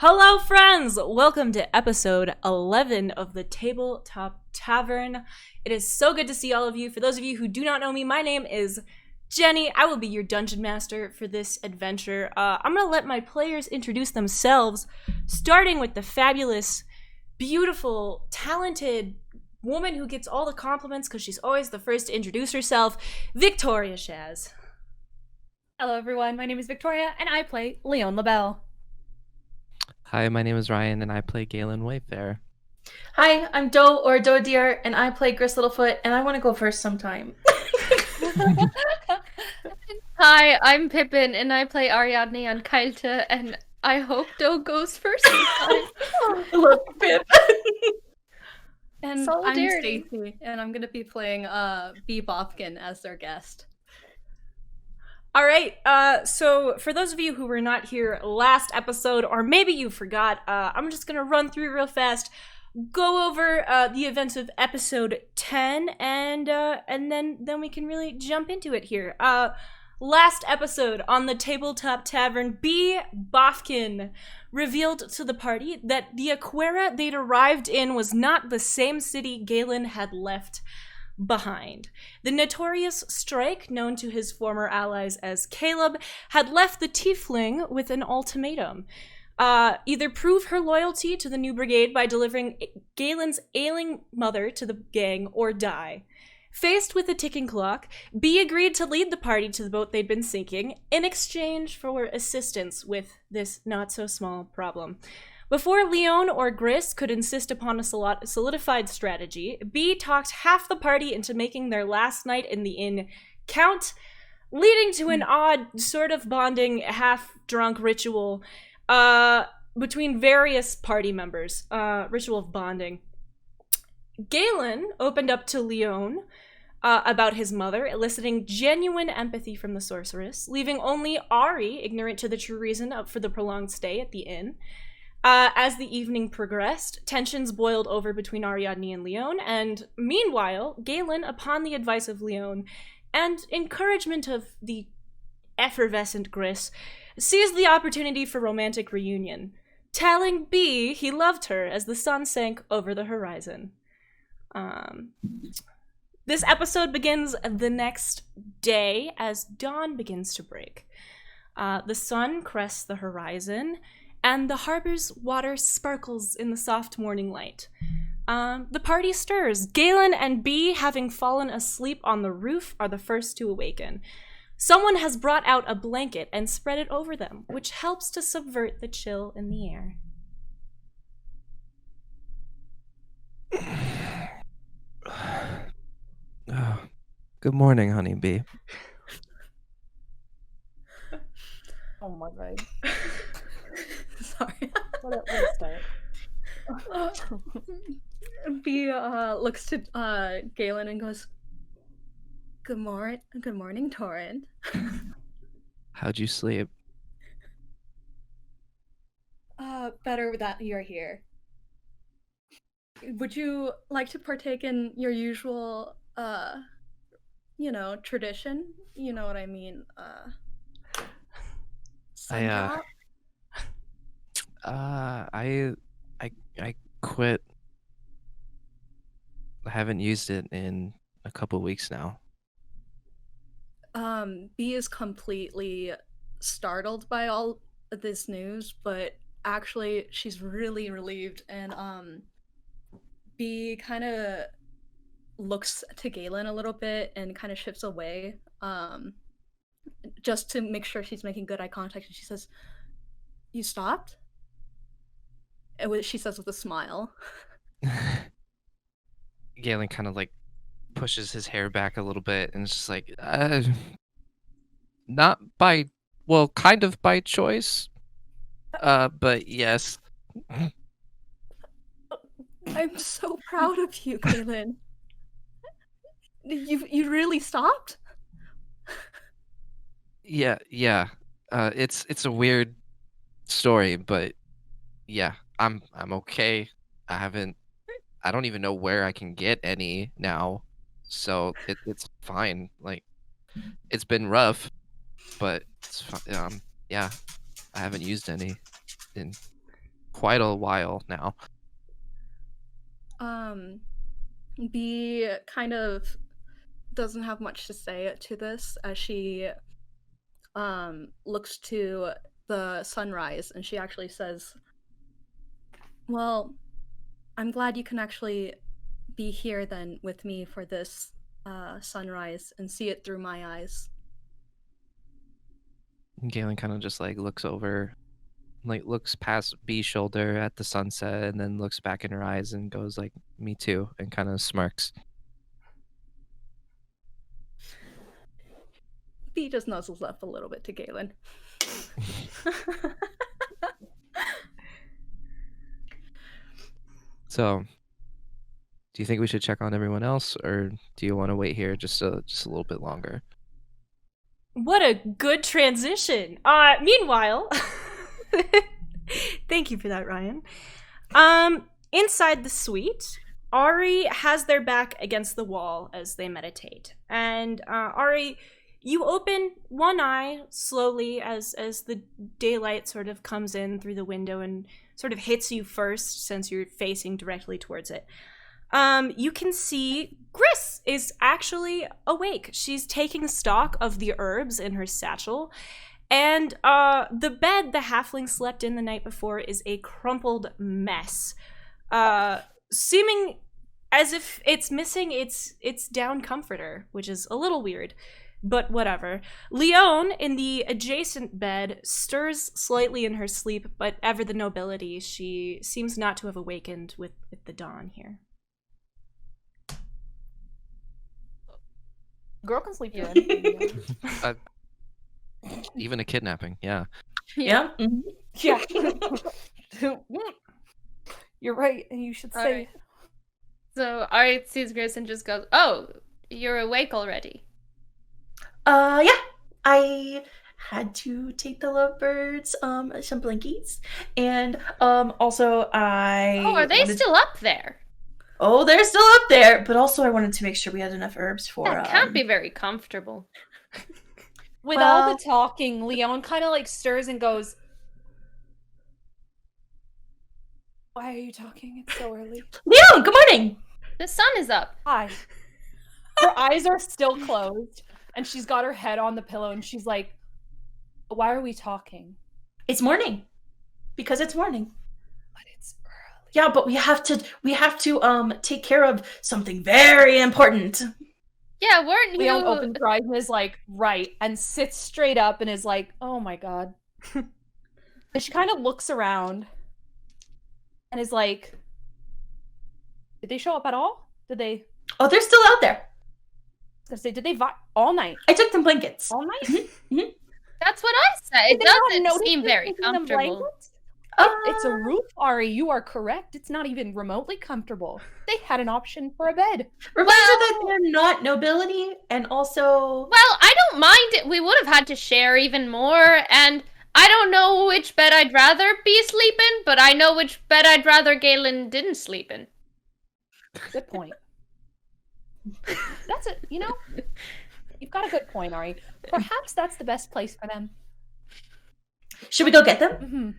Hello, friends! Welcome to episode 11 of the Tabletop Tavern. It is so good to see all of you. For those of you who do not know me, my name is Jenny. I will be your dungeon master for this adventure. I'm going to let my players introduce themselves, starting with the fabulous, beautiful, talented woman who gets all the compliments because she's always the first to introduce herself, Victoria Shaz. Hello, everyone. My name is Victoria, and I play Leon LaBelle. Hi, my name is Ryan, and I play Galen Wayfair. Hi, I'm Doe or Doe Deer, and I play Gris Littlefoot, and I want to go first sometime. Hi, I'm Pippin, and I play Ariadne on Kailta, and I hope Doe goes first this time. Look, Pip. And Solidarity. I'm Stacy, and I'm going to be playing B. Bopkin as their guest. All right, so for those of you who were not here last episode, or maybe you forgot, I'm just gonna run through real fast, go over the events of episode 10, and then we can really jump into it here. Last episode on the Tabletop Tavern, B. Bofkin revealed to the party that the Aquera they'd arrived in was not the same city Galen had left behind. The notorious Strike, known to his former allies as Caleb, had left the Tiefling with an ultimatum. Either prove her loyalty to the new brigade by delivering Galen's ailing mother to the gang, or die. Faced with a ticking clock, B agreed to lead the party to the boat they'd been sinking in exchange for assistance with this not-so-small problem. Before Leon or Gris could insist upon a solidified strategy, B talked half the party into making their last night in the inn count, leading to an odd sort of bonding, half-drunk ritual between various party members. Ritual of bonding. Galen opened up to Leon about his mother, eliciting genuine empathy from the sorceress, leaving only Ari ignorant to the true reason for the prolonged stay at the inn. As the evening progressed, tensions boiled over between Ariadne and Leon, and meanwhile, Galen, upon the advice of Leon and encouragement of the effervescent Gris, seized the opportunity for romantic reunion, telling B he loved her as the sun sank over the horizon. This episode begins the next day as dawn begins to break. The sun crests the horizon, and the harbor's water sparkles in the soft morning light. The party stirs. Galen and B, having fallen asleep on the roof, are the first to awaken. Someone has brought out a blanket and spread it over them, which helps to subvert the chill in the air. Oh, good morning, honeybee. Oh my god. Sorry. What a start. B looks to Galen and goes, Good morning, Torrent. How'd you sleep? Better that you're here. Would you like to partake in your usual, tradition? You know what I mean, sun drop? I quit. I haven't used it in a couple weeks now. B is completely startled by all of this news, but actually she's really relieved, and B kind of looks to Galen a little bit and kind of shifts away, just to make sure she's making good eye contact, and she says, "You stopped?" She says with a smile. Galen kind of like pushes his hair back a little bit and is just like, not by, well, kind of by choice, but yes. I'm so proud of you, Galen. You really stopped? Yeah. It's a weird story, but yeah, I'm okay. I don't even know where I can get any now, so it's fine. Like, it's been rough, but it's yeah, I haven't used any in quite a while now. Bee kind of doesn't have much to say to this as she looks to the sunrise, and she actually says, well, I'm glad you can actually be here then with me for this sunrise and see it through my eyes. Galen kind of just like looks over, like looks past B's shoulder at the sunset, and then looks back in her eyes and goes like, "Me too," and kind of smirks. Bee just nuzzles up a little bit to Galen. So, do you think we should check on everyone else, or do you want to wait here just a little bit longer? What a good transition. Meanwhile, thank you for that, Ryan. Inside the suite, Ari has their back against the wall as they meditate. And Ari, you open one eye slowly as the daylight sort of comes in through the window and sort of hits you first since you're facing directly towards it. You can see Gris is actually awake. She's taking stock of the herbs in her satchel. And the bed the halfling slept in the night before is a crumpled mess. Seeming as if it's missing its down comforter, which is a little weird. But whatever. Leone, in the adjacent bed, stirs slightly in her sleep, but ever the nobility, she seems not to have awakened with the dawn here. Girl can sleep here. Even a kidnapping, yeah. Yeah. Yeah. You're right, and you should say. Alright. So Ari sees Gris and just goes, "Oh, you're awake already." Yeah. I had to take the lovebirds some blinkies, and also I. Oh, are they still up there? Oh, they're still up there, but also I wanted to make sure we had enough herbs for. That can't be very comfortable. With all the talking, Leon kind of like stirs and goes, "Why are you talking? It's so early." Leon, good morning. The sun is up. Hi. Her eyes are still closed, and she's got her head on the pillow, and she's like, "Why are we talking?" It's morning, because it's morning. But it's early. Yeah, but we have to take care of something very important. Yeah, weren't you? Leon opens her eyes and is like, "Right," and sits straight up and is like, "Oh my god." And she kind of looks around and is like, "Did they show up at all? Did they?" Oh, they're still out there. I was gonna say, did they all night? I took them blankets. All night? That's what I said. It Did they not doesn't notice seem you very taking them comfortable. blankets? It's a roof, Ari. You are correct. It's not even remotely comfortable. They had an option for a bed. Reminder that they're not nobility, and also. Well, I don't mind it. We would have had to share even more, and I don't know which bed I'd rather be sleeping, but I know which bed I'd rather Galen didn't sleep in. Good point. That's it. You know, you've got a good point, Ari. Perhaps that's the best place for them. Should we go get them?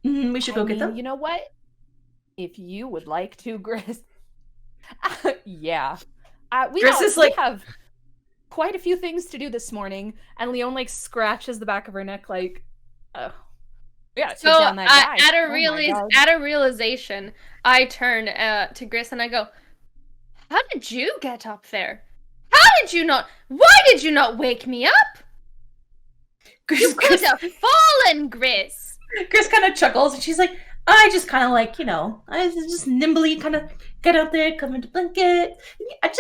Mm-hmm. We should go get them. You know what? If you would like to, Gris. Yeah. Gris is like. We have quite a few things to do this morning, and Leon like scratches the back of her neck like, oh. Yeah, So down that guy. at a realization, I turn to Gris and I go, "How did you get up there? Why did you not wake me up? You could have fallen, Gris." Gris kind of chuckles, and she's like, I just kind of like, I just nimbly kind of get out there, come into blanket. It's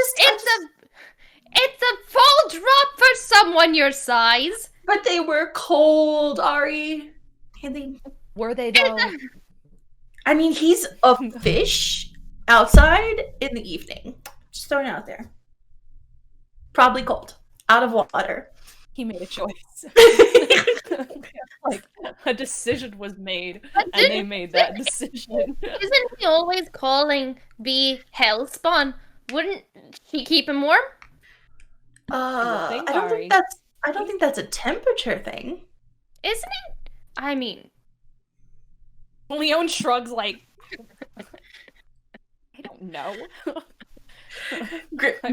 a full drop for someone your size. But they were cold, Ari. And Were they though? I mean, he's a fish outside in the evening. Just throwing it out there. Probably cold. Out of water. He made a choice. Like, a decision was made, and they made that decision. Isn't he always calling B Hellspawn? Wouldn't he keep him warm? I don't think that's a temperature thing. Isn't it? I mean, Leon shrugs like, I don't know.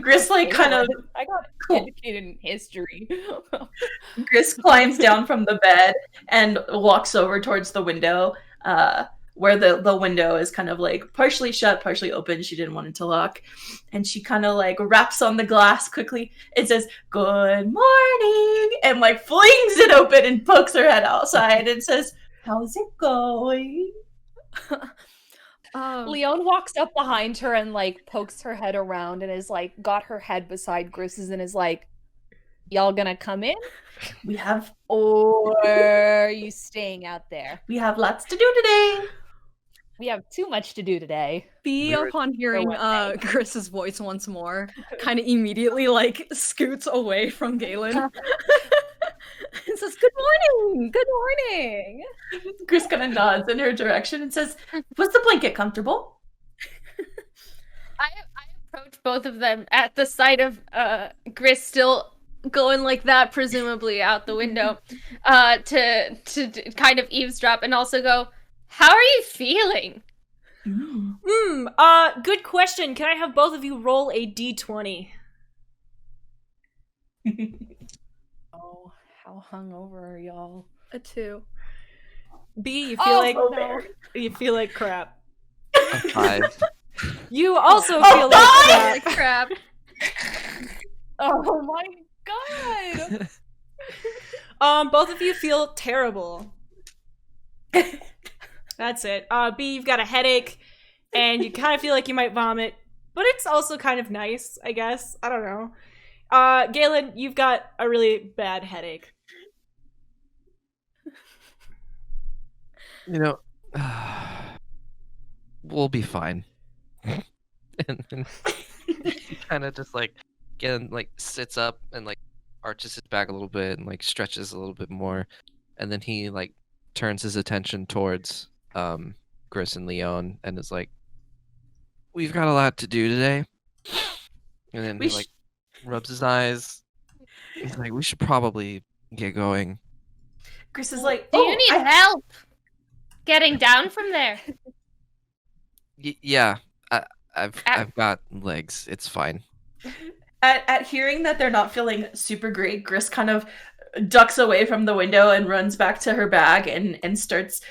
Gris like kind of I got Cool. educated in history. Gris climbs down from the bed and walks over towards the window, where the window is kind of like partially shut, partially open. She didn't want it to lock. And she kind of like raps on the glass quickly. It says, "Good morning," and like flings it open and pokes her head outside and says, "How's it going?" Leon walks up behind her and like pokes her head around and is like got her head beside Gris's and is like, "Y'all gonna come in? We have Or are you staying out there? lots to do today. We have too much to do today." Bee, Weird. upon hearing one day. Chris's voice once more, kind of immediately like scoots away from Galen. And says, "Good morning, good morning." Gris kind of nods in her direction and says, "Was the blanket comfortable?" I approach both of them at the sight of Gris still going like that, presumably out the window, to kind of eavesdrop and also go, "How are you feeling?" Good question. Can I have both of you roll a d20? Oh, how hungover are y'all? A 2. B, you feel like no. you feel like crap. A 5. You also Oh, feel like God! crap. Crap. Oh my god! Both of you feel terrible. That's it. B, you've got a headache, and you kind of feel like you might vomit, but it's also kind of nice, I guess. I don't know. Galen, you've got a really bad headache. You know, we'll be fine. and he kind of just like again like sits up and like arches his back a little bit and like stretches a little bit more, and then he like turns his attention towards Gris and Leon and is like, "We've got a lot to do today." And then he like rubs his eyes. He's like, "We should probably get going." Gris is like, Do you need help getting down from there? Yeah, I've got legs. It's fine. At hearing that they're not feeling super great, Gris kind of ducks away from the window and runs back to her bag and starts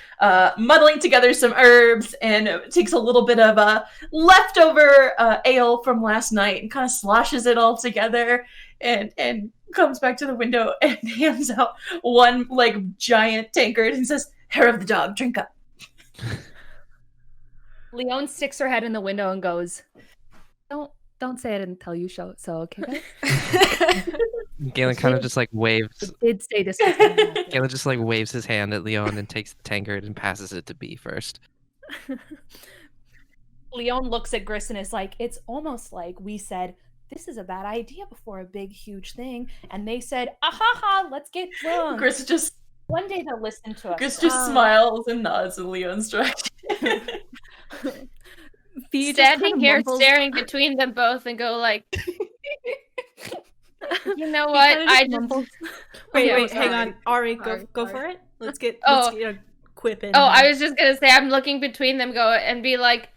muddling together some herbs and takes a little bit of leftover ale from last night and kind of sloshes it all together and comes back to the window and hands out one like giant tankard and says, "Hair of the dog, drink up." Leon sticks her head in the window and goes, Don't say I didn't tell you so, okay, guys?" Galen kind of just like waves. It did say this. Galen just like waves his hand at Leon and takes the tankard and passes it to B first. Leon looks at Gris and is like, "It's almost like we said, this is a bad idea before a big, huge thing. And they said, ahaha, let's get drunk. Gris just One day they'll listen to us." Gris just smiles and nods in Leon's direction. Bee just Standing kinda here mumbles- staring between them both and go like, "You know Bee what? kinda I just just mumbles- Wait, Yeah, wait, hang sorry. on. Ari, Sorry, go sorry. for it. Let's get Oh. quip in. Oh, I was just gonna say I'm looking between them go and be like,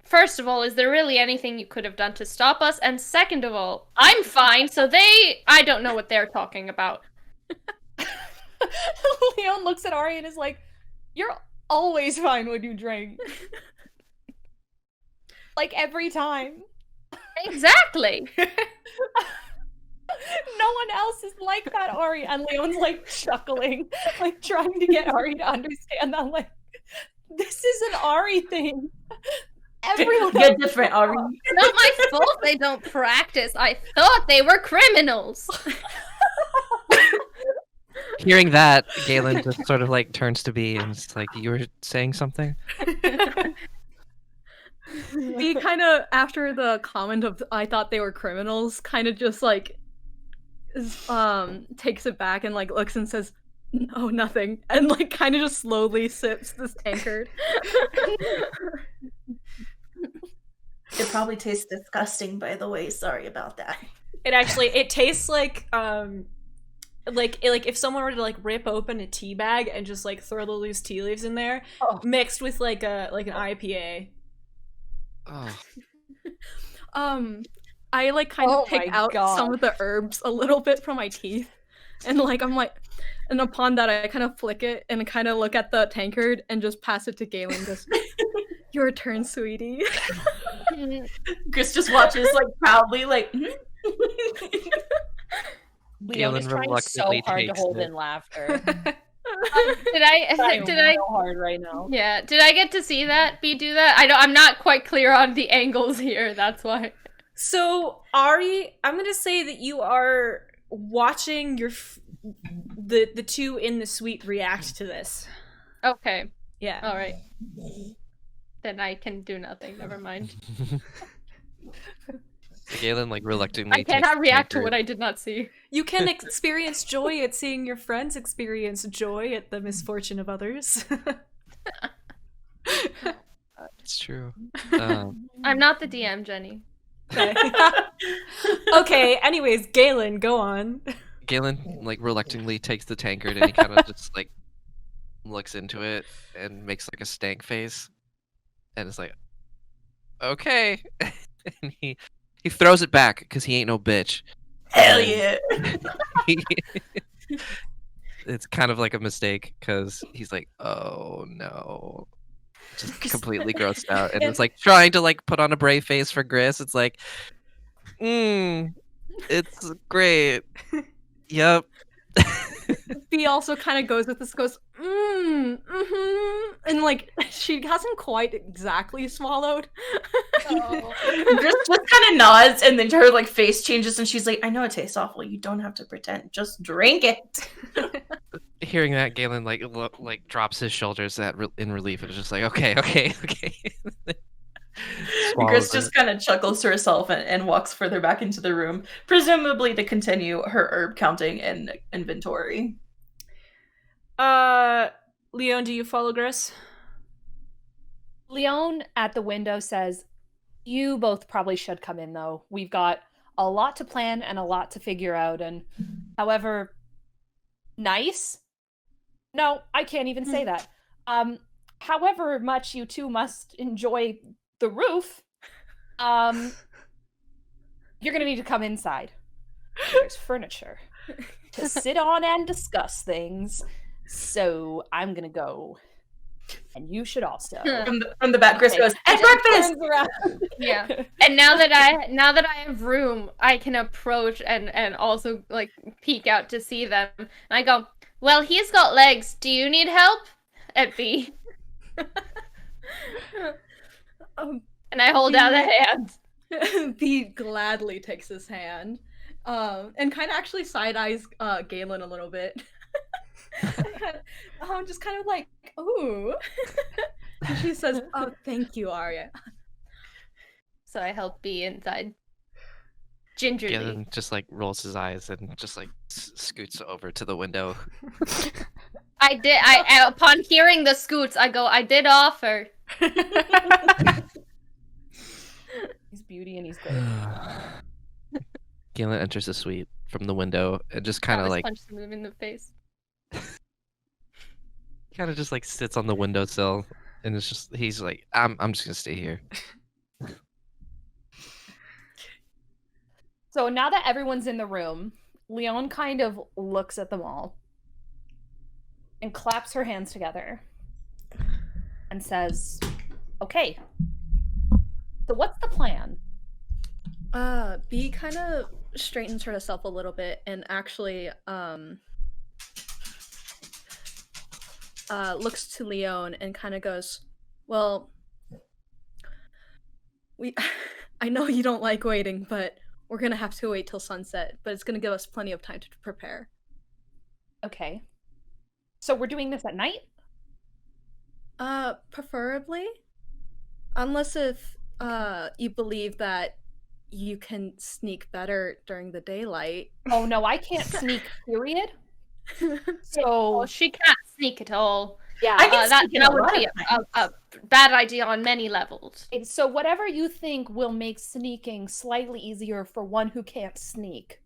first of all, is there really anything you could have done to stop us? And second of all, I'm fine, so I don't know what they're talking about. Leon looks at Ari and is like, "You're always fine when you drink." Like every time. Exactly. No one else is like that, Ari. And Leon's like chuckling, like trying to get Ari to understand that, like, this is an Ari thing. Everyone You're else- different, Ari. It's not my fault they don't practice. I thought they were criminals. Hearing that, Galen just sort of like turns to B and is like, "You were saying something?" Bee kind of, after the comment of "I thought they were criminals," kind of just like takes it back and like looks and says, "No, nothing," and like kind of just slowly sips this tankard. It probably tastes disgusting, by the way. Sorry about that. It tastes like like if someone were to like rip open a tea bag and just like throw the loose tea leaves in there, Oh. mixed with like an IPA. Oh, I like kind Oh of take my out God. some of the herbs a little bit from my teeth, and like I'm like, and upon that I kind of flick it and kind of look at the tankard and just pass it to Galen. Just your turn, sweetie. Gris just watches like proudly, like. Leon is Galen trying so reluctantly hard to takes hold it. in laughter. Did I Trying did I real hard right now. yeah, did I get to see that B do that? I'm not quite clear on the angles here, that's why. So Ari, I'm gonna say that you are watching the two in the suite react to this. Okay. Yeah. All right. Then I can do nothing. Never mind. So Galen like reluctantly I cannot takes react to tankard. what I did not see. You can experience joy at seeing your friends experience joy at the misfortune of others. It's true. I'm not the DM, Jenny. Okay. Okay, anyways, Galen, go on. Galen like reluctantly takes the tankard and he kind of just like looks into it and makes like a stank face, and it's like, okay, and he throws it back because he ain't no bitch. Hell And yeah! it's kind of like a mistake because he's like, oh no, just completely grossed out, and it's like trying to like put on a brave face for Gris. It's like, it's great. Yep. B also kind of goes with this, goes, and like she hasn't quite exactly swallowed. Gris just kind of nods, and then her like face changes, and she's like, "I know it tastes awful. You don't have to pretend. Just drink it." Hearing that, Galen like like drops his shoulders in relief, and is just like, okay. Gris Swallows just it. kind of chuckles to herself and walks further back into the room, presumably to continue her herb counting and inventory. Leon, do you follow Gris? Leon at the window says, you both probably should come in though. We've got a lot to plan and a lot to figure out, and however nice? No, I can't even say that. However much you two must enjoy the roof, you're gonna need to come inside. There's furniture to sit on and discuss things. So I'm gonna go. And you should also. From the back, Gris Okay. goes, "And breakfast!" Turns around. Yeah. And now that I have room, I can approach and also like peek out to see them. And I go, well, he's got legs. Do you need help? At B. And I hold out a hand. B gladly takes his hand, and kind of actually side eyes Galen a little bit. Just kind of like, ooh. And she says, "Oh, thank you, Arya." So I help B inside. Gingerly. Galen just like rolls his eyes and just like scoots over to the window. I upon hearing the scoots, I go, I did offer. He's beauty and he's great. Galen enters the suite from the window and just kind of Travis like punched him in the face. just like sits on the windowsill, and it's just he's like, I'm just gonna stay here. So now that everyone's in the room, Leon kind of looks at them all and claps her hands together and says, okay, so what's the plan? B kind of straightens herself a little bit and actually looks to Leon and kind of goes, well, I know you don't like waiting, but we're gonna have to wait till sunset, but it's gonna give us plenty of time to prepare. Okay. So we're doing this at night? Preferably. Unless if you believe that you can sneak better during the daylight. Oh no, I can't sneak, period. Oh, So, she can't sneak at all. yeah. I can That sneak in a would lot be of a bad idea on many levels. So whatever you think will make sneaking slightly easier for one who can't sneak,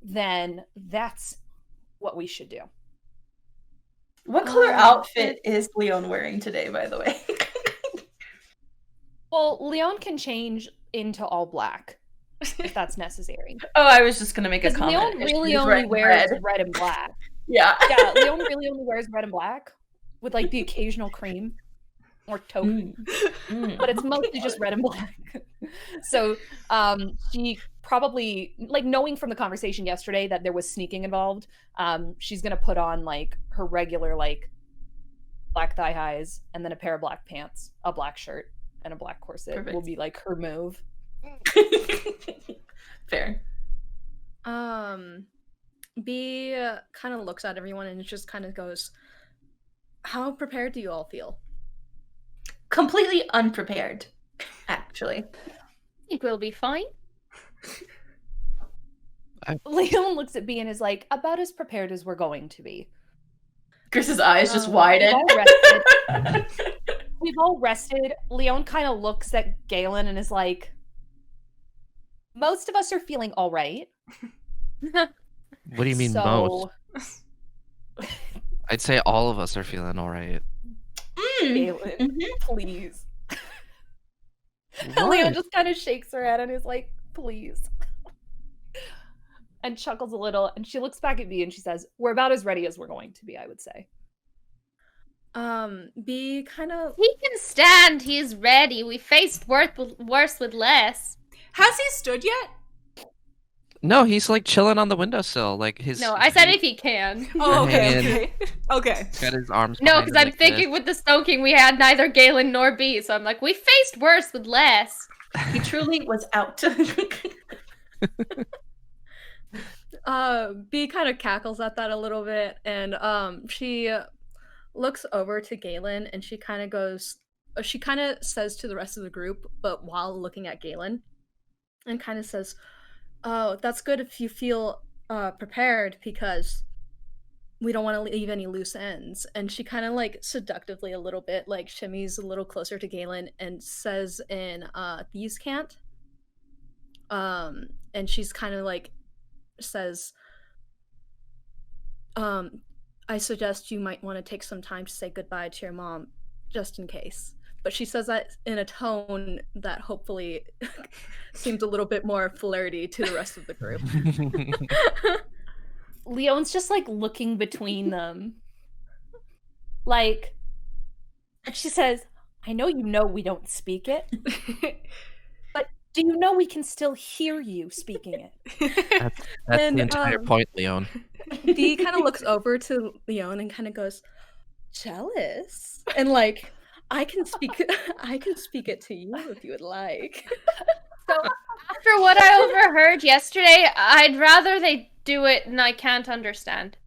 then that's what we should do. What color outfit is Leon wearing today, by the way? Well, Leon can change into all black if that's necessary. Oh, I was just gonna make a Because comment. Leon really only wears red and black. Yeah. Yeah, Leon really only wears red and black with like the occasional cream or taupe. But it's mostly just red and black. So she probably, like, knowing from the conversation yesterday that there was sneaking involved, she's gonna put on like her regular like black thigh highs and then a pair of black pants, a black shirt, and a black corset. Perfect. Will be like her move. Fair. B kind of looks at everyone and just kind of goes, "How prepared do you all feel?" Completely unprepared, actually. I think we'll be fine. Leon looks at B and is like, about as prepared as we're going to be. Chris's eyes just widen. We've all rested. Leon kind of looks at Galen and is like, most of us are feeling all right. What do you mean most? I'd say all of us are feeling all right. Galen, please. And Leon just kind of shakes her head and is like, please. And chuckles a little, and she looks back at me and she says, we're about as ready as we're going to be, I would say. B kind of... He can stand. He's ready. We faced worse with less. Has he stood yet? No, he's like chilling on the windowsill, like his. No, I said if he can. Oh, okay, hanging. okay. Okay. He's got his arms. No, behind because him I'm like thinking with the stoking we had neither Galen nor B, so I'm like, we faced worse with less. He truly was out. B kind of cackles at that a little bit, and she looks over to Galen and she kind of goes, she kind of says to the rest of the group, but while looking at Galen, and kind of says, "Oh, that's good if you feel prepared, because we don't want to leave any loose ends." And she kind of like seductively a little bit like shimmies a little closer to Galen and says in Thieves Can't, and she's kind of like says, "I suggest you might want to take some time to say goodbye to your mom, just in case." But she says that in a tone that hopefully seems a little bit more flirty to the rest of the group. Leon's just like looking between them. Like, and she says, I know you know we don't speak it, but do you know we can still hear you speaking it? That's And, the entire point, Leon. B kind of looks over to Leon and kind of goes, "Jealous?" And like, I can speak it to you if you would like. So after what I overheard yesterday, I'd rather they do it and I can't understand.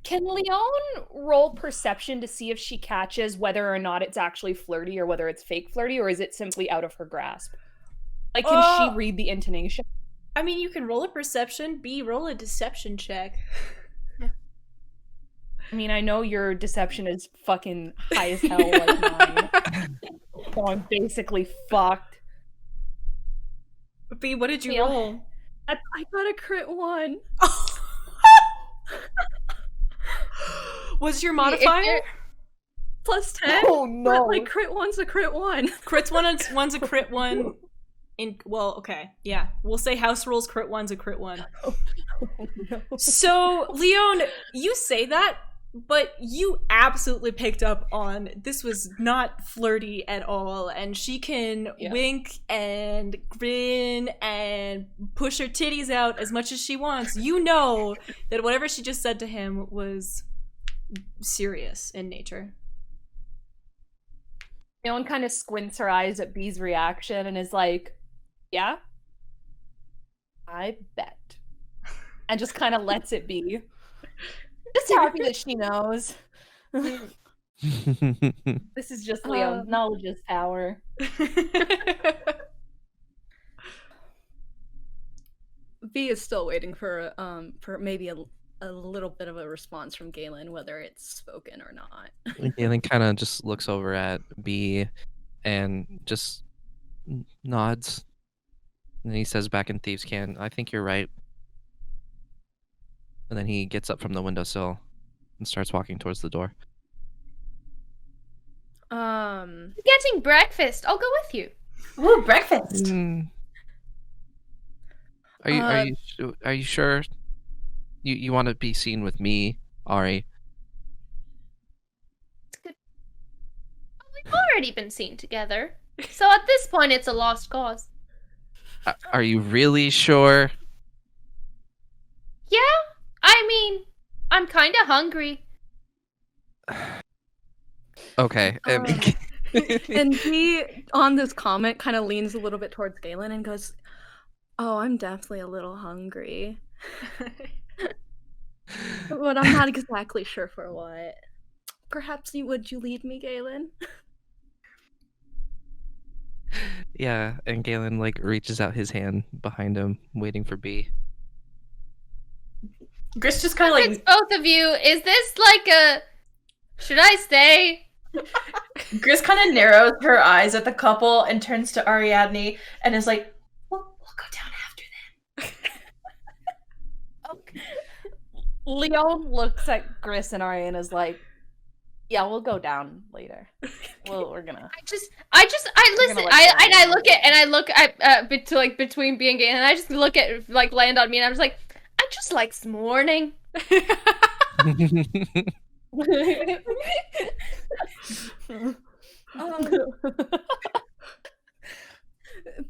Can Leon roll perception to see if she catches whether or not it's actually flirty or whether it's fake flirty, or is it simply out of her grasp? Like, can she read the intonation? I mean, you can roll a perception. B, roll a deception check. I mean, I know your deception is fucking high as hell like mine. So I'm basically fucked. B, what did you Yeah. roll? I got a crit 1. Was your modifier? Plus 10? Oh no. Like, crit 1's a crit 1. Crit's one's a crit one. Well, okay, yeah. We'll say house rules, crit 1's a crit 1. Oh, no. So, Leon, you say that, but you absolutely picked up on this was not flirty at all, and she can wink and grin and push her titties out as much as she wants. You know that whatever she just said to him was serious in nature. Leon kind of squints her eyes at B's reaction and is like, yeah, I bet. And just kind of lets it be. Just happy that she knows. This is just Leon. Knowledge is power. B is still waiting for maybe a little bit of a response from Galen, whether it's spoken or not. Galen kind of just looks over at B and just nods. And he says back in Thieves' Can, I think you're right. And then he gets up from the windowsill and starts walking towards the door. Getting breakfast. I'll go with you. Ooh, breakfast. Are you sure you want to be seen with me, Ari? We've already been seen together. So at this point, it's a lost cause. Are you really sure? Yeah, I mean, I'm kind of hungry. Okay. And he, on this comment, kind of leans a little bit towards Galen and goes, "Oh, I'm definitely a little hungry. But I'm not exactly sure for what. Perhaps would you lead me, Galen?" Yeah, and Galen like reaches out his hand behind him, waiting for B. Gris just kind of It's both of you. Is this like a... Should I stay? Gris kind of narrows her eyes at the couple and turns to Ariadne and is like, we'll go down after them. Okay. Leon looks at Gris and Ari and is like, "Yeah, we'll go down later. We're gonna." I listen. let I you look at and I look at between B and Galen, and I just look at like land on me, and I'm just like, I just like s'morning.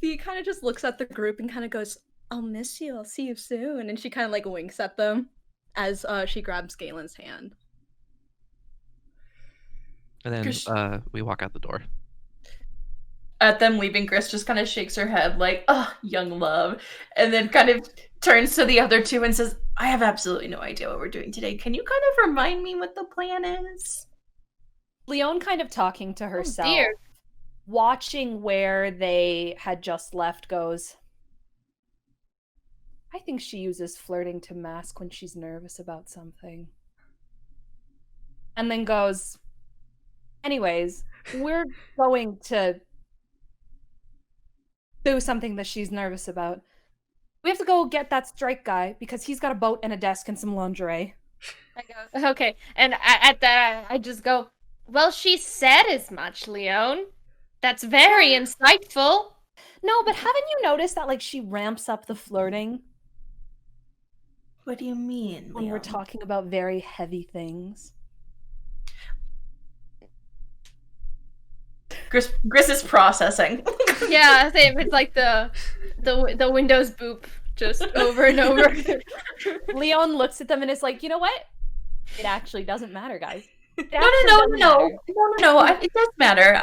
Bee kind of just looks at the group and kind of goes, "I'll miss you. I'll see you soon." And she kind of like winks at them as she grabs Galen's hand. And then Gris- we walk out the door. At them leaving, Gris just kind of shakes her head like, oh, young love. And then kind of turns to the other two and says, I have absolutely no idea what we're doing today. Can you kind of remind me what the plan is? Leon kind of talking to herself, dear. watching where they had just left, goes, "I think she uses flirting to mask when she's nervous about something." And then goes, "Anyways, we're going to do something that she's nervous about. We have to go get that strike guy because he's got a boat and a desk and some lingerie." I go, okay, and at that I just go, well, she said as much, Leon. That's very insightful. No, but haven't you noticed that like she ramps up the flirting What do you mean, when we're Leon? talking about very heavy things? Gris is processing. Yeah, same. It's like the Windows boop just over and over. Leon looks at them and is like, "You know what? It actually doesn't matter, guys. It No. actually doesn't matter."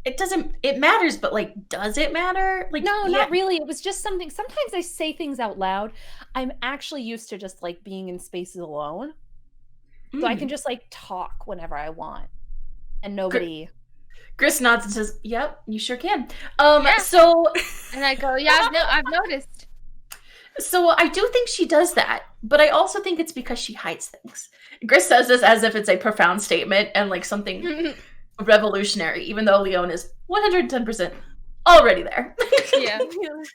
It does matter. It matters, but like, does it matter? Like, No, yeah. not really. It was just something. Sometimes I say things out loud. I'm actually used to just like being in spaces alone. So I can just like talk whenever I want. And nobody. Gris nods and says, yep, you sure can. Yeah. So And I go, yeah, I've noticed. So I do think she does that, but I also think it's because she hides things. Gris says this as if it's a profound statement and like something revolutionary, even though Leon is 110% already there. Yeah.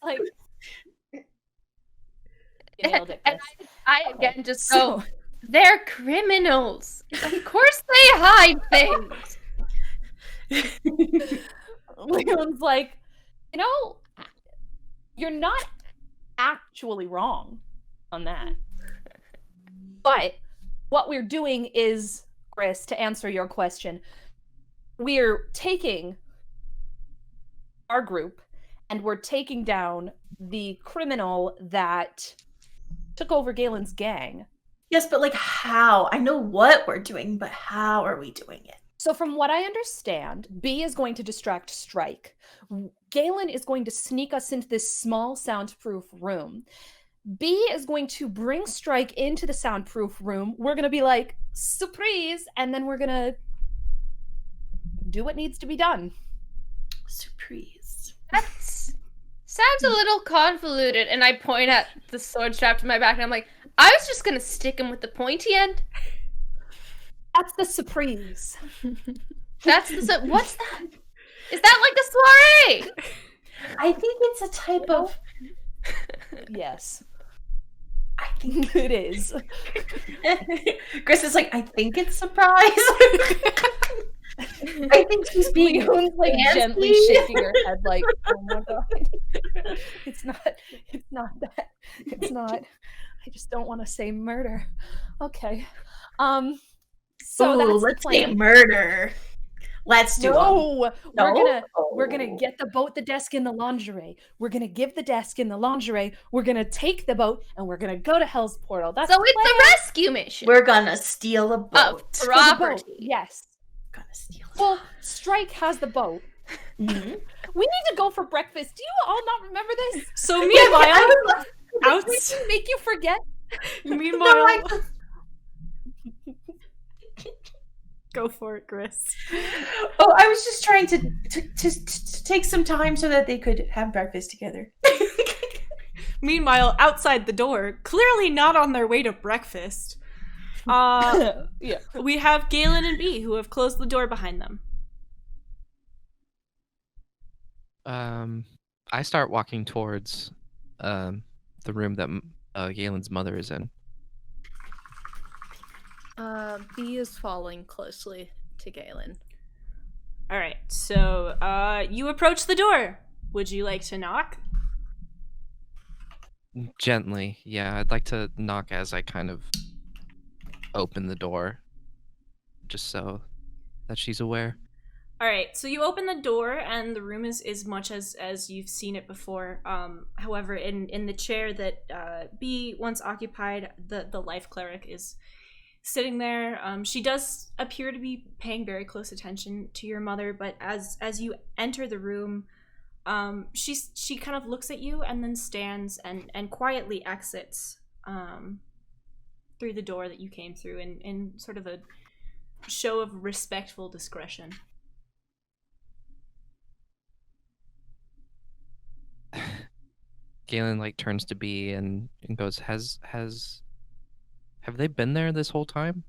Like, you nailed it, And Chris. I Okay, again just so- go, they're criminals. Of course they hide things. Leon's like, "You know, you're not actually wrong on that. But what we're doing is, Chris, to answer your question, we're taking our group and we're taking down the criminal that took over Galen's gang." Yes, but like how? I know what we're doing, but how are we doing it? So from what I understand, B is going to distract Strike. Galen is going to sneak us into this small soundproof room. B is going to bring Strike into the soundproof room. We're going to be like, surprise, and then we're going to do what needs to be done. Surprise. That sounds a little convoluted. And I point at the sword strapped to my back, and I'm like, I was just gonna stick him with the pointy end. That's the surprise. That's what's that? Is that like a soiree? I think it's a type of. Yes. I think It is. Chris is like, I think it's surprise. I think she's being Leone's like fancy. gently shaking her head, like, "Oh my god, it's not that. It's not. I just don't want to say murder." Okay, so Ooh, that's the let's say plan. murder. Let's do No, No? we're gonna Oh. get the boat, the desk, and the lingerie. We're gonna give the desk and the lingerie. We're gonna take the boat, and we're gonna go to Hell's Portal. That's So the it's plan. a rescue mission. We're gonna steal a boat. For the boat, Property. yes. Gonna steal a Well, Strike has the boat. Mhm. We need to go for breakfast. Do you all not remember this? So Yeah, meanwhile, I would love outs- Make you forget? meanwhile, go for it, Chris. Oh, I was just trying to take some time so that they could have breakfast together. Meanwhile, outside the door, clearly not on their way to breakfast, Yeah. we have Galen and B, who have closed the door behind them. I start walking towards the room that Galen's mother is in. B is following closely to Galen. All right, so you approach the door. Would you like to knock? Gently, yeah. I'd like to knock as I kind of open the door, just so that she's aware. All right, so you open the door, and the room is much as you've seen it before. However, in the chair that B once occupied, the life cleric is sitting there. She does appear to be paying very close attention to your mother, but as you enter the room, she kind of looks at you and then stands and quietly exits through the door that you came through in sort of a show of respectful discretion. Galen like turns to B and goes, have they been there this whole time?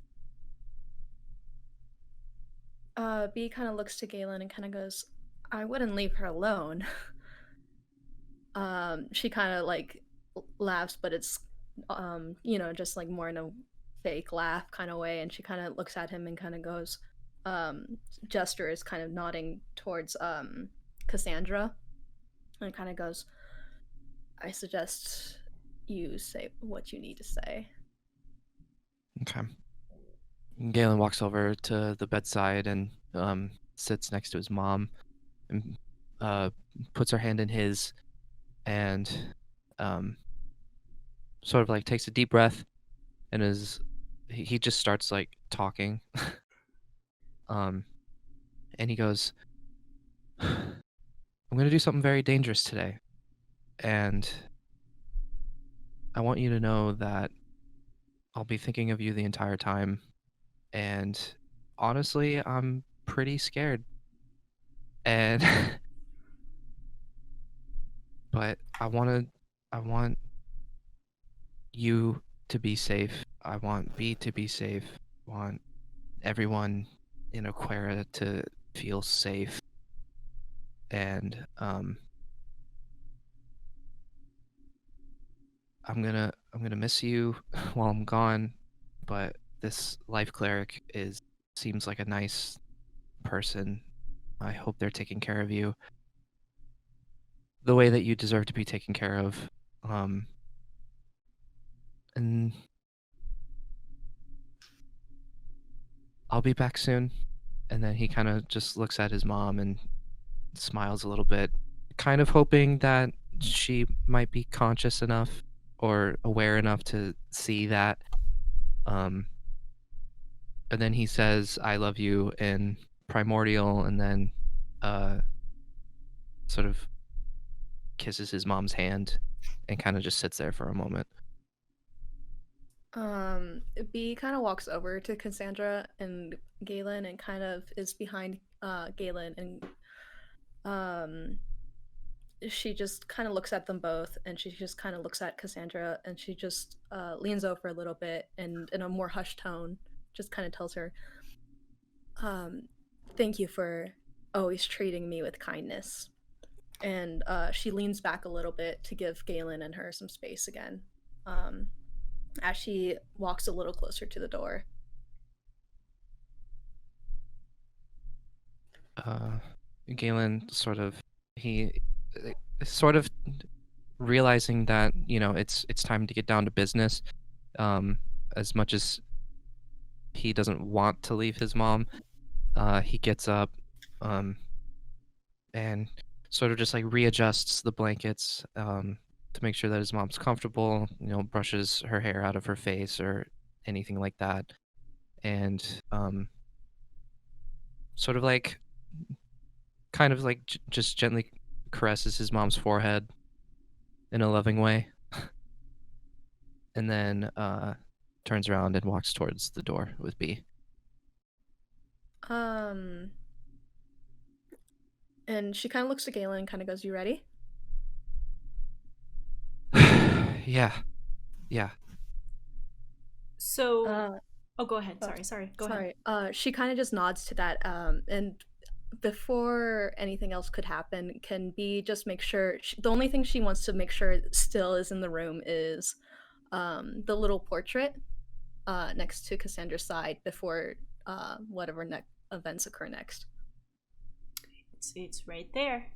B kind of looks to Galen and kind of goes, I wouldn't leave her alone. She kind of like laughs, but it's just like more in a fake laugh kind of way, and she kind of looks at him and kind of goes, gesture is kind of nodding towards Cassandra, and kind of goes, I suggest you say what you need to say. Okay. Galen walks over to the bedside and sits next to his mom and puts her hand in his and sort of like takes a deep breath and he just starts like talking. And he goes, I'm going to do something very dangerous today. And I want you to know that I'll be thinking of you the entire time. And honestly, I'm pretty scared. And but I want you to be safe. I want B to be safe. I want everyone in Aquara to feel safe. And I'm gonna miss you while I'm gone, but this life cleric seems like a nice person. I hope they're taking care of you the way that you deserve to be taken care of. And I'll be back soon. And then he kind of just looks at his mom and smiles a little bit, kind of hoping that she might be conscious enough or aware enough to see that. And then he says, I love you in Primordial, and then sort of kisses his mom's hand and kind of just sits there for a moment. B kind of walks over to Cassandra and Galen and kind of is behind Galen, and she just kind of looks at them both, and she just kind of looks at Cassandra, and she just leans over a little bit and in a more hushed tone just kind of tells her, thank you for always treating me with kindness. And she leans back a little bit to give Galen and her some space again. as she walks a little closer to the door. Galen he sort of realizing that it's time to get down to business. As much as he doesn't want to leave his mom, he gets up, and sort of just like readjusts the blankets, to make sure that his mom's comfortable. Brushes her hair out of her face or anything like that, and sort of like kind of like just gently caresses his mom's forehead in a loving way, and then turns around and walks towards the door with B. And she kind of looks to Galen and kind of goes, "You ready?" Yeah. So, oh, go ahead. Sorry. Go ahead. She kind of just nods to that. And before anything else could happen, can B just make sure the only thing she wants to make sure still is in the room is the little portrait next to Cassandra's side before whatever events occur next. It's right there.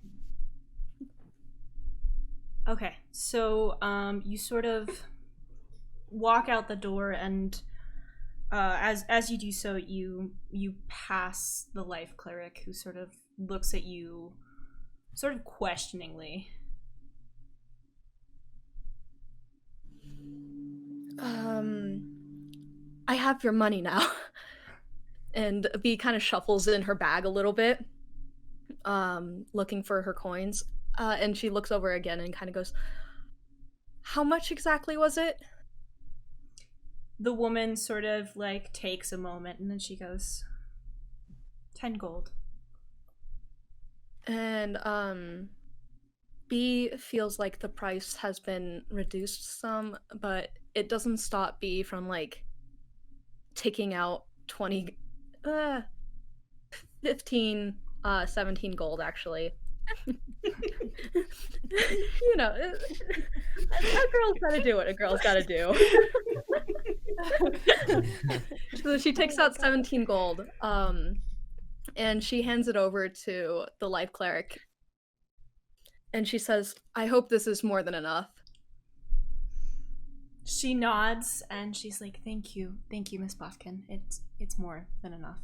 Okay, so you sort of walk out the door, and as you do so, you pass the life cleric, who sort of looks at you sort of questioningly. I have your money now. And B kind of shuffles in her bag a little bit, looking for her coins. And she looks over again and kind of goes, "How much exactly was it?" The woman sort of like takes a moment, and then she goes, 10 gold. And B feels like the price has been reduced some, but it doesn't stop B from like taking out 15, 17 gold actually. A girl's gotta do what a girl's gotta do. So she takes out 17 gold, and she hands it over to the life cleric. And she says, "I hope this is more than enough." She nods, and she's like, Thank you, Miss Bufkin. It's more than enough."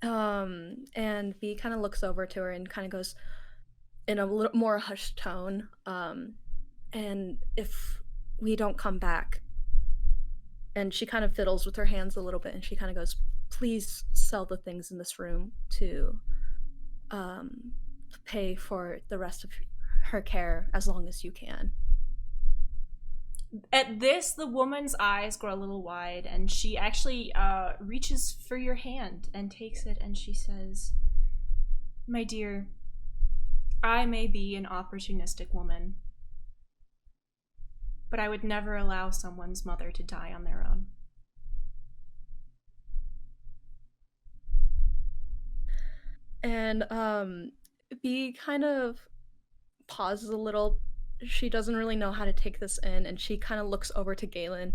And B kind of looks over to her and kind of goes in a little more hushed tone, "And if we don't come back," and she kind of fiddles with her hands a little bit, and she kind of goes, "Please sell the things in this room to pay for the rest of her care as long as you can." At this, the woman's eyes grow a little wide, and she actually reaches for your hand and takes it, and she says, "My dear, I may be an opportunistic woman, but I would never allow someone's mother to die on their own." And B kind of pauses a little. She doesn't really know how to take this in, and she kind of looks over to Galen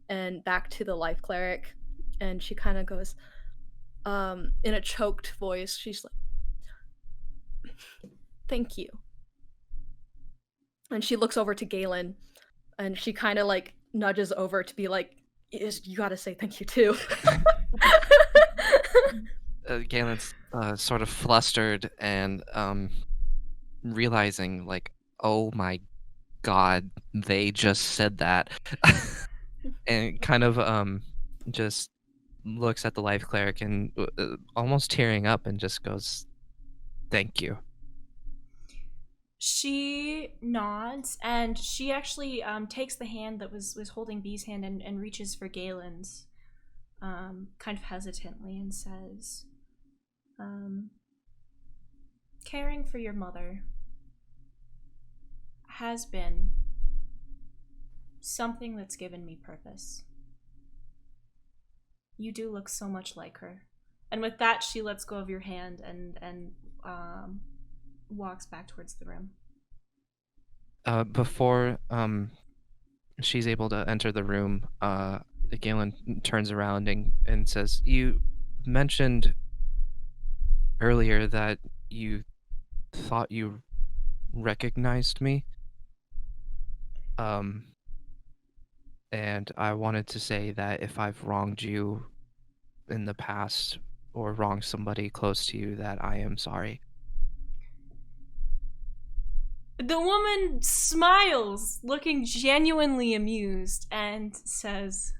and back to the life cleric, and she kind of goes, in a choked voice, she's like, "Thank you." And she looks over to Galen, and she kind of like nudges over to be like, "You gotta say thank you too." Galen's sort of flustered and realizing like, oh my god, they just said that. And kind of just looks at the life cleric and almost tearing up and just goes, "Thank you." She nods, and she actually takes the hand that was holding B's hand and reaches for Galen's, kind of hesitantly, and says, "Caring for your mother has been something that's given me purpose. You do look so much like her." And with that, she lets go of your hand and walks back towards the room. Before she's able to enter the room, Galen turns around and says, "You mentioned earlier that you thought you recognized me. And I wanted to say that if I've wronged you in the past or wronged somebody close to you, that I am sorry." The woman smiles, looking genuinely amused, and says,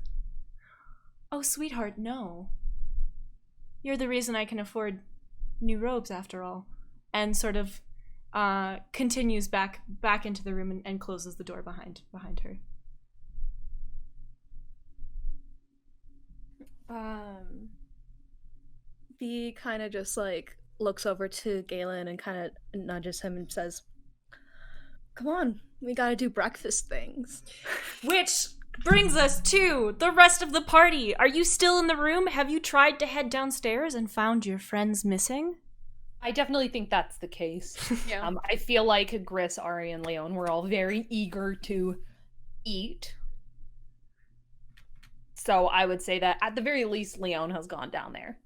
"Oh, sweetheart, no. You're the reason I can afford new robes, after all." And sort of continues back into the room and closes the door behind her. B kind of just like looks over to Galen and kind of nudges him and says, "Come on, we gotta do breakfast things." Which brings us to the rest of the party. Are you still in the room? Have you tried to head downstairs and found your friends missing? I definitely think that's the case. Yeah. I feel like Gris, Ari, and Leon were all very eager to eat. So I would say that at the very least, Leon has gone down there.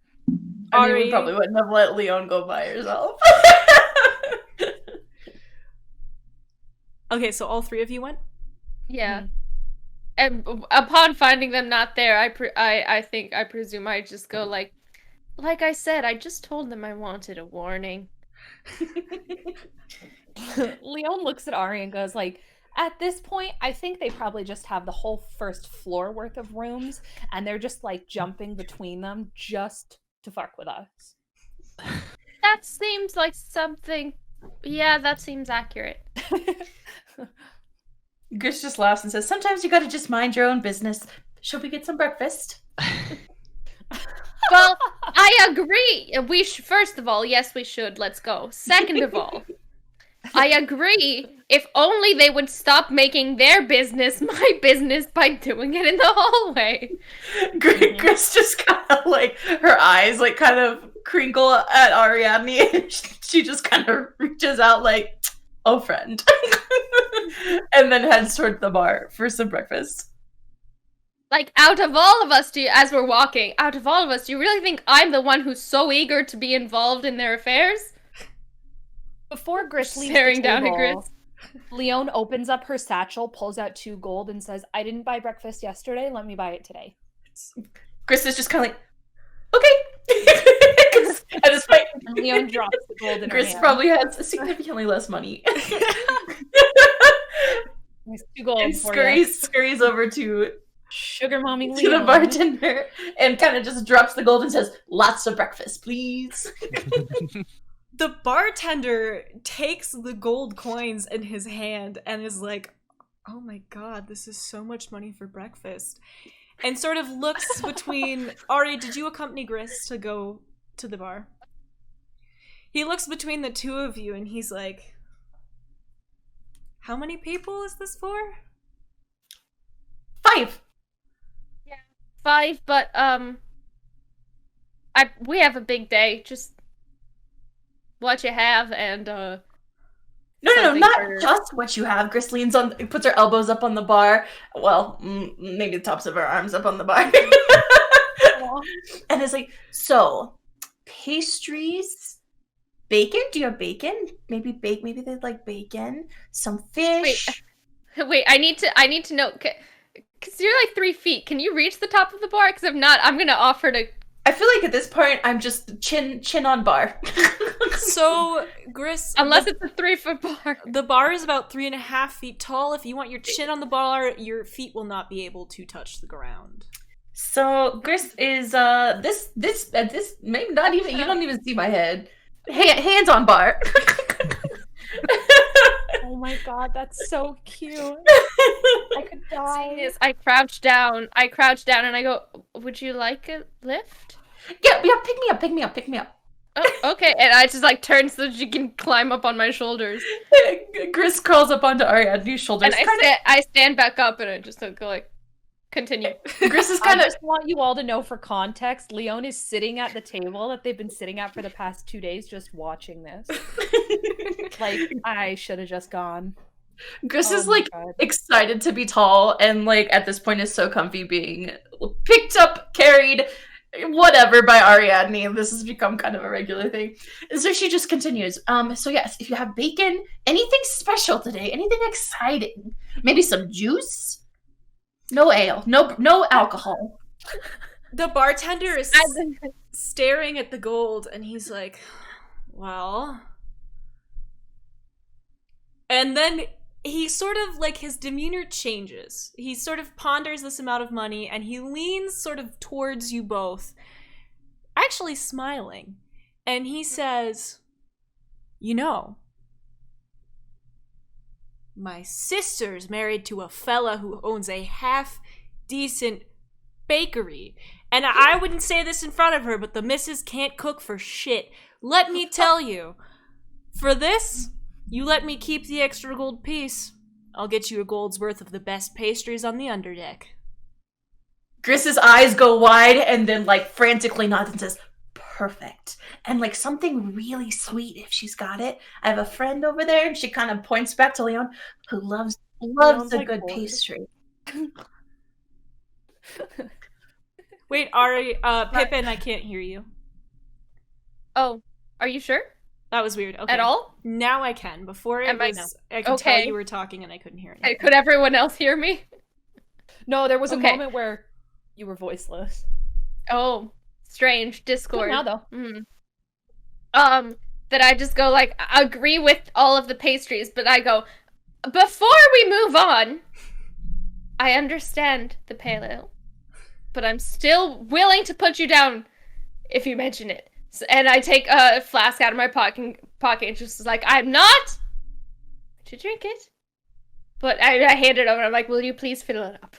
I mean, Ari- we probably wouldn't have let Leon go by herself. Okay, so all three of you went? Yeah. And upon finding them not there, I presume I just go like I said, I just told them I wanted a warning. Leon looks at Ari and goes like, at this point, I think they probably just have the whole first floor worth of rooms, and they're just like jumping between them just to fuck with us. That seems like something. Yeah, that seems accurate. Gris just laughs and says, "Sometimes you gotta just mind your own business. Shall we get some breakfast?" Well, I agree. First of all, yes, we should. Let's go. Second of all, I agree. If only they would stop making their business my business by doing it in the hallway. Gris just kind of like, her eyes like kind of crinkle at Ariadne, and she just kind of reaches out like, "Oh, friend," and then heads toward the bar for some breakfast. Like, out of all of us, as we're walking, out of all of us, do you really think I'm the one who's so eager to be involved in their affairs? Before Gris leaves Staring the down at table, Gris. Leon opens up her satchel, pulls out 2 gold, and says, "I didn't buy breakfast yesterday. Let me buy it today." Gris is just kind of like, "Okay." At this point, And Leon drops the gold in her Gris hand. probably has significantly less money. There's 2 gold And for you. scurries over to Sugar mommy the Leon. bartender and kind of just drops the gold and says, "Lots of breakfast, please." The bartender takes the gold coins in his hand and is like, "Oh my god, this is so much money for breakfast." And sort of looks between... Ari, did you accompany Gris to go to the bar? He looks between the two of you and he's like, "How many people is this for?" 5. 5, but, we have a big day. Just what you have and, No, something not for- just what you have. Gris leans on, puts her elbows up on the bar. Well, maybe the tops of her arms up on the bar. And is like, "So, pastries, bacon? Do you have bacon? Maybe they'd like bacon. Some fish." Wait, I need to know, because you're like 3 feet. Can you reach the top of the bar? Because if not, I'm gonna offer to... I feel like at this point, I'm just chin on bar. So, Gris... Unless it's a 3-foot bar. The bar is about 3.5 feet tall. If you want your chin on the bar, your feet will not be able to touch the ground. So Gris is this maybe not even, you don't even see my head. Hands on bar. Oh my god, that's so cute. I could die. Yes, I crouch down and I go, "Would you like a lift?" Yeah, pick me up. Oh, okay. And I just like turn so that she can climb up on my shoulders. Gris crawls up onto Ariadne's shoulders. And I stand back up and I just go like, continue. Gris is I kind of just want you all to know for context, Leon is sitting at the table that they've been sitting at for the past 2 days just watching this. Like, I should have just gone. Gris Oh is my like God. excited to be tall and like at this point is so comfy being picked up, carried, whatever by Ariadne. This has become kind of a regular thing. So she just continues. So yes, if you have bacon, anything special today, anything exciting, maybe some juice. No ale, no alcohol. The bartender is staring at the gold, and he's like, well. And then he sort of, like, his demeanor changes. He sort of ponders this amount of money, and he leans sort of towards you both, actually smiling. And he says, you know, my sister's married to a fella who owns a half-decent bakery. And I wouldn't say this in front of her, but the missus can't cook for shit. Let me tell you, for this, you let me keep the extra gold piece. I'll get you a gold's worth of the best pastries on the underdeck. Gris's eyes go wide and then like frantically nods and says, perfect. And like something really sweet if she's got it. I have a friend over there, and she kind of points back to Leon, who loves Leon's, a like, good bored. pastry. Wait, Ari, Pippin, I can't hear you. Oh, are you sure? That was weird. Okay. At all? Now I can. Before it Am I was, I could tell Okay. you were talking and I couldn't hear anything. Could everyone else hear me? No, there was a Okay. moment where you were voiceless. Oh, strange. Cool Discord. now though. That I just go like, I agree with all of the pastries, but I go, before we move on, I understand the pale ale, but I'm still willing to put you down if you mention it. And I take a flask out of my pocket and just like, I'm not to drink it. But I hand it over and I'm like, will you please fill it up?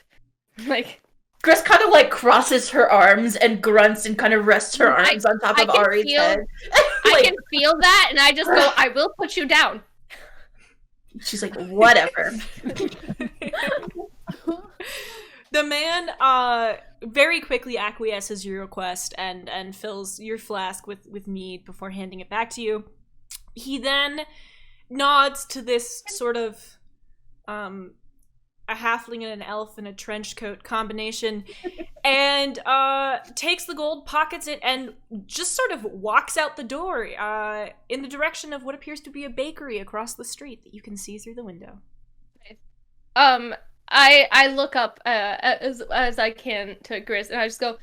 Like, Gris kind of like crosses her arms and grunts and kind of rests her arms on top I of can Ari's feel- head. I Like, can feel that and I just go, I will put you down. she's like, whatever. The man very quickly acquiesces your request and fills your flask with mead before handing it back to you. He then nods to this sort of a halfling and an elf in a trench coat combination and takes the gold, pockets it, and just sort of walks out the door in the direction of what appears to be a bakery across the street that you can see through the window. I look up as I can to Gris and I just go,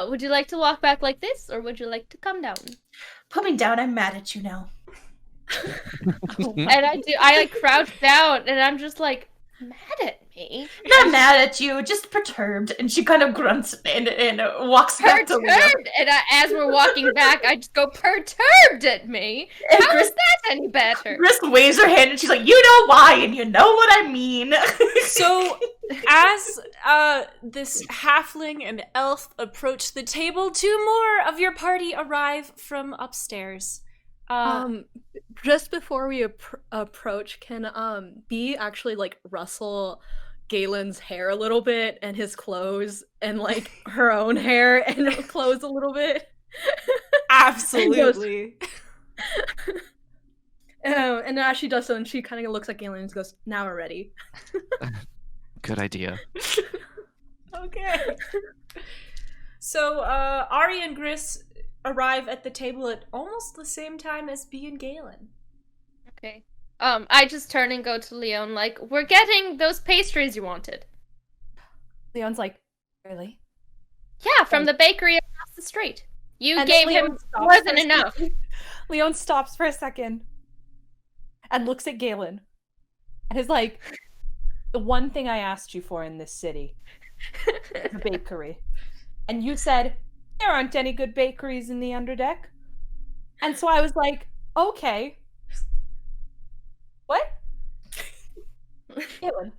would you like to walk back like this or would you like to come down? Put me down, I'm mad at you now. And I like crouch down and I'm just like, mad at me? Not mad at you, just perturbed. And she kind of grunts and walks back to Leo. Perturbed! And as we're walking back, I just go, perturbed at me? And How Gris, is that any better? Gris waves her hand and she's like, you know why, and you know what I mean. So, as this halfling and elf approach the table, two more of your party arrive from upstairs. Just before we approach, can B actually like rustle Galen's hair a little bit and his clothes and like her own hair and her clothes a little bit? Absolutely. And as she does so, and she kind of looks at Galen and goes, "Now we're ready." Good idea. Okay. So, Ari and Gris arrive at the table at almost the same time as B and Galen. Okay. I just turn and go to Leon like, we're getting those pastries you wanted. Leon's like, really? Yeah, from the bakery across the street. You And gave Leon him stops more for than a enough. second. Leon stops for a second and looks at Galen and is like, the one thing I asked you for in this city is a bakery. And you said, there aren't any good bakeries in the Underdeck. And so I was like, okay. What? Galen.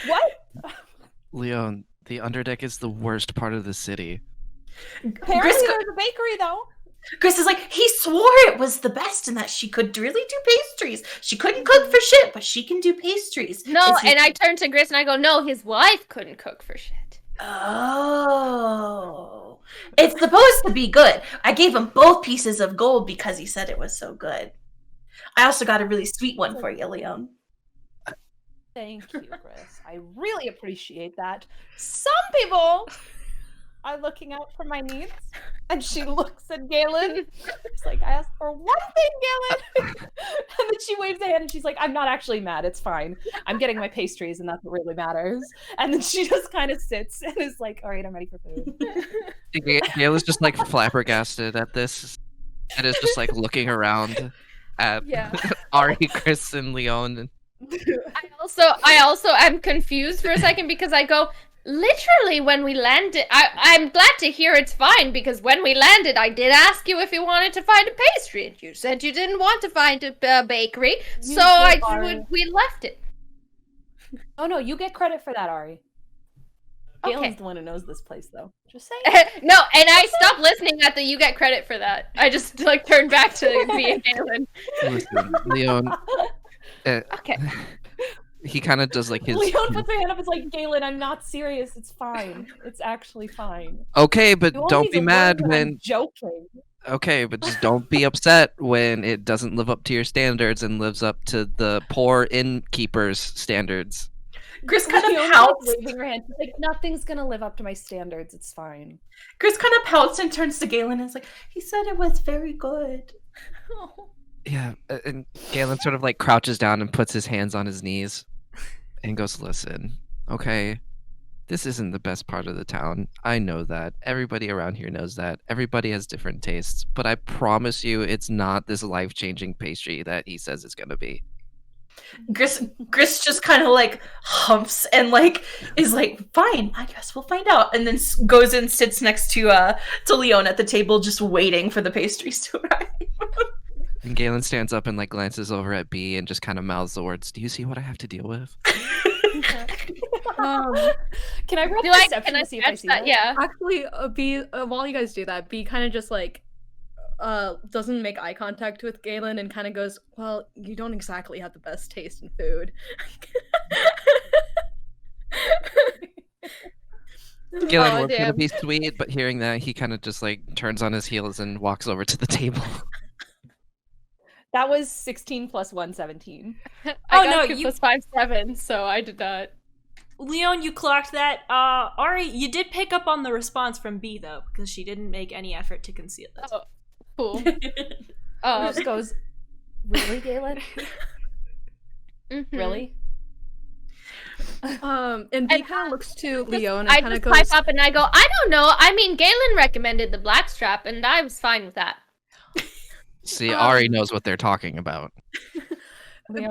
What? Leon, the Underdeck is the worst part of the city. Apparently Gris, there's a bakery though. Gris is like, he swore it was the best and that she could really do pastries. She couldn't cook for shit, but she can do pastries. No, Is he- and I turn to Gris and I go, no, his wife couldn't cook for shit. Oh. It's supposed to be good. I gave him both pieces of gold because he said it was so good. I also got a really sweet one for you, Leon. Thank you, Chris. I really appreciate that. Some people are looking out for my needs. And she looks at Galen. She's like, I asked for one thing, Galen. And then she waves a hand and she's like, I'm not actually mad. It's fine. I'm getting my pastries and that's what really matters. And then she just kind of sits and is like, all right, I'm ready for food. Gail is just like flabbergasted at this and is just like looking around at Ari, Chris, and Leon. I also am confused for a second because I go, literally when we landed, I'm glad to hear it's fine because when we landed, I did ask you if you wanted to find a pastry, and you said you didn't want to find a bakery, so we left it. Oh no, you get credit for that, Ari. Okay. Galen's the one who knows this place, though. Just saying. No, and I stopped listening at the you get credit for that. I just like turned back to me and Galen. Listen, Leon. Okay. He kind of does like his. Leon puts her hand up. It's like, Galen, I'm not serious. It's fine. It's actually fine. Okay, but don't be mad when. I'm joking. Okay, but just don't be upset when it doesn't live up to your standards and lives up to the poor innkeeper's standards. Chris kind Leon of pouts. Waving her hand. She's like, nothing's gonna live up to my standards. It's fine. Chris kind of pouts and turns to Galen and is like, he said it was very good. Yeah, and Galen sort of like crouches down and puts his hands on his knees and goes, listen, okay, this isn't the best part of the town. I know that. Everybody around here knows that. Everybody has different tastes, but I promise you it's not this life-changing pastry that he says it's going to be. Gris just kind of like humps and like is like, fine, I guess we'll find out, and then goes and sits next to Leon at the table just waiting for the pastries to arrive. And Galen stands up and like glances over at B and just kind of mouths the words, do you see what I have to deal with? Can I roll perception to see if I see that? Yeah. Actually, B, while you guys do that, B kind of just like doesn't make eye contact with Galen and kind of goes, well, you don't exactly have the best taste in food. Galen wants to be sweet, but hearing that, he kind of just like turns on his heels and walks over to the table. That was 16 plus 1, 17. You plus 5, 7, so I did that. Leon, you clocked that. Ari, you did pick up on the response from B, though, because she didn't make any effort to conceal it. Oh, cool. Just goes, really, Galen? Mm-hmm. Really? And B kind of looks to Leon I and kind of just goes, pipe up and I go, I don't know. I mean, Galen recommended the blackstrap, and I was fine with that. See, Ari knows what they're talking about.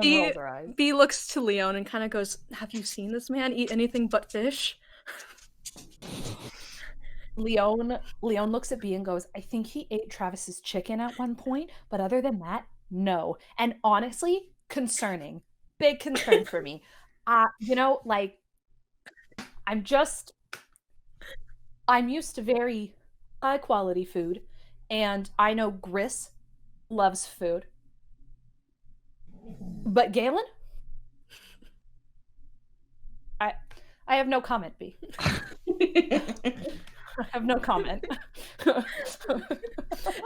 B looks to Leon and kind of goes, have you seen this man eat anything but fish? Leon looks at B and goes, I think he ate Travis's chicken at one point, but other than that, no. And honestly, concerning. Big concern for me. Like, I'm used to very high quality food, and I know Gris loves food. But Galen? I have no comment, B. I have no comment.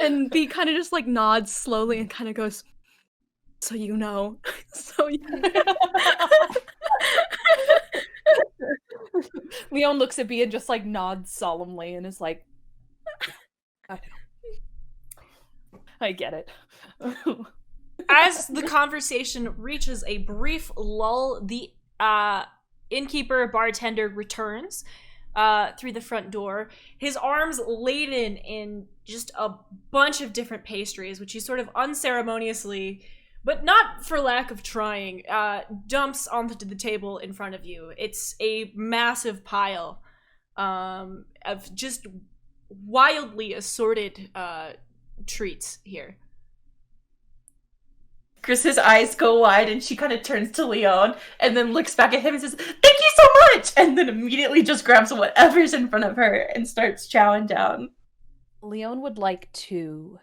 And B kind of just like nods slowly and kind of goes, so you know. So you know. Leon looks at B and just like nods solemnly and is like, I get it. As the conversation reaches a brief lull, the innkeeper bartender returns through the front door, his arms laden in just a bunch of different pastries, which he sort of unceremoniously, but not for lack of trying, dumps onto the table in front of you. It's a massive pile of just wildly assorted treats here. Chris's eyes go wide and she kind of turns to Leon and then looks back at him and says, thank you so much! And then immediately just grabs whatever's in front of her and starts chowing down. Leon would like to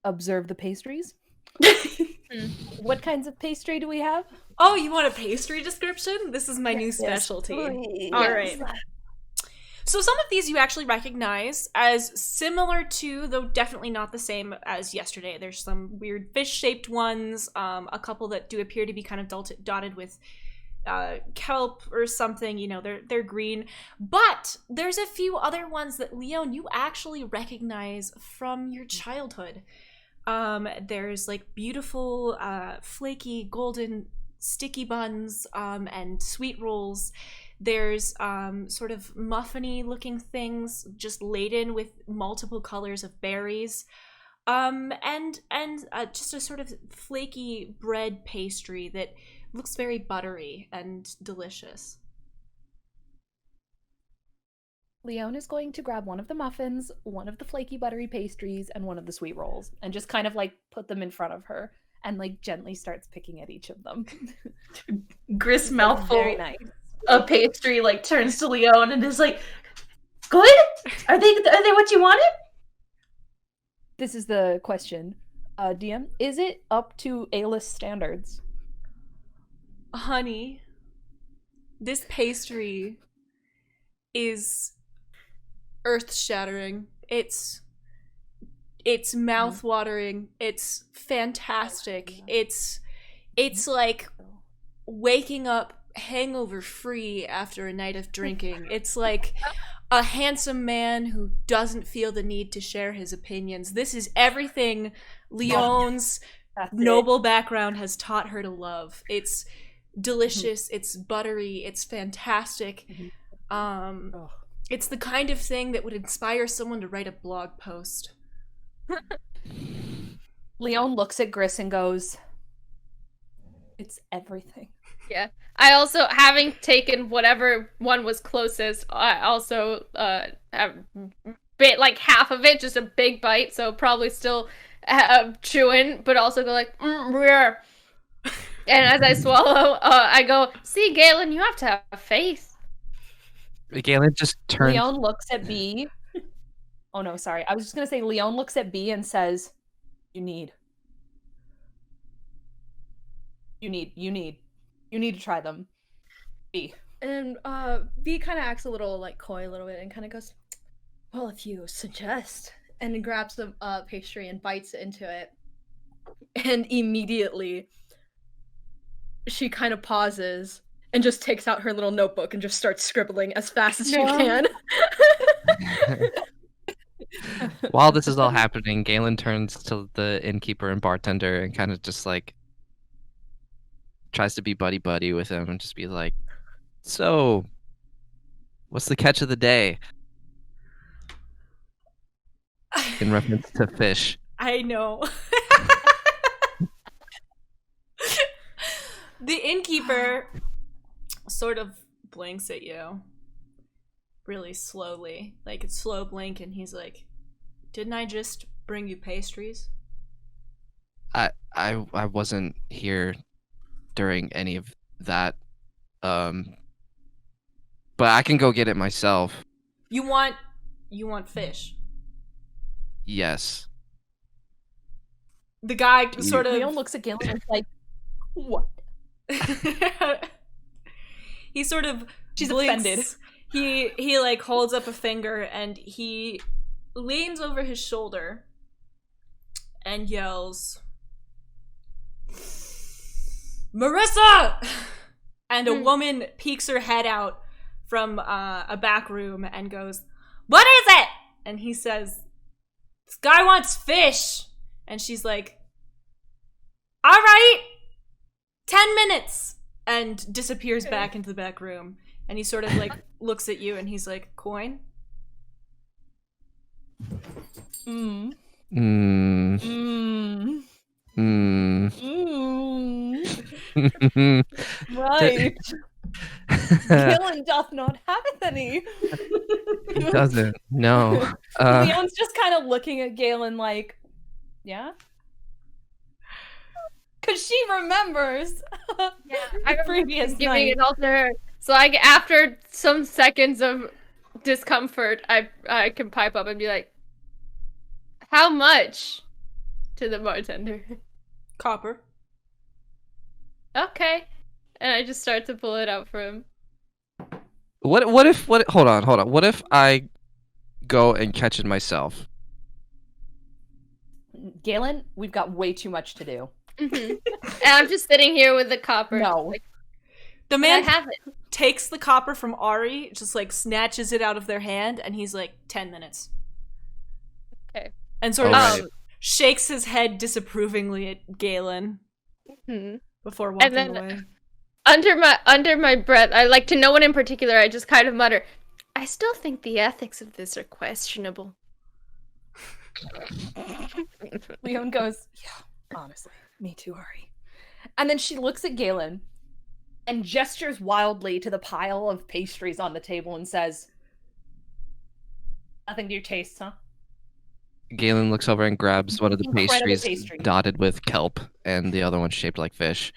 observe the pastries. What kinds of pastry do we have? Oh, you want a pastry description? This is my new specialty. Please. All right. So some of these you actually recognize as similar to, though definitely not the same as yesterday. There's some weird fish-shaped ones, a couple that do appear to be kind of dotted with kelp or something. You know, they're green. But there's a few other ones that, Leon, you actually recognize from your childhood. There's like beautiful, flaky, golden, sticky buns, and sweet rolls. There's sort of muffiny looking things just laden with multiple colors of berries. And just a sort of flaky bread pastry that looks very buttery and delicious. Leon is going to grab one of the muffins, one of the flaky buttery pastries, and one of the sweet rolls, and just kind of like put them in front of her and like gently starts picking at each of them. Gris mouthful Very nice. of pastry like turns to Leon and is like, "Good? Are they what you wanted?" This is the question. DM, is it up to A-list standards? Honey, this pastry is earth-shattering. It's mouth-watering. It's fantastic. It's like waking up hangover-free after a night of drinking. It's like a handsome man who doesn't feel the need to share his opinions. This is everything Leon's noble background has taught her to love. It's delicious, it's buttery, it's fantastic. It's the kind of thing that would inspire someone to write a blog post. Leon looks at Gris and goes, "It's everything." Yeah. I also, having taken whatever one was closest, I also have bit like half of it, just a big bite, so probably still chewing, but also go like, rare. And as I swallow, I go, "See, Galen, you have to have faith." Galen just turns. Leon looks at B. Oh no, sorry. I was just gonna say Leon looks at B and says, You need to try them. B. And B kind of acts a little like coy a little bit and kind of goes, "Well, if you suggest," and grabs the pastry and bites into it. And immediately she kind of pauses and just takes out her little notebook and just starts scribbling as fast as she can. While this is all happening, Galen turns to the innkeeper and bartender and kind of just like tries to be buddy with him and just be like, "So, what's the catch of the day?" In reference to fish. I know. The innkeeper sort of blinks at you really slowly, like it's slow blink, and he's like, "Didn't I just bring you pastries?" I wasn't here during any of that, but I can go get it myself. You want fish? Yes. The guy sort of Leon looks at Galen and is like, "What?" he sort of She's blinks. offended. He like holds up a finger and he leans over his shoulder and yells, "Marissa!" And a woman peeks her head out from a back room and goes, "What is it?" And he says, "This guy wants fish." And she's like, "All right, 10 minutes," and disappears back into the back room. And he sort of like looks at you and he's like, "Coin?" Mm. Mm. Mm. Mm. Mm. Right. Galen doth not have any. He doesn't. No. Leon's just kind of looking at Galen like, "Yeah?" Because she remembers. Yeah, I remember previous giving night. it all to her. So after some seconds of discomfort, I can pipe up and be like, "How much?" to the bartender. Copper. Okay. And I just start to pull it out for him. Hold on. What if I go and catch it myself? Galen, we've got way too much to do. And I'm just sitting here with the copper. No. Like, The I man have it. takes the copper from Ari, just like snatches it out of their hand, and he's like, 10 minutes. Okay. And sort of Alright. shakes his head disapprovingly at Galen Mhm. before walking then- away. Under my breath, I like to no one in particular. I just kind of mutter, "I still think the ethics of this are questionable." Leon goes, yeah, honestly, me too, Ari. And then she looks at Galen and gestures wildly to the pile of pastries on the table and says, nothing to your taste, huh? Galen looks over and grabs one of the Incredible pastries pastry. dotted with kelp, and the other one shaped like fish.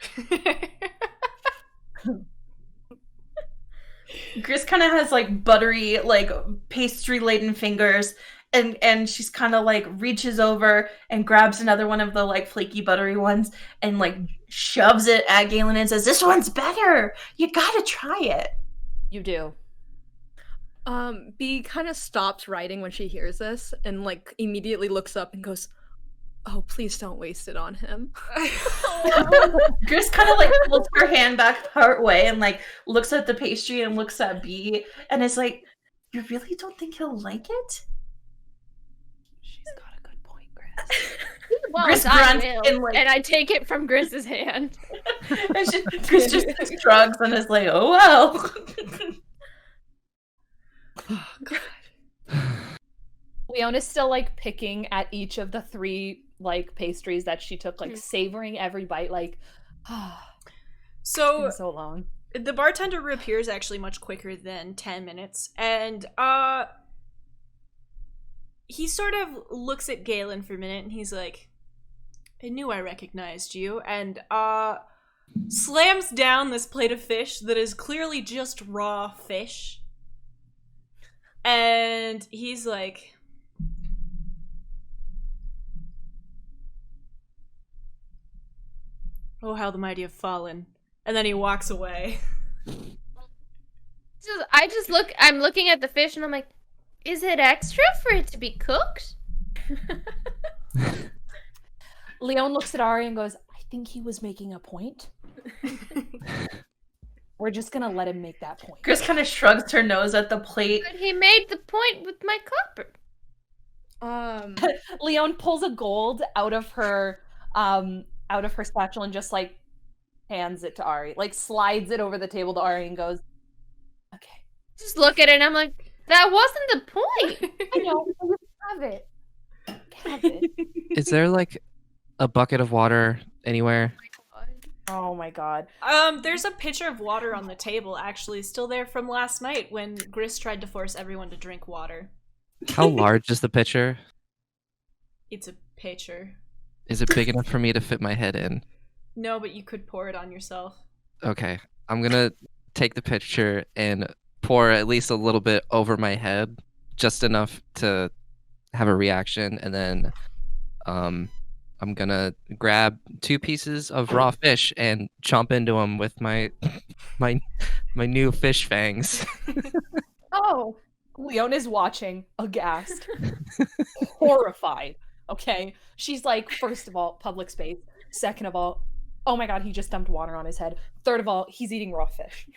Gris kind of has like buttery, like pastry laden fingers, and she's kind of like reaches over and grabs another one of the like flaky buttery ones and like shoves it at Galen and says, "This one's better. You gotta try it." You do. B kind of stops writing when she hears this and like immediately looks up and goes, "Oh, please don't waste it on him." Gris kind of like pulls her hand back part way and like looks at the pastry and looks at B and is like, "You really don't think he'll like it?" She's got a good point, Chris. Well, Gris I grunts will, and, like- and I take it from Gris's hand. And Gris just shrugs and is like, "Oh well." Leona's still like picking at each of the 3 like pastries that she took, like savoring every bite, like it's So been so long. the bartender reappears actually much quicker than 10 minutes, and he sort of looks at Galen for a minute and he's like, "I knew I recognized you," and slams down this plate of fish that is clearly just raw fish. And he's like, "Oh, how the mighty have fallen." And then he walks away. I'm looking at the fish and I'm like, is it extra for it to be cooked? Leon looks at Ari and goes, I think he was making a point. We're just gonna let him make that point. Gris kind of shrugs her nose at the plate. But he made the point with my copper. Leon pulls a gold out of her satchel and just like hands it to Ari, like slides it over the table to Ari and goes, okay, Just look at it and I'm like, that wasn't the point. I know, have it. Have it. Is there like a bucket of water anywhere? Oh my god. There's a pitcher of water on the table, actually, still there from last night when Gris tried to force everyone to drink water. How large is the pitcher? It's a pitcher. Is it big enough for me to fit my head in? No, but you could pour it on yourself. Okay, I'm gonna take the pitcher and pour at least a little bit over my head, just enough to have a reaction, and then I'm gonna grab 2 pieces of raw fish and chomp into them with my new fish fangs. Oh, Leon is watching, aghast, horrified. Okay, she's like, first of all, public space. Second of all, oh my god, he just dumped water on his head. Third of all, he's eating raw fish.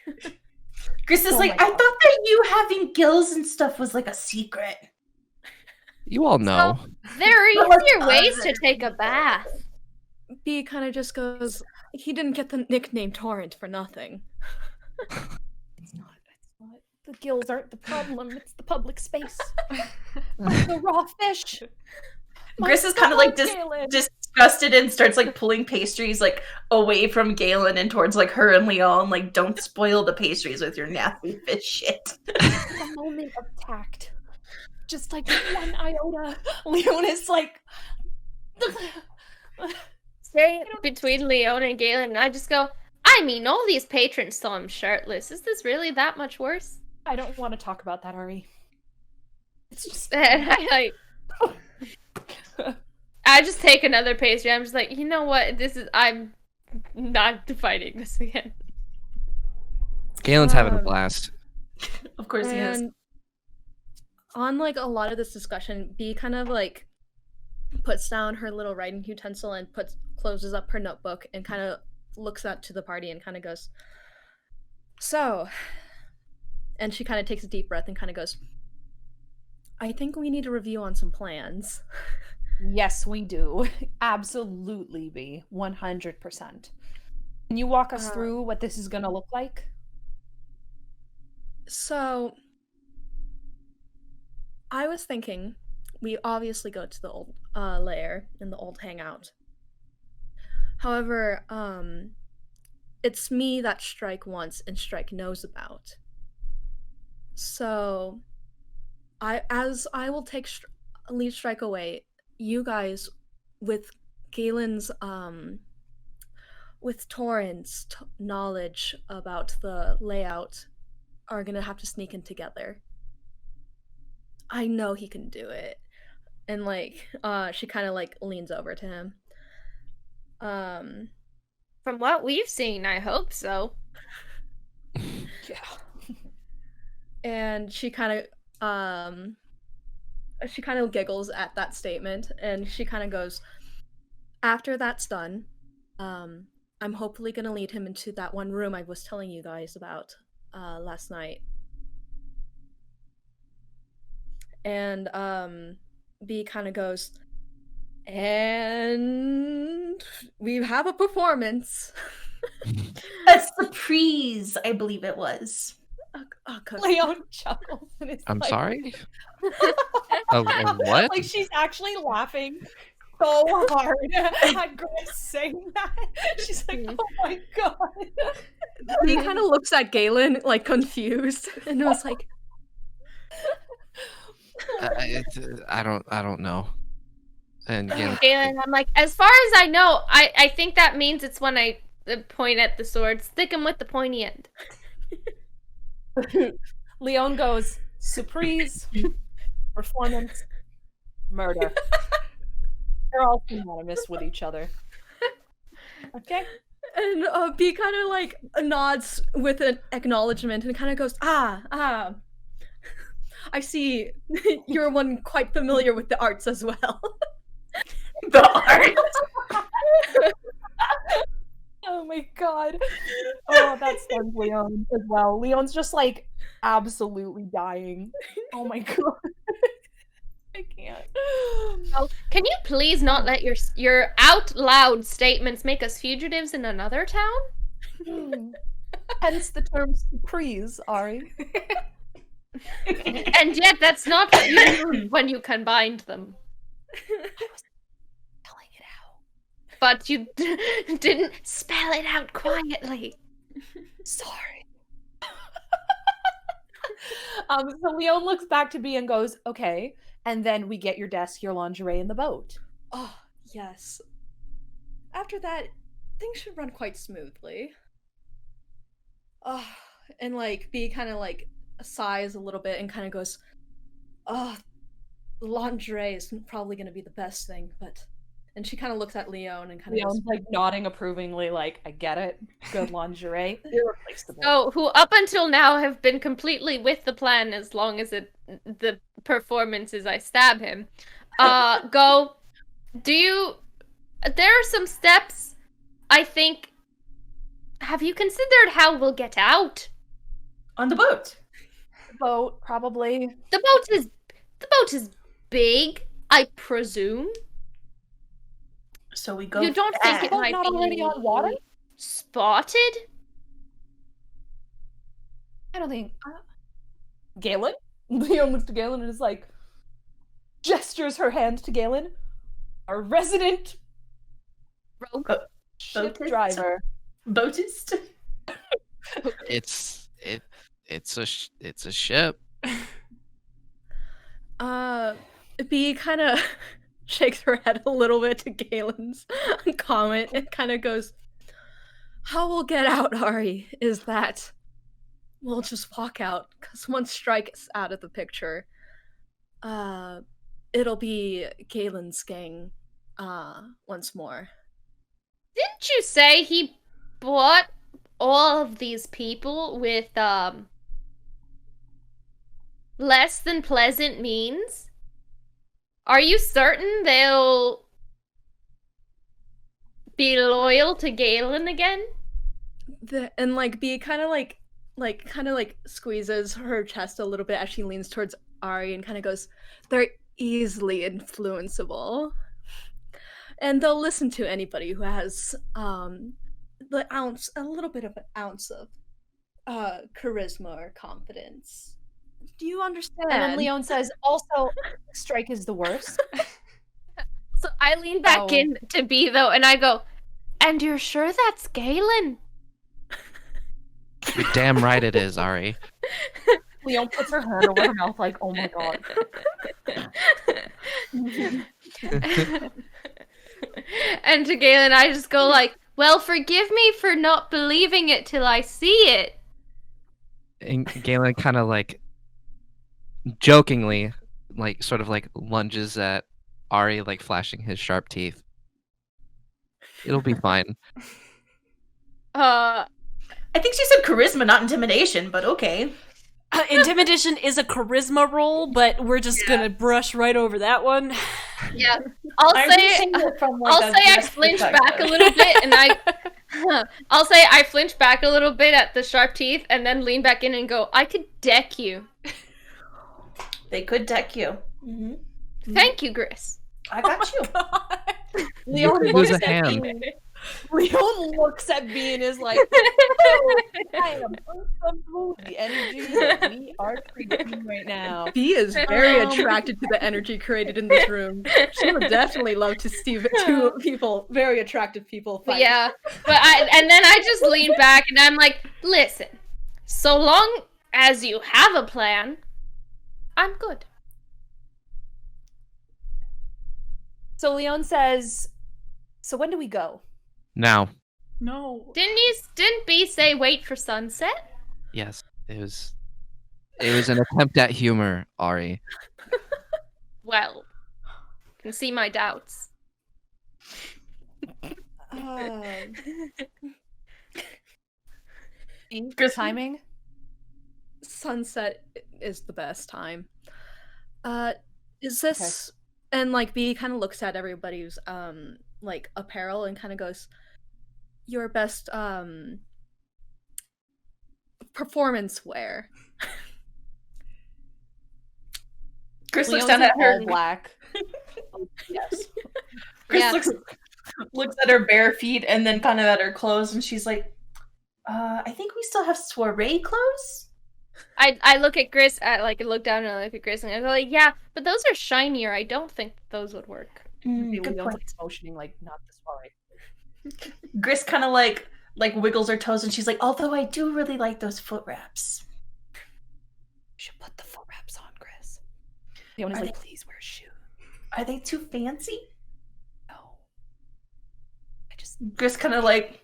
Gris is Oh like, my "I God. thought that you having gills and stuff was like a secret." You all know. There are But what's easier ways to other? take a bath. B kind of just goes, "He didn't get the nickname Torrent for nothing." It's not. The gills aren't the problem. It's the public space. The raw fish. My Gris is kind of like God, Galen. disgusted and starts like pulling pastries like away from Galen and towards like her and Leon. Like, "Don't spoil the pastries with your nasty fish shit." A moment of tact. Just like 1 iota. Leon is like. Staring between Leona and Galen, and I just go, I mean, all these patrons saw him shirtless. Is this really that much worse? I don't want to talk about that, Ari. It's just. And I just take another pastry. I'm just like, you know what? I'm not fighting this again. Galen's having a blast. Of course he is. And on like a lot of this discussion, B kind of like puts down her little writing utensil and closes up her notebook and kind of looks out to the party and kind of goes, so, and she kind of takes a deep breath and kind of goes, I think we need a review on some plans. Yes, we do. Absolutely, B. 100%. Can you walk us through what this is going to look like? So, I was thinking we obviously go to the old lair and the old hangout. However, it's me that Strike wants and Strike knows about. So, I will leave Strike away. You guys, with Galen's with Torrent's knowledge about the layout, are gonna have to sneak in together. I know he can do it. And like she kind of like leans over to him. From what we've seen, I hope so. Yeah. And she kind of giggles at that statement and she kind of goes, after that's done, I'm hopefully going to lead him into that one room I was telling you guys about last night. And B kind of goes, and we have a performance. A surprise, I believe it was. Leon chuckles and is I'm like, sorry? A what? Like she's actually laughing so hard at Grace saying that. She's like, oh my god. He kind of looks at Galen like confused and was like, I don't know. And again, Galen, I'm like, as far as I know, I think that means it's when I point at the sword. Stick him with the pointy end. Leon goes, surprise, performance, murder. They're all synonymous with each other. Okay. and B kind of like nods with an acknowledgement and kind of goes, I see you're one quite familiar with the arts as well. The art. Oh my god. Oh, that stuns Leon as well. Leon's just like absolutely dying. Oh my god. I can't. Oh, can you please not let your out loud statements make us fugitives in another town? Hence the term surprise, Ari. And yet that's not what you mean when you combined them. Telling it out. But you didn't spell it out quietly. Sorry. So Leon looks back to B and goes, okay, and then we get your desk, your lingerie, and the boat. Oh, yes. After that, things should run quite smoothly. Oh, and like B kind of like sighs a little bit and kind of goes, oh, lingerie is probably going to be the best thing, but... And she kind of looks at Leon and kind of Leon's goes, like nodding approvingly, like, I get it. Good lingerie. Irreplaceable. So, who up until now have been completely with the plan as long as the performance is I stab him. Go. There are some steps, I think. Have you considered how we'll get out? On the boat. Boat, probably. The boat is big, I presume. So we go. You don't think it Boat might not be already on water? spotted? I don't think. Galen? Leon looks to Galen and is like, gestures her hand to Galen. Our resident Rogue. ship Boatist? driver. Boatist. it's a ship. B kind of shakes her head a little bit to Galen's comment and kind of goes, how we'll get out, Ari, is that we'll just walk out, because once Strike is out of the picture, it'll be Galen's gang once more. Didn't you say he bought all of these people with less than pleasant means? Are you certain they'll be loyal to Galen again? And like B kind of like squeezes her chest a little bit as she leans towards Ari and kind of goes, "They're easily influenceable, and they'll listen to anybody who has a little bit of an ounce of charisma or confidence. Do you understand?" And then Leon says, also, strike is the worst. So I lean back in to B though, and I go, "And you're sure that's Galen?" You're damn right it is, Ari. Leon puts her hand over her mouth like, oh my god. And to Galen, I just go like, "Well, forgive me for not believing it till I see it." And Galen kind of like jokingly, like sort of like lunges at Ari, like flashing his sharp teeth. It'll be fine. I think she said charisma, not intimidation, but okay. Intimidation is a charisma roll, but we're just gonna brush right over that one. Yeah, I'll say I flinch back a little bit, and I'll say I flinch back a little bit at the sharp teeth, and then lean back in and go, "I could deck you." They could deck you. Mm-hmm. Thank you, Gris. I got you. You could lose a hand. Leon looks at me and is like, "Oh, I am uncomfortable with the energy that we are creating right now." B is very attracted to the energy created in this room. She would definitely love to see two people, very attractive people, fight. Yeah, and then I just lean back and I'm like, "Listen, so long as you have a plan, I'm good." So Leon says, "So when do we go?" Now, No. Didn't B say wait for sunset? yes, it was an attempt at humor, Ari. Well, can see my doubts. Timing? Sunset is the best time. Is this and like B kind of looks at everybody's like apparel and kind of goes, "Your best performance wear." Chris looks Leon's down in at her. all black. Yes. Chris Yeah. looks at her bare feet and then kind of at her clothes, and she's like, "I think we still have soiree clothes." I look at Gris, look down and I look at Gris, and I go like, "Yeah, but those are shinier. I don't think those would work." Good Leon's point. like motioning like, not this way. Gris kind of like wiggles her toes, and she's like, "Although I do really like those foot wraps." You should put the foot wraps on, Chris. Leon is Are like, they- please wear a shoe. Are they too fancy? No. I just Gris kind of like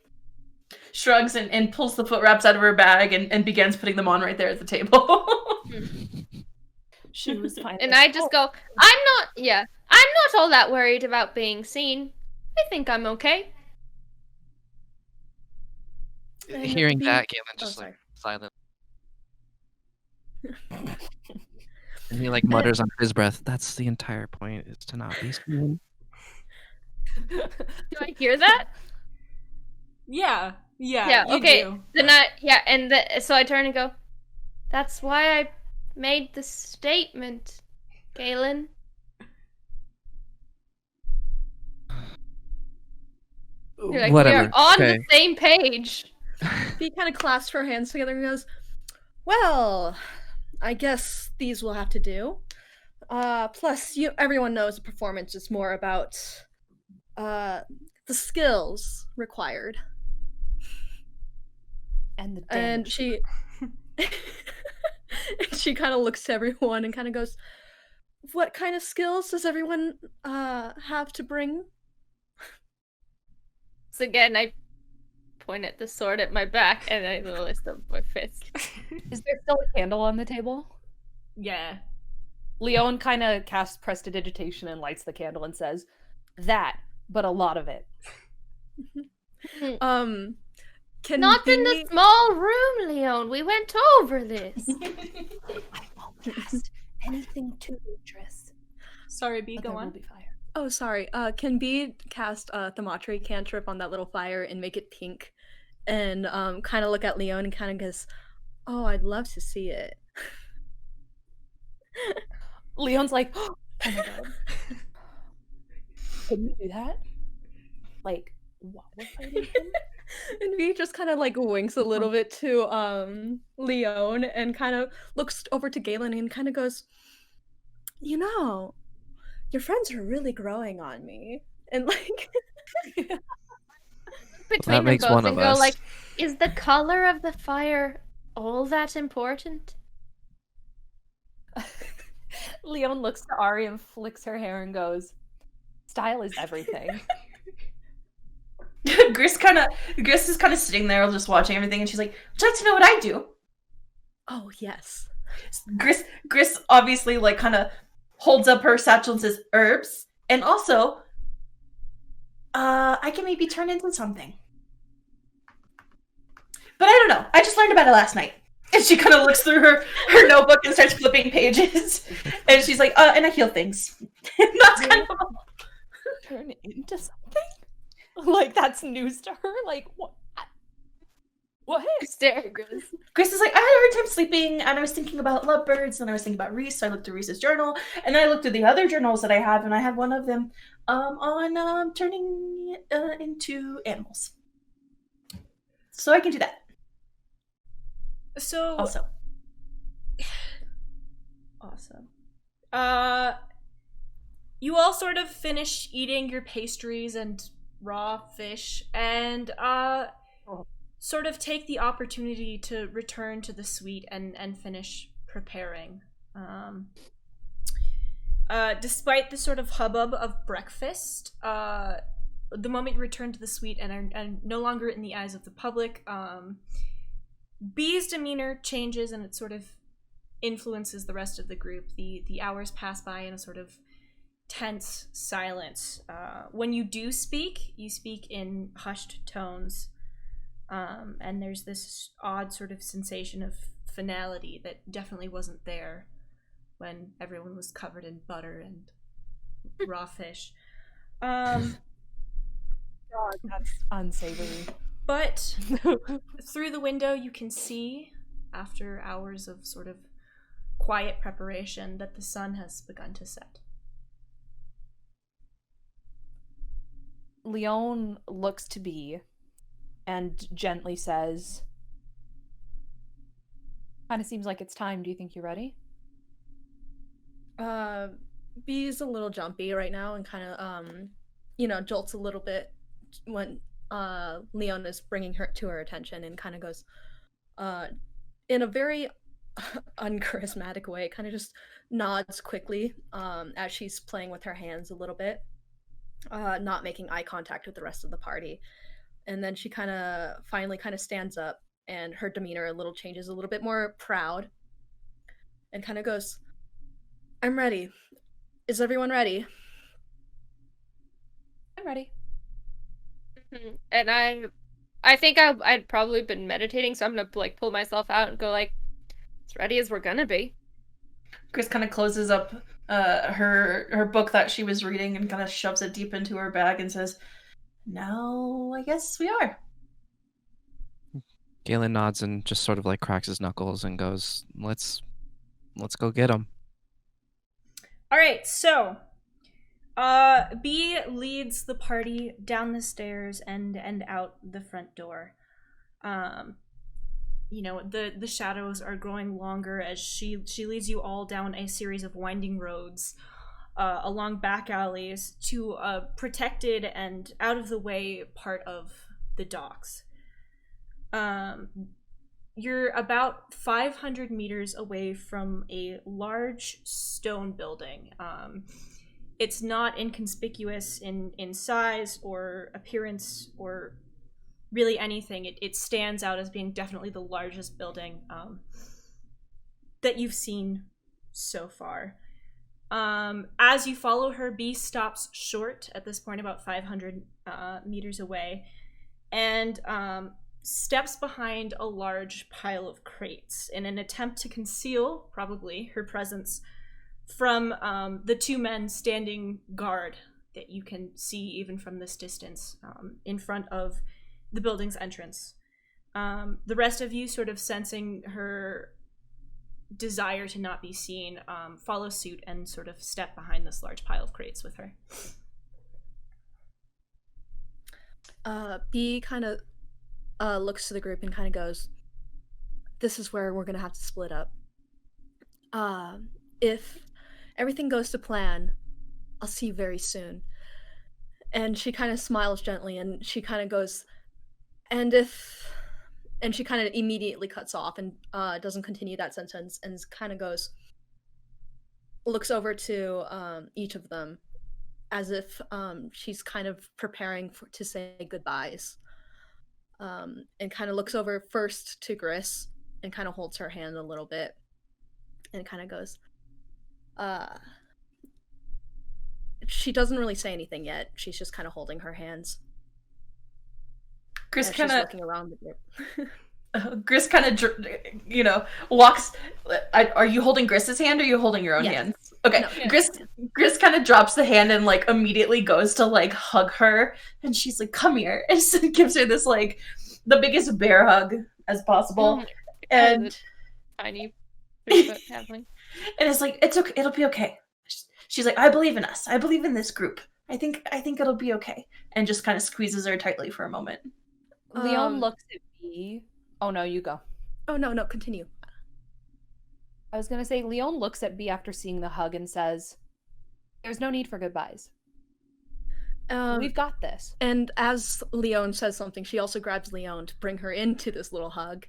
shrugs and pulls the foot wraps out of her bag and begins putting them on right there at the table. shoes fine. And I just go, I'm not all that worried about being seen. I think I'm okay." Hearing B- that, Galen just sorry. like silent. And he like mutters under his breath, "That's the entire point, is to not be seen." Do I hear that? Yeah. Yeah, you okay. do. Then so I turn and go, "That's why I made the statement, Galen." You're like, Whatever. "We're on okay. the same page." B kind of clasps her hands together and goes, "Well, I guess these will have to do. Plus, everyone knows a performance is more about the skills required." and the And damage. she she kind of looks to everyone and kind of goes, "What kind of skills does everyone have to bring?" So again, I point at the sword at my back and I list up my fist. Is there still a candle on the table? Yeah. Leon kind of casts prestidigitation and lights the candle and says, "That, but a lot of it." Can Not in B- the small room, Leon. We went over this. I won't cast anything too dangerous. Sorry, B, But go there will on. be fire. Oh, sorry. Can B cast Thermotry cantrip on that little fire and make it pink? And kind of look at Leon and kind of goes, "Oh, I'd love to see it." Leon's like, oh my god. Can you do that? Like, while we're fighting him? And V just kind of like winks a little bit to Leon and kind of looks over to Galen and kind of goes, "You know, your friends are really growing on me." And like Between them makes both one and of go us. like, is the color of the fire all that important? Leon looks to Ari and flicks her hair and goes, style is everything. Gris is kind of sitting there just watching everything, and she's like, "Would you like to know what I do?" Oh, yes. Gris obviously like kind of holds up her satchel and says, "Herbs, and also, I can maybe turn into something." But I don't know. I just learned about it last night. And she kind of looks through her notebook and starts flipping pages. And she's like, and I heal things. And that's kind of Turn into something? Like, that's news to her? Like, what? What? Stare, Gris. Gris is like, I had a hard time sleeping, and I was thinking about lovebirds, and I was thinking about Reese, so I looked through Reese's journal, and then I looked through the other journals that I have, and I had one of them on turning into animals. So I can do that. So Also. awesome. You all sort of finish eating your pastries and raw fish, and sort of take the opportunity to return to the suite and finish preparing. Despite the sort of hubbub of breakfast, the moment you return to the suite and are no longer in the eyes of the public, B's demeanor changes and it sort of influences the rest of the group. The hours pass by in a sort of tense silence. When you do speak, you speak in hushed tones, and there's this odd sort of sensation of finality that definitely wasn't there when everyone was covered in butter and raw fish. God, that's unsavory. But through the window you can see, after hours of sort of quiet preparation, that the sun has begun to set. Leon looks to B and gently says, kind of seems like it's time. Do you think you're ready? B's a little jumpy right now and kind of jolts a little bit when Leon is bringing her to her attention and kind of goes in a very uncharismatic way, kind of just nods quickly as she's playing with her hands a little bit, not making eye contact with the rest of the party. And then she kind of finally kind of stands up and her demeanor a little changes, a little bit more proud, and kind of goes, "I'm ready. Is everyone ready?" I'm ready. And I think I'd probably been meditating, so I'm gonna like pull myself out and go like, as ready as we're gonna be. Gris kind of closes up her book that she was reading and kind of shoves it deep into her bag and says, "Now I guess we are." Galen nods and just sort of like cracks his knuckles and goes, let's go get him. All right, so B leads the party down the stairs and out the front door. The shadows are growing longer as she leads you all down a series of winding roads, along back alleys to a protected and out of the way part of the docks. You're about 500 meters away from a large stone building. It's not inconspicuous in size or appearance or really anything. It stands out as being definitely the largest building that you've seen so far. As you follow her, B stops short at this point, about 500 meters away, and steps behind a large pile of crates in an attempt to conceal, probably, her presence from the two men standing guard that you can see even from this distance in front of the building's entrance. The rest of you, sort of sensing her desire to not be seen, follow suit and sort of step behind this large pile of crates with her. B kind of looks to the group and kind of goes, "This is where we're gonna have to split up. If everything goes to plan, I'll see you very soon." And she kind of smiles gently, and she kind of goes, "And if," and she kind of immediately cuts off and doesn't continue that sentence, and kind of goes, looks over to each of them, as if she's kind of preparing to say goodbyes. And kind of looks over first to Gris and kind of holds her hand a little bit and kind of goes, she doesn't really say anything yet. She's just kind of holding her hands. Gris She's kind of looking around the group. Gris kind of, walks. Are you holding Gris's hand or are you holding your own Yes. hand? Okay, No, Gris kind of drops the hand and like immediately goes to like hug her, and she's like, "Come here," and so gives her this like the biggest bear hug as possible, and Tiny 3-foot halfling. and it's like, "It's okay, it'll be okay." She's like, "I believe in us. I believe in this group. I think it'll be okay," and just kind of squeezes her tightly for a moment. Leon looks at me. Oh no, you go. Oh no, continue. I was gonna say, Leon looks at B after seeing the hug and says, "There's no need for goodbyes. We've got this." And as Leon says something, she also grabs Leon to bring her into this little hug.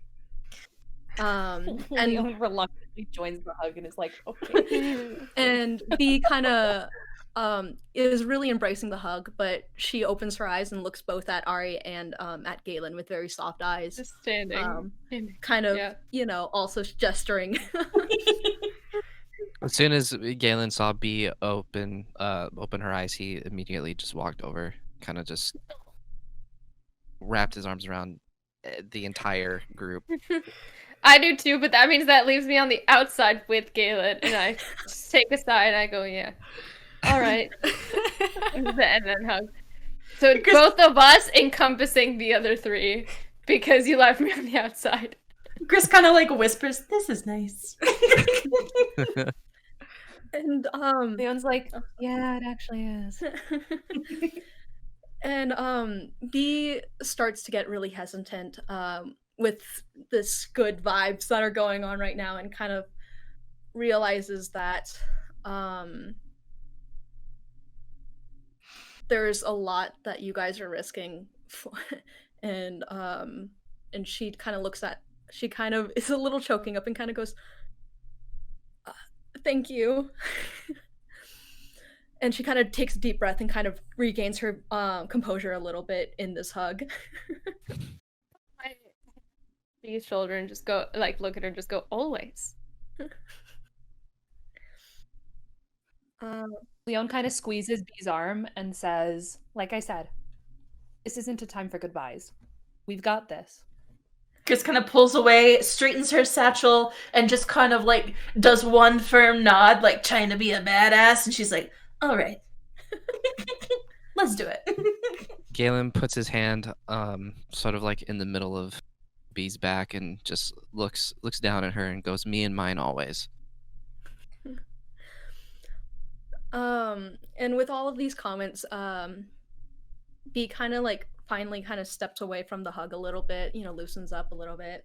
And Leon reluctantly joins the hug and is like, "Okay." and B kind of is really embracing the hug, but she opens her eyes and looks both at Ari and at Galen with very soft eyes. Just standing. Kind of, Yeah. also gesturing. As soon as Galen saw B open her eyes, he immediately just walked over, kind of just wrapped his arms around the entire group. I do too, but that means that leaves me on the outside with Galen, and I just take a side and I go, "Yeah, all right," and then hug. So both of us encompassing the other three because you left me on the outside. Gris kind of like whispers, "This is nice." And Leon's like, "Yeah, it actually is." and B starts to get really hesitant with this good vibes that are going on right now, and kind of realizes that there's a lot that you guys are risking for, and she kind of she kind of is a little choking up and kind of goes, "Thank you." And she kind of takes a deep breath and kind of regains her composure a little bit in this hug. His shoulder and just go, like, look at her and just go, "Always." Leon kind of squeezes B's arm and says, "Like I said, this isn't a time for goodbyes. We've got this." Gris kind of pulls away, straightens her satchel, and just kind of like does one firm nod, like trying to be a badass, and she's like, "All right, let's do it." Galen puts his hand sort of like in the middle of B's back and just looks down at her and goes, "Me and mine always." And with all of these comments, B kind of like finally kind of steps away from the hug a little bit, loosens up a little bit,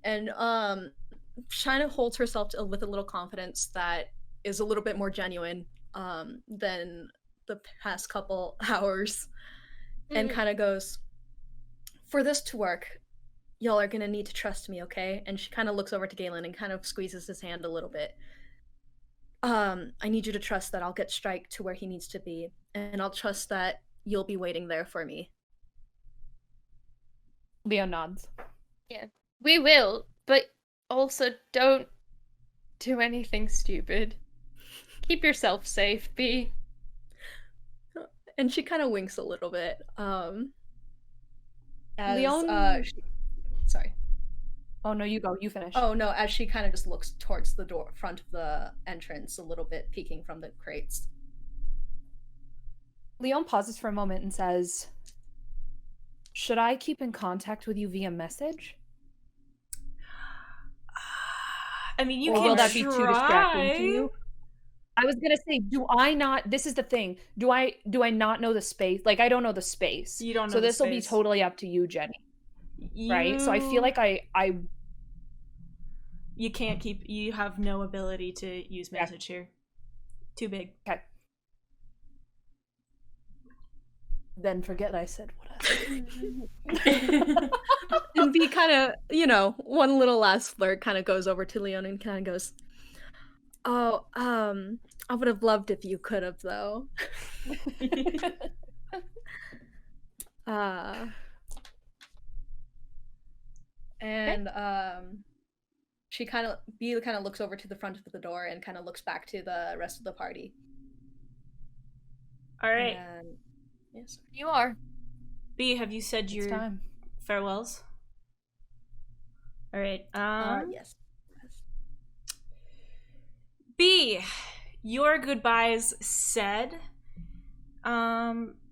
and kind of holds herself with a little confidence that is a little bit more genuine than the past couple hours, and kind of goes, "For this to work, y'all are gonna need to trust me, okay?" And she kind of looks over to Galen and kind of squeezes his hand a little bit. "I need you to trust that I'll get Strike to where he needs to be, and I'll trust that you'll be waiting there for me." Leon nods. Yeah, we will, but also don't do anything stupid. Keep yourself safe, B. And she kind of winks a little bit. As Leon- sorry. Oh no, you go. You finish. Oh no, as she kind of just looks towards the door front of the entrance a little bit, peeking from the crates. Leon pauses for a moment and says, "Should I keep in contact with you via message? I mean, you Or can will that try. be too distracting to you?" I was gonna say, do I not? This is the thing. Do I not know the space? Like, I don't know the space. You don't know So the this will be space. totally up to you, Jenny. Right? So I feel like I You can't keep. You have no ability to use message here. Too big. okay. Then forget I said what I And V kind of, one little last flirt kind of goes over to Leon and kind of goes, "Oh, I would have loved if you could have, though." And she kind of looks over to the front of the door and kind of looks back to the rest of the party. All right. And yes. You are. B, have you said It's your time. farewells? All right. Yes. B, your goodbyes said.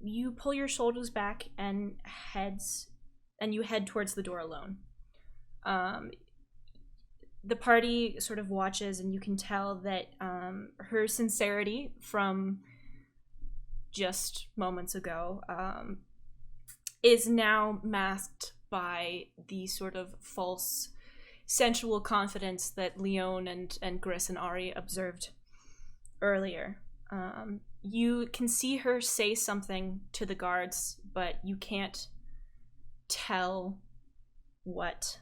You pull your shoulders back and you head towards the door alone. The party sort of watches, and you can tell that her sincerity from just moments ago is now masked by the sort of false sensual confidence that Leon and Gris and Ari observed earlier. You can see her say something to the guards, but you can't tell what.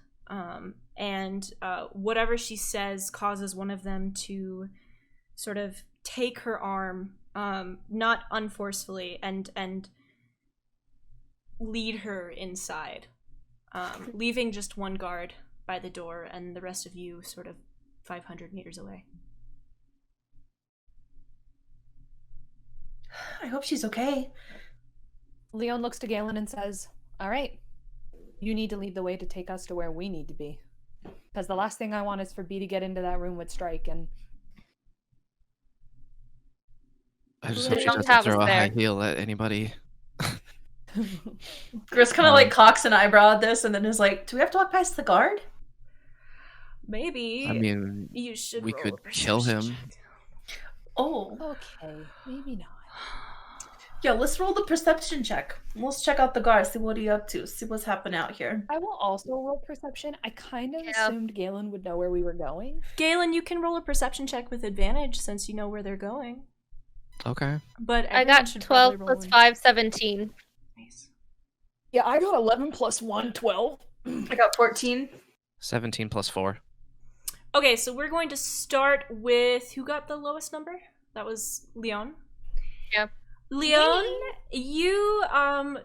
And whatever she says causes one of them to sort of take her arm, not unforcefully, and lead her inside, leaving just one guard by the door and the rest of you sort of 500 meters away. I hope she's okay. Leon looks to Galen and says, "All right, you need to lead the way to take us to where we need to be. Because the last thing I want is for B to get into that room with Strike and..." I just hope she Don't doesn't have us throw a high there. heel at anybody. Gris kind of like cocks an eyebrow at this and then is like, "Do we have to walk past the guard?" Maybe. I mean, you should we roll could a kill perception him. check. Oh. Okay, maybe not. Yeah, let's roll the perception check. Let's check out the guard, see what he up to, see what's happening out here. I will also roll perception. I kind of Yeah. assumed Galen would know where we were going. Galen, you can roll a perception check with advantage since you know where they're going. Okay. But I everyone got should 12 probably plus roll 5, 17. Nice. Yeah, I got 11 plus 1, 12. I got 14. 17 plus 4. Okay, so we're going to start with who got the lowest number? That was Leon. Yeah. Leon, you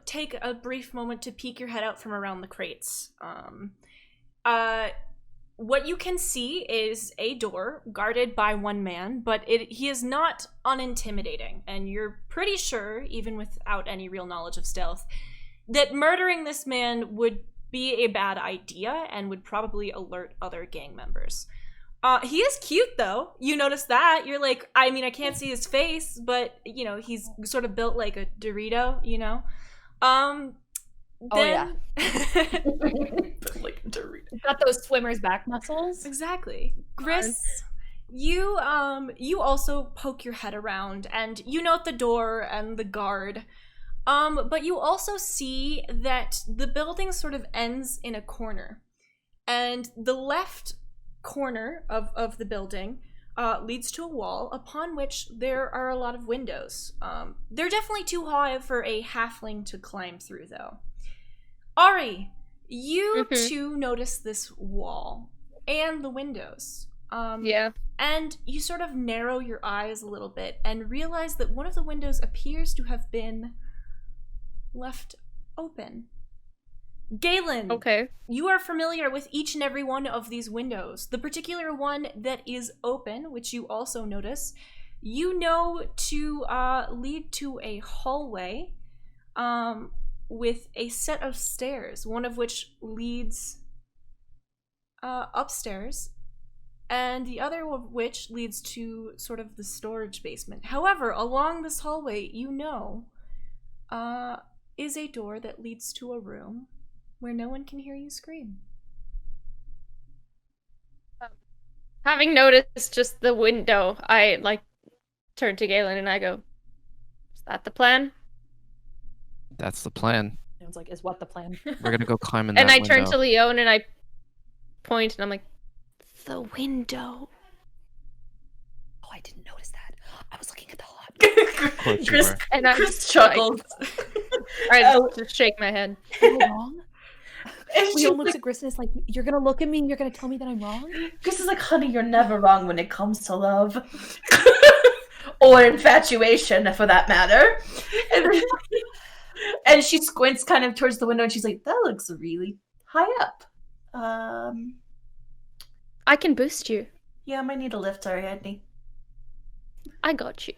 take a brief moment to peek your head out from around the crates. What you can see is a door guarded by one man, but he is not unintimidating, and you're pretty sure, even without any real knowledge of stealth, that murdering this man would be a bad idea and would probably alert other gang members. He is cute, though. You notice that. You're like, I mean, I can't see his face, but, he's sort of built like a Dorito, yeah. Like Dorito. He's got those swimmer's back muscles. Exactly. Gris, you also poke your head around, and you note the door and the guard. But you also see that the building sort of ends in a corner. And the left corner of the building leads to a wall upon which there are a lot of windows. They're definitely too high for a halfling to climb through, though. Ari, you too notice this wall and the windows. Yeah. And you sort of narrow your eyes a little bit and realize that one of the windows appears to have been left open. Galen, Okay. you are familiar with each and every one of these windows. The particular one that is open, which you also notice, you know to lead to a hallway with a set of stairs, one of which leads upstairs, and the other of which leads to sort of the storage basement. However, along this hallway, is a door that leads to a room where no one can hear you scream. Having noticed just the window, I turn to Galen and I go, "Is that the plan?" That's the plan. Leon's like, is what the plan? We're gonna go climb in And that I turn window. to Leon and I point and I'm like, "The window." Oh, I didn't notice that. I was looking at the hot. course you Chris, were. And I Chris chuckles. I just shake my head. Am I wrong? And she's Leon looks like, at Gris and is like, you're gonna look at me and you're gonna tell me that I'm wrong? Chris is like, honey, you're never wrong when it comes to love. Or infatuation, for that matter. And she squints kind of towards the window and she's like, that looks really high up. I can boost you. Yeah, I might need a lift, sorry, Edney. I got you.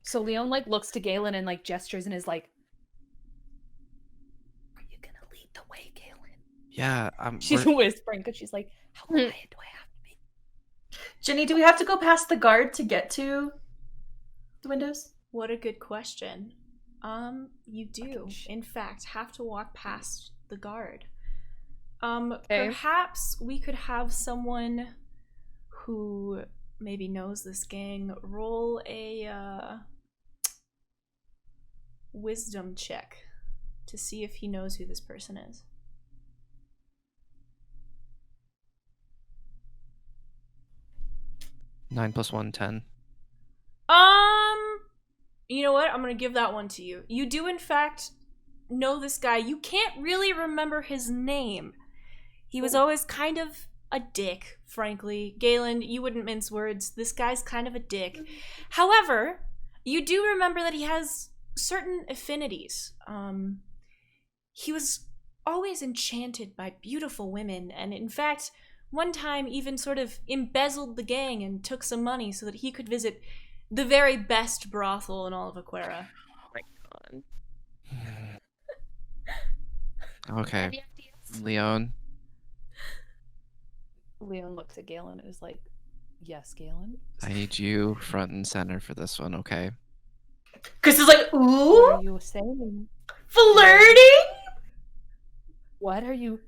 So Leon looks to Galen and gestures and is like, are you gonna lead the way, Galen? Yeah, She's whispering because she's like, how quiet do I have to be? Jenny, do we have to go past the guard to get to the windows? What a good question. You do, in fact, have to walk past the guard. Okay. Perhaps we could have someone who maybe knows this gang roll a wisdom check to see if he knows who this person is. Nine plus 1, 10. You know what? I'm gonna give that one to you. You do, in fact, know this guy. You can't really remember his name. He was always kind of a dick, frankly. Galen, you wouldn't mince words. This guy's kind of a dick. However, you do remember that he has certain affinities. He was always enchanted by beautiful women, and in fact, one time even sort of embezzled the gang and took some money so that he could visit the very best brothel in all of Aquera. Oh my god. Okay, Any ideas? Leon. Leon looks at Galen and is like, yes, Galen? I need you front and center for this one, okay? Chris is like, What ooh, are you saying? flirting? What are you?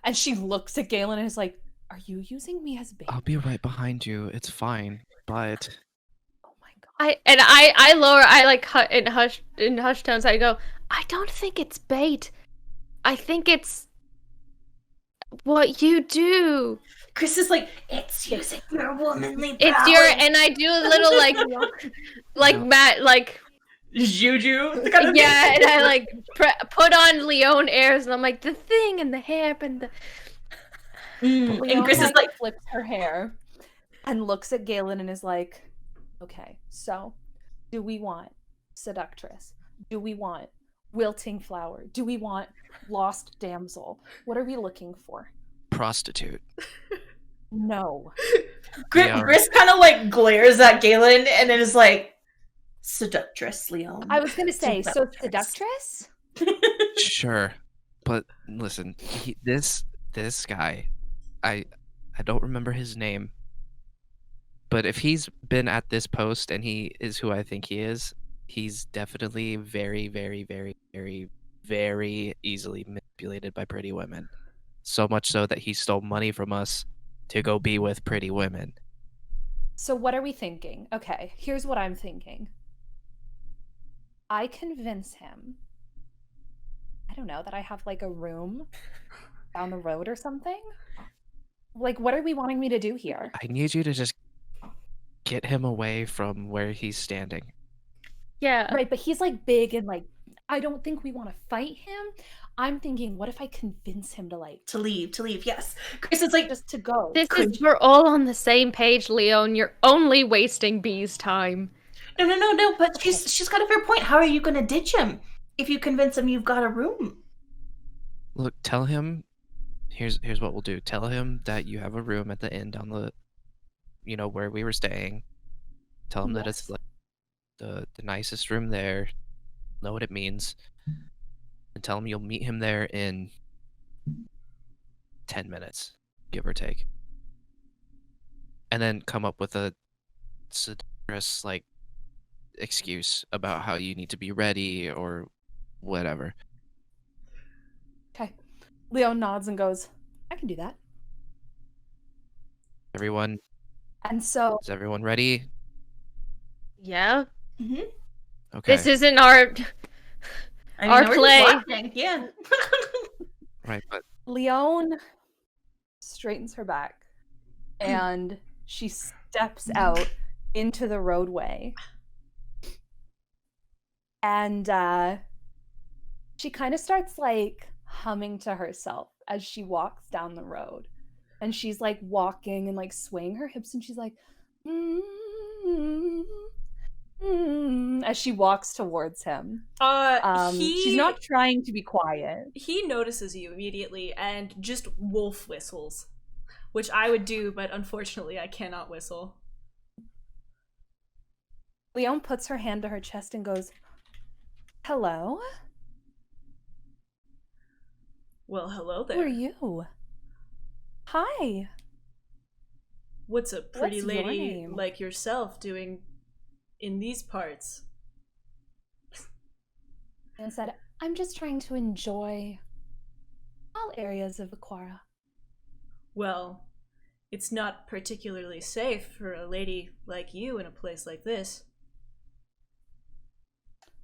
And she looks at Galen and is like, are you using me as bait? I'll be right behind you. It's fine, but Oh my god. I lower, in hushed tones, I go, I don't think it's bait. I think it's what you do. Chris is like, it's using your womanly powers. It's your, and I do a little juju. Kind of yeah, and I put on Leon airs, and I'm like the thing and the hair and the. And Leon Chris is like, flips her hair and looks at Galen and is like, okay, so do we want seductress? Do we want wilting flower? Do we want lost damsel? What are we looking for? prostitute. No. Yeah. Chris kind of glares at Galen and then is like, seductress, Leon. I was gonna say, so Seductress. seductress? Sure, but listen, this guy, I don't remember his name, but if he's been at this post and he is who I think he is, he's definitely very, very, very, very, very easily manipulated by pretty women. So much so that he stole money from us to go be with pretty women. So what are we thinking? Okay, here's what I'm thinking. I convince him, I don't know, that I have a room down the road or something. What are we wanting me to do here? I need you to just get him away from where he's standing. Yeah. Right, but he's big and I don't think we want to fight him. I'm thinking, what if I convince him to to leave, yes. Chris is like, just to go? We're all on the same page, Leon. You're only wasting Bee's time. no, but she's got a fair point. How are you gonna ditch him if you convince him you've got a room? Look, tell him. Here's what we'll do. Tell him that you have a room at the inn down the, where we were staying. Tell him that it's Yes. the nicest room there. know what it means, and tell him you'll meet him there in 10 minutes, give or take. And then come up with a satirist, like, excuse about how you need to be ready or whatever. Okay. Leon nods and goes, I can do that. Everyone, And so is everyone ready? Yeah. Mm-hmm. Okay. This isn't our I mean, Our we're just play. laughing, yeah. Right, but Leon straightens her back and she steps out into the roadway. And she kind of starts like humming to herself as she walks down the road. And she's like walking and like swaying her hips, and she's like, as she walks towards him. She's not trying to be quiet. He notices you immediately and just wolf whistles, which I would do, but unfortunately I cannot whistle. Leon puts her hand to her chest and goes, hello? Well, hello there. Who are you? Hi. What's a pretty What's your lady name? like yourself doing in these parts? And said, I'm just trying to enjoy all areas of Aquara. Well, it's not particularly safe for a lady like you in a place like this.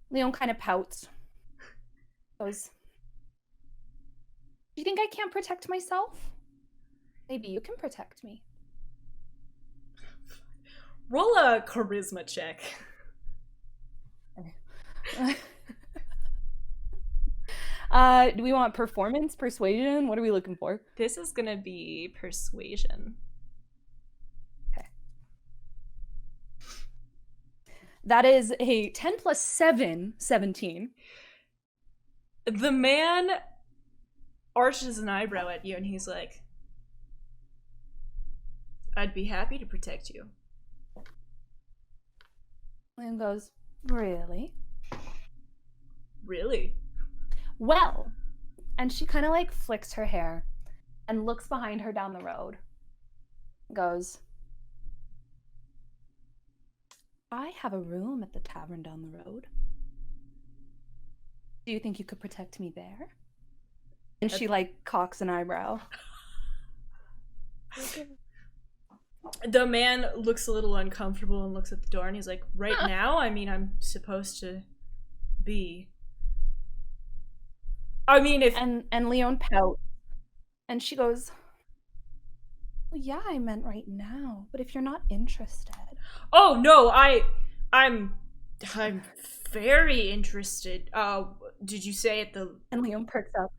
Leon kind of pouts. Goes, do you think I can't protect myself? Maybe you can protect me. Roll a charisma check. Do we want performance, persuasion? What are we looking for? This is gonna be persuasion. Okay. That is a 10 plus 7, 17. The man arches an eyebrow at you and he's like, I'd be happy to protect you. Leon goes, really? Really? Well, and she kind of like flicks her hair and looks behind her down the road. Goes, I have a room at the tavern down the road. Do you think you could protect me there? And she like cocks an eyebrow. The man looks a little uncomfortable and looks at the door and he's like, right now? I mean, I'm supposed to be. I mean, if... And Leon pouts. And she goes, well, yeah, I meant right now. But if you're not interested. Oh, no, I'm very interested. Did you say at the... And Leon perks up.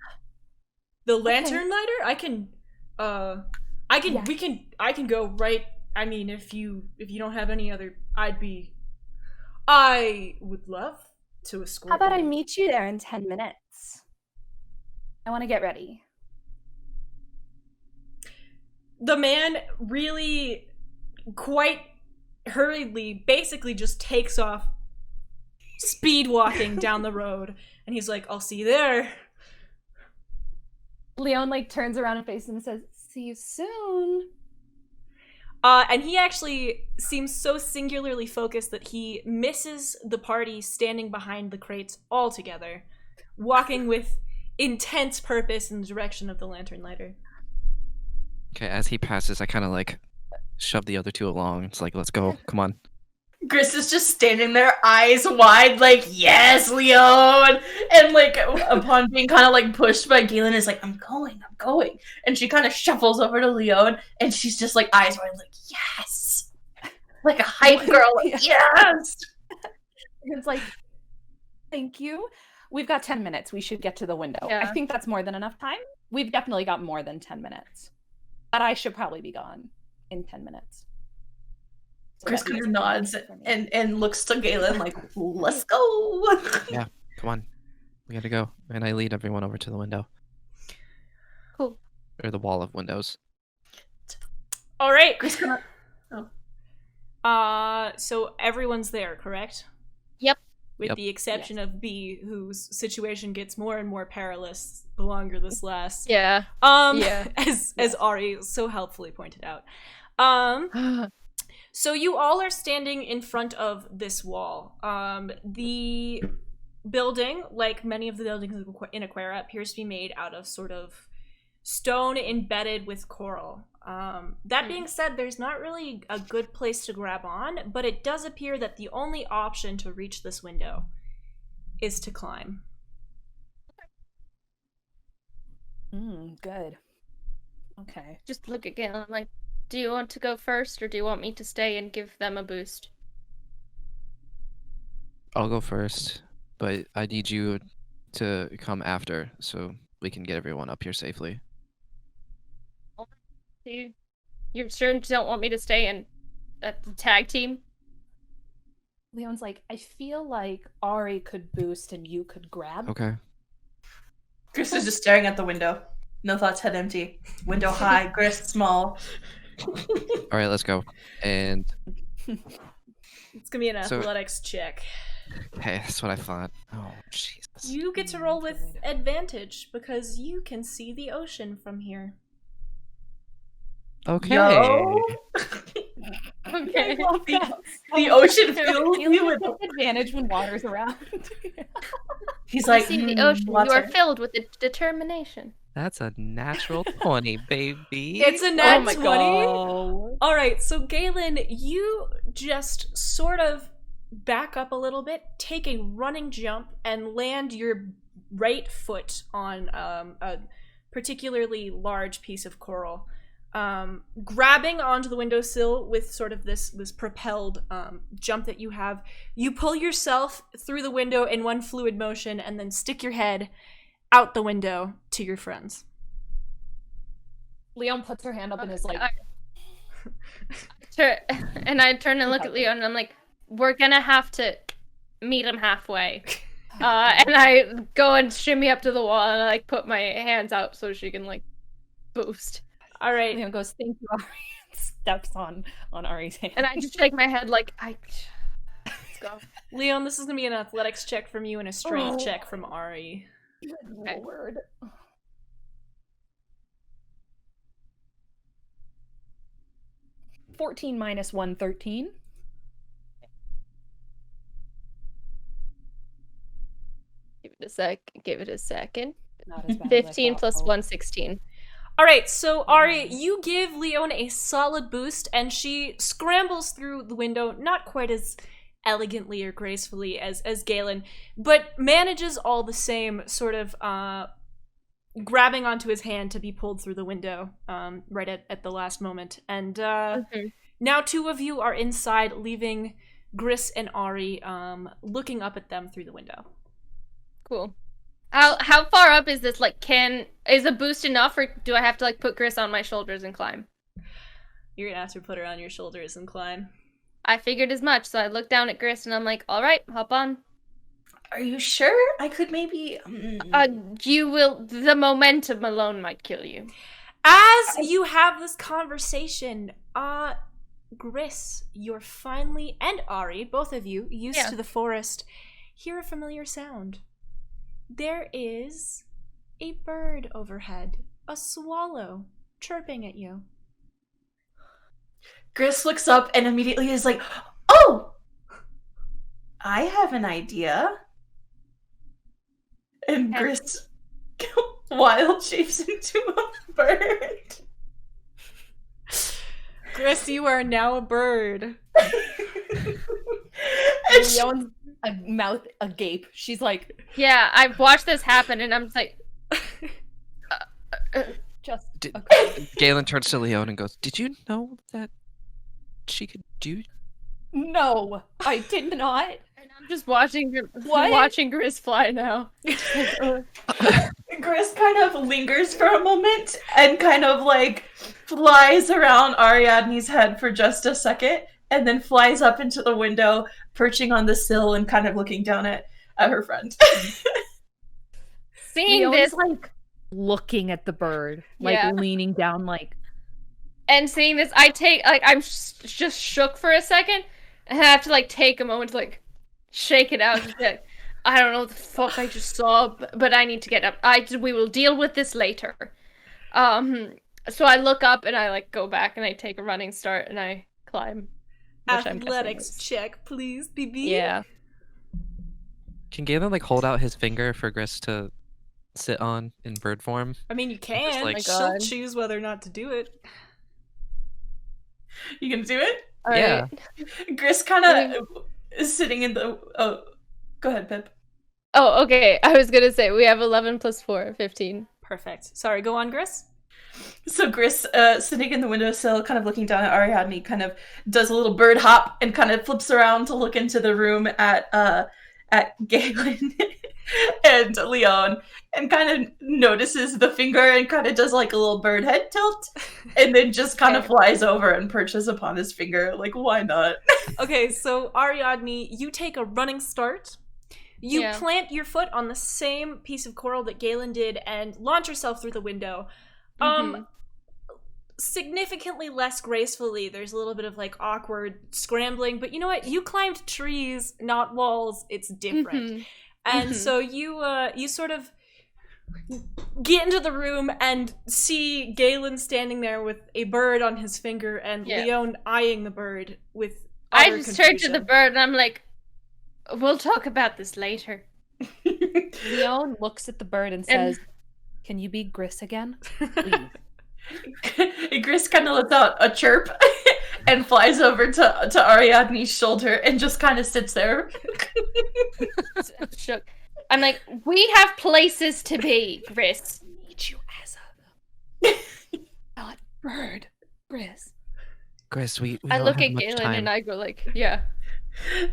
The lantern lighter? I can, Yes. I can go right. I mean, if you don't have any other, I would love to escort How about I you. meet you there in 10 minutes? I want to get ready. The man really quite hurriedly basically just takes off speed walking down the road and he's like, I'll see you there. Leon like turns around and faces him and says, see you soon. And he actually seems so singularly focused that he misses the party standing behind the crates altogether, walking with intense purpose in the direction of the lantern lighter. okay, as he passes, I kind of like shove the other two along. It's like, let's go. Come on. Gris is just standing there, eyes wide, like, yes, Leon! And, like, upon being kind of, like, pushed by Galen, is like, I'm going. And she kind of shuffles over to Leon, and she's just, like, eyes wide, like, yes! Like a hype girl, like, yes! It's like, thank you. We've got 10 minutes. We should get to the window. Yeah. I think that's more than enough time. We've definitely got more than 10 minutes. But I should probably be gone in 10 minutes. So Gris that kind of means nods for me. and looks to Galen, like, let's go! Yeah, come on. We gotta go. And I lead everyone over to the window. Cool. Or the wall of windows. All right. Gris kind of... So everyone's there, correct? Yep. with Yep. the exception of B, whose situation gets more and more perilous the longer this lasts. Yeah. As Ari so helpfully pointed out. So you all are standing in front of this wall. The building, like many of the buildings in Aquera, appears to be made out of sort of stone embedded with coral. That being said, there's not really a good place to grab on, but it does appear that the only option to reach this window is to climb. Good. Okay. Just look at Galen. I'm like, do you want to go first, or do you want me to stay and give them a boost? I'll go first, but I need you to come after so we can get everyone up here safely. You're sure you don't want me to stay in at the tag team? Leon's like, I feel like Ari could boost and you could grab. Okay. Chris is just staring at the window. No thoughts, head empty. Window high, Chris small. All right, let's go. And It's gonna be an athletics check. hey, that's what I thought. Oh, Jesus. You get to roll with advantage because you can see the ocean from here. Okay. Yo. Okay. The ocean fills you with. Advantage when water's around. He's You like, see the ocean. You are water. filled with determination. That's a natural 20, baby. It's a nat 20. God. All right, so Galen, you just sort of back up a little bit, take a running jump, and land your right foot on a particularly large piece of coral. Grabbing onto the windowsill with sort of this propelled jump that you have, you pull yourself through the window in one fluid motion and then stick your head out the window to your friends. Leon puts her hand up and is like, Sure. And I turn and look at Leon and I'm like, we're gonna have to meet him halfway. And I go and shimmy up to the wall and I like put my hands out so she can like boost. All right. Leon goes, thank you, Ari. Steps on Ari's hand. And I just shake my head like, let's go. Leon, this is going to be an athletics check from you and a strength check from Ari. Good Lord. 14 minus 1, 13. Give it a second. Not as bad as I 15 thought. plus Oh. 1, 16. All right, so Ari, you give Leon a solid boost, and she scrambles through the window, not quite as elegantly or gracefully as Galen, but manages all the same, sort of grabbing onto his hand to be pulled through the window right at the last moment. And now two of you are inside, leaving Gris and Ari looking up at them through the window. Cool. How far up is this? Like, is a boost enough, or do I have to like put Gris on my shoulders and climb? You're gonna have to put her on your shoulders and climb. I figured as much, so I look down at Gris and I'm like, all right, hop on. Are you sure? I could maybe. You will. The momentum alone might kill you. As you have this conversation, Gris, you're finally, and Ari, both of you, used to the forest, hear a familiar sound. There is a bird overhead, a swallow, chirping at you. Gris looks up and immediately is like, "Oh, I have an idea." And Gris wild shapes into a bird. Gris, you are now a bird. And she- Leon's mouth agape. She's like, Yeah, I've watched this happen, and I'm just like, just. Galen turns to Leon and goes, "Did you know that she could do?" No, I did not. and I'm just watching What? watching Gris fly now. Gris kind of lingers for a moment and kind of like flies around Ariadne's head for just a second and then flies up into the window, perching on the sill and kind of looking down at her friend. Seeing Leon's this, like looking at the bird, like Yeah. leaning down, like. and seeing this, I take like I'm just shook for a second, and I have to like take a moment to like shake it out. And be like, I don't know what the fuck I just saw, but I need to get up. We will deal with this later. So I look up and I like go back and I take a running start and I climb. Which Athletics check, please, BB. Yeah. Can Galen like hold out his finger for Gris to sit on in bird form? I mean, you can. like- She'll God. choose whether or not to do it. You can do it? All Yeah. right. Gris kind of is sitting in the. Oh, go ahead, Pip. Oh, okay. I was gonna say we have 11 plus 4, 15. Perfect. Sorry, go on, Gris. So Gris, sitting in the windowsill, kind of looking down at Ariadne, kind of does a little bird hop and kind of flips around to look into the room at Galen and Leon, and kind of notices the finger and kind of does like a little bird head tilt, and then just kind of Okay. flies over and perches upon his finger. Like, why not? Okay, so Ariadne, you take a running start. You Yeah. plant your foot on the same piece of coral that Galen did and launch yourself through the window. Mhm. Significantly less gracefully. There's a little bit of like awkward scrambling, but you know what? You climbed trees, not walls. It's different. Mhm. And Mhm. so you sort of get into the room and see Galen standing there with a bird on his finger and Yeah. Leon eyeing the bird with I utter just turned to the confusion. bird and I'm like, we'll talk about this later. Leon looks at the bird and And- says, "Can you be Gris again? Please." Gris kind of lets out a chirp and flies over to Ariadne's shoulder and just kind of sits there. I'm shook. I'm like, we have places to be, Gris. Need you as a not bird, Gris. Gris, we I don't look have at much Galen time. and I go like, yeah.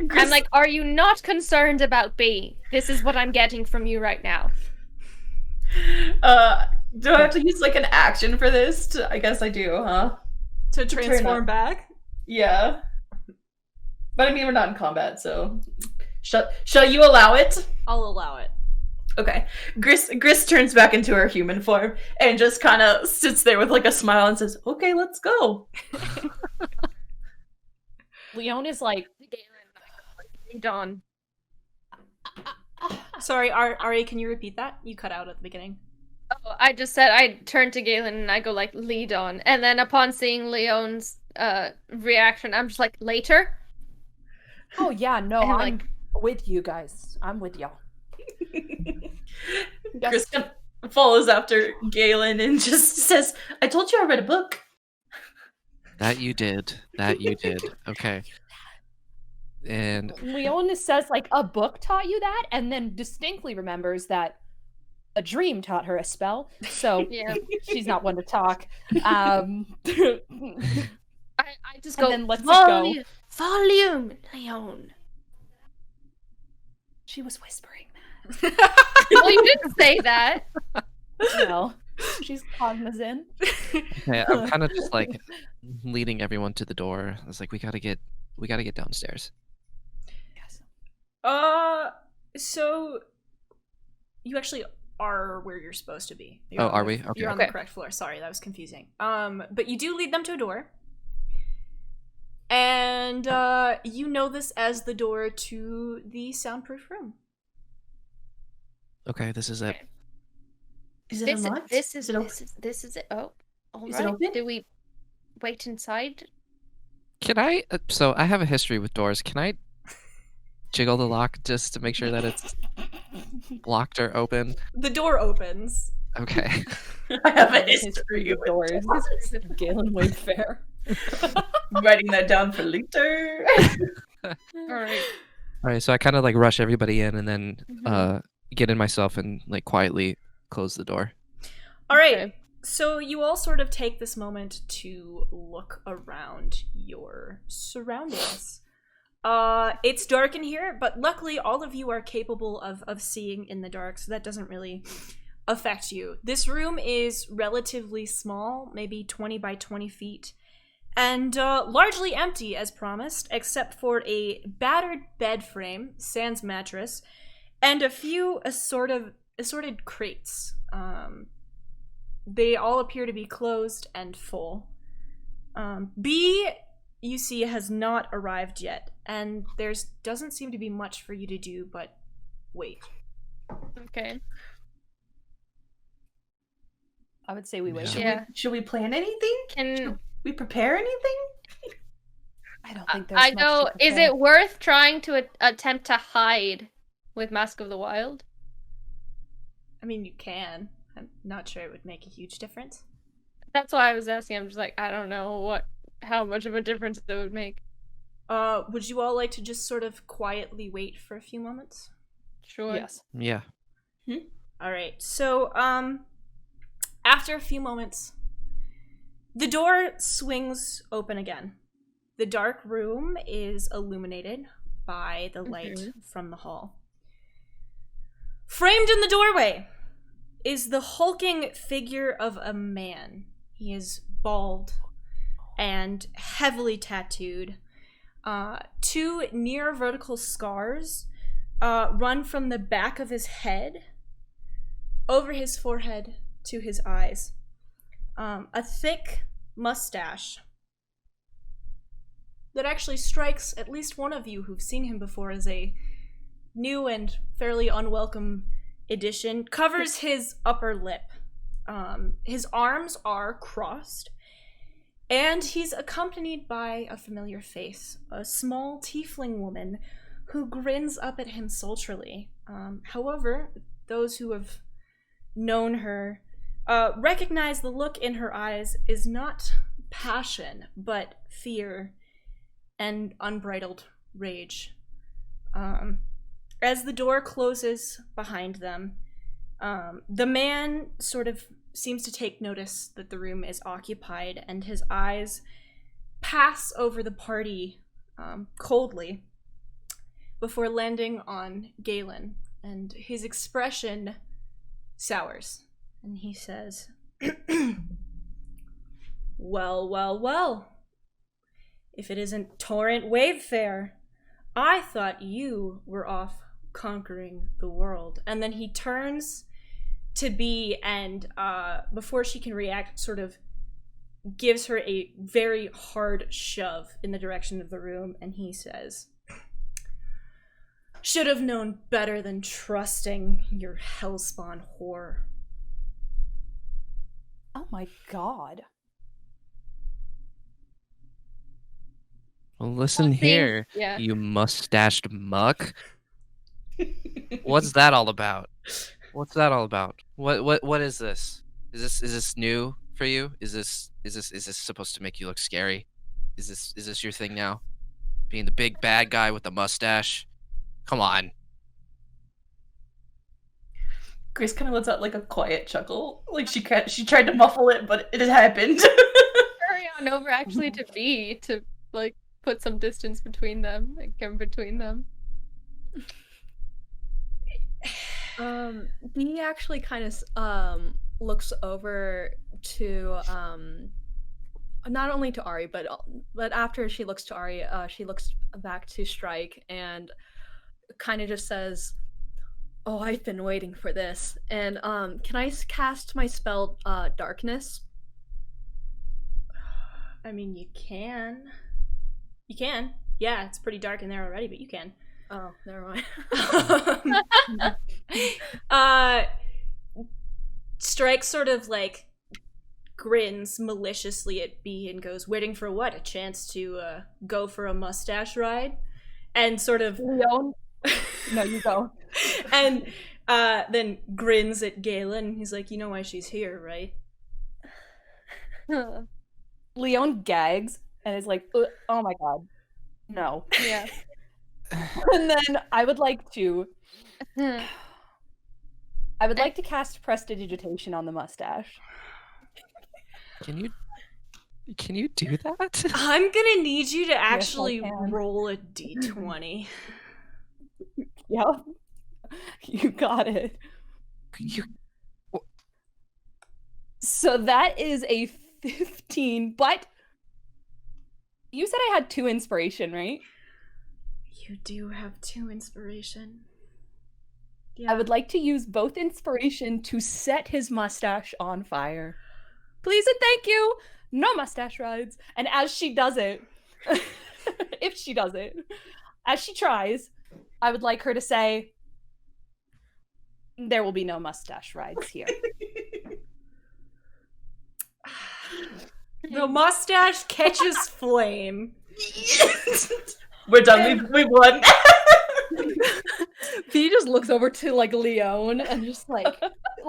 Gris, I'm like, are you not concerned about B? This is what I'm getting from you right now. do I have to use like an action for this? I guess I do, huh? To turn transform up. back. Yeah. But I mean, we're not in combat, so shall you allow it? I'll allow it. Okay. Gris turns back into her human form and just kind of sits there with like a smile and says, "Okay, let's go." Leon is like, Dawn. Sorry, Ari, can you repeat that? You cut out at the beginning. Oh, I just said I turned to Galen and I go like, lead on. And then upon seeing Leon's reaction, I'm just like, later? "Oh yeah, no, And, I'm like- with you guys. I'm with y'all." Gris kind of follows after Galen and just says, "I told you I read a book." That you did. That you did. Okay. And Leon says like, "A book taught you that," and then distinctly remembers that a dream taught her a spell. So Yeah. she's not one to talk. I just And go, then lets it go. Volume, Leon. She was whispering Well, you didn't say that. that. Well, she's cognizant. okay, I'm kind of just like leading everyone to the door. I was like, we gotta get downstairs. Yes. So you actually are where you're supposed to be. You're Oh, on are the- we? Okay. You're on Okay. the correct floor. Sorry, that was confusing. But you do lead them to a door. And you know this as the door to the soundproof room. Okay, this is it. Okay. Is it This unlocked? is Is it open? this is it. Oh, all Is it right. open? Do we wait inside? Can I? So I have a history with doors. Can I jiggle the lock just to make sure that it's locked or open? The door opens. Okay. I have a History history of with doors. Galen Wayfair. writing that down for later. All right. All right. So I kind of like rush everybody in and then Mhm. get in myself and like quietly close the door. All right. Okay. So you all sort of take this moment to look around your surroundings. It's dark in here, but luckily all of you are capable of seeing in the dark, so that doesn't really affect you. This room is relatively small, maybe 20 by 20 feet, and largely empty as promised, except for a battered bed frame, sans mattress, and a few assorted crates. They all appear to be closed and full. B, you see, has not arrived yet. and there's doesn't seem to be much for you to do but wait. Okay. I would say we wait. Yeah. Should we plan anything? Can Should we prepare anything? I don't think there's I much go, to is prepare. it worth trying to attempt to hide with Mask of the Wild? I mean, you can. I'm not sure it would make a huge difference. That's why I was asking. I'm just like, I don't know how much of a difference it would make. Would you all like to just sort of quietly wait for a few moments? Sure. Yes. Yeah. All right. So, after a few moments, the door swings open again. The dark room is illuminated by the light from the hall. Framed in the doorway is the hulking figure of a man. He is bald and heavily tattooed. Two near vertical scars run from the back of his head over his forehead to his eyes. A thick mustache that actually strikes at least one of you who've seen him before as a new and fairly unwelcome addition, covers his upper lip. His arms are crossed, and he's accompanied by a familiar face, a small tiefling woman who grins up at him sultrily. However, those who have known her recognize the look in her eyes is not passion, but fear and unbridled rage. As the door closes behind them, the man sort of seems to take notice that the room is occupied, and his eyes pass over the party coldly before landing on Galen, and his expression sours, and he says, well, well, well. If it isn't Torrent Wavefare, I thought you were off conquering the world. And then he turns to Bee, and before she can react, sort of gives her a very hard shove in the direction of the room, and he says, should have known better than trusting your hellspawn whore. Oh my god. Well, listen here, Yeah. you mustached muck. What's that all about? What's that all about? What is this? Is this new for you? Is this supposed to make you look scary? Is this your thing now? Being the big bad guy with the mustache? Come on. Grace kind of lets out like a quiet chuckle. Like she tried to muffle it, but it had happened. Hurry on over actually to B to like put some distance between them, like come between them. Bee actually kind of looks over to not only to Ari, but after she looks to Ari, she looks back to Strike and kind of just says, "Oh, I've been waiting for this." And can I cast my spell Darkness? I mean, you can. You can. Yeah, it's pretty dark in there already, but you can. Oh, never mind. Strike sort of like grins maliciously at Bee and goes, waiting for what? A chance to go for a mustache ride? And sort of Leon? No, you go. and then grins at Galen. He's like, you know why she's here, right? Leon gags and is like, oh my god. No. Yeah. And then I would like to cast Prestidigitation on the mustache. Can you do that? I'm gonna need you to I actually can. roll a d20. Yep. You got it. You So that is a 15, but you said I had 2 inspiration, right? You do have 2 inspiration. I would like to use both inspiration to set his mustache on fire. Please and thank you. No mustache rides. And as she does it, if if she doesn't. As she tries, I would like her to say, there will be no mustache rides here. The mustache catches flame. We're done. We've won. V just looks over to like Leon and just like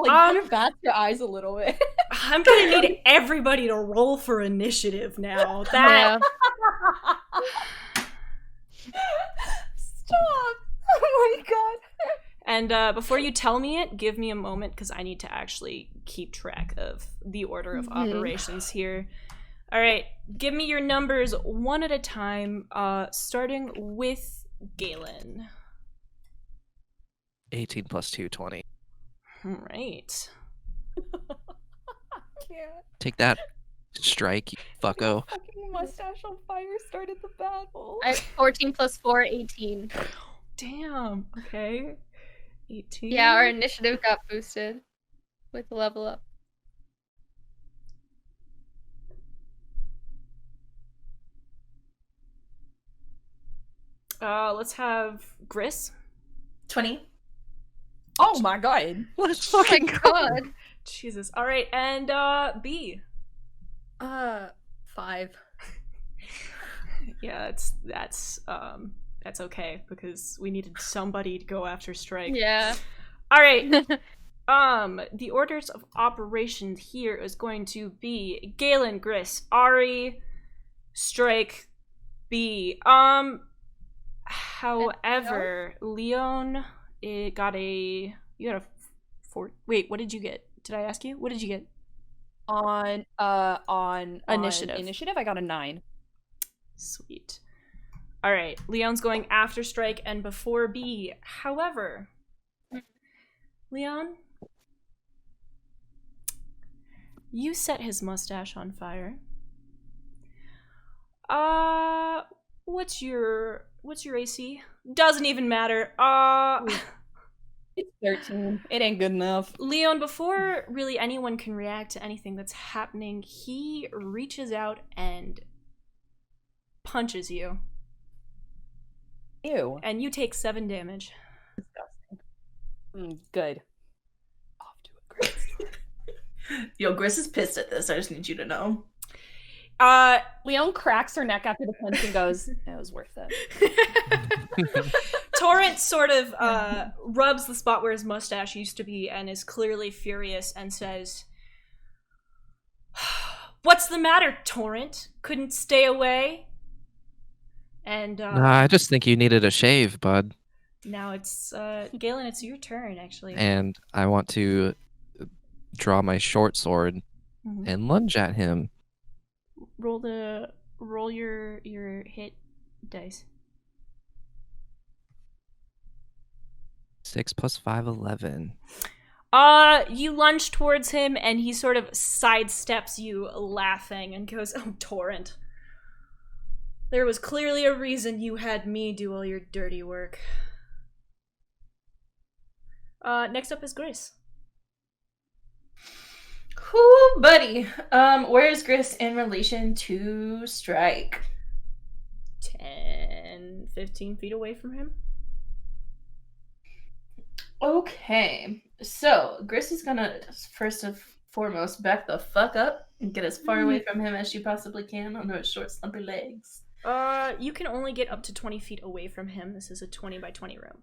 kind of bats your eyes a little bit. I'm gonna need everybody to roll for initiative now. That Stop! Oh my god. and before you tell me it, give me a moment because I need to actually keep track of the order of operations here. All right, give me your numbers one at a time. Starting with Galen. 18 plus 2, 20. All right. Can't. Take that, Strike, you fucko. Fucking mustache on fire started the battle. I have 14 plus 4, 18. Damn. Okay. 18. Yeah, our initiative got boosted with the level up. Let's have Gris. 20. Oh my god. Let's Oh my fucking go. god. Jesus. All right, and B. 5. Yeah, that's okay because we needed somebody to go after Strike. Yeah. All right. The orders of operations here is going to be Galen, Gris, Ari, Strike, B. However, Leon, you got a 4. Wait, what did you get? Did I ask you? What did you get? On Initiative. Initiative, I got a 9. Sweet. All right, Leon's going after Strike and before B. However, Leon, you set his mustache on fire. What's your AC? Doesn't even matter. It's 13. It ain't good enough. Leon, before really anyone can react to anything that's happening, he reaches out and punches you. Ew. And you take 7 damage. Good. Off to a great start. Yo, Gris is pissed at this. I just need you to know. Leon cracks her neck after the punch and goes, it was worth it. Torrent sort of rubs the spot where his mustache used to be and is clearly furious and says, "What's the matter, Torrent? Couldn't stay away?" And Nah, I just think you needed a shave, bud. now it's Galen, it's your turn actually. And I want to draw my short sword Mhm. and lunge at him. Roll your hit dice. 6 plus 5, 11. You lunge towards him and he sort of sidesteps you laughing and goes, "Oh, Torrent. There was clearly a reason you had me do all your dirty work." Next up is Grace. Cool, buddy. Where is Gris in relation to Strike? 10, 15 feet away from him. Okay, so Gris is gonna first and foremost back the fuck up and get as far away from him as she possibly can on her short, slumpy legs. You can only get up to 20 feet away from him. This is a 20 by 20 room.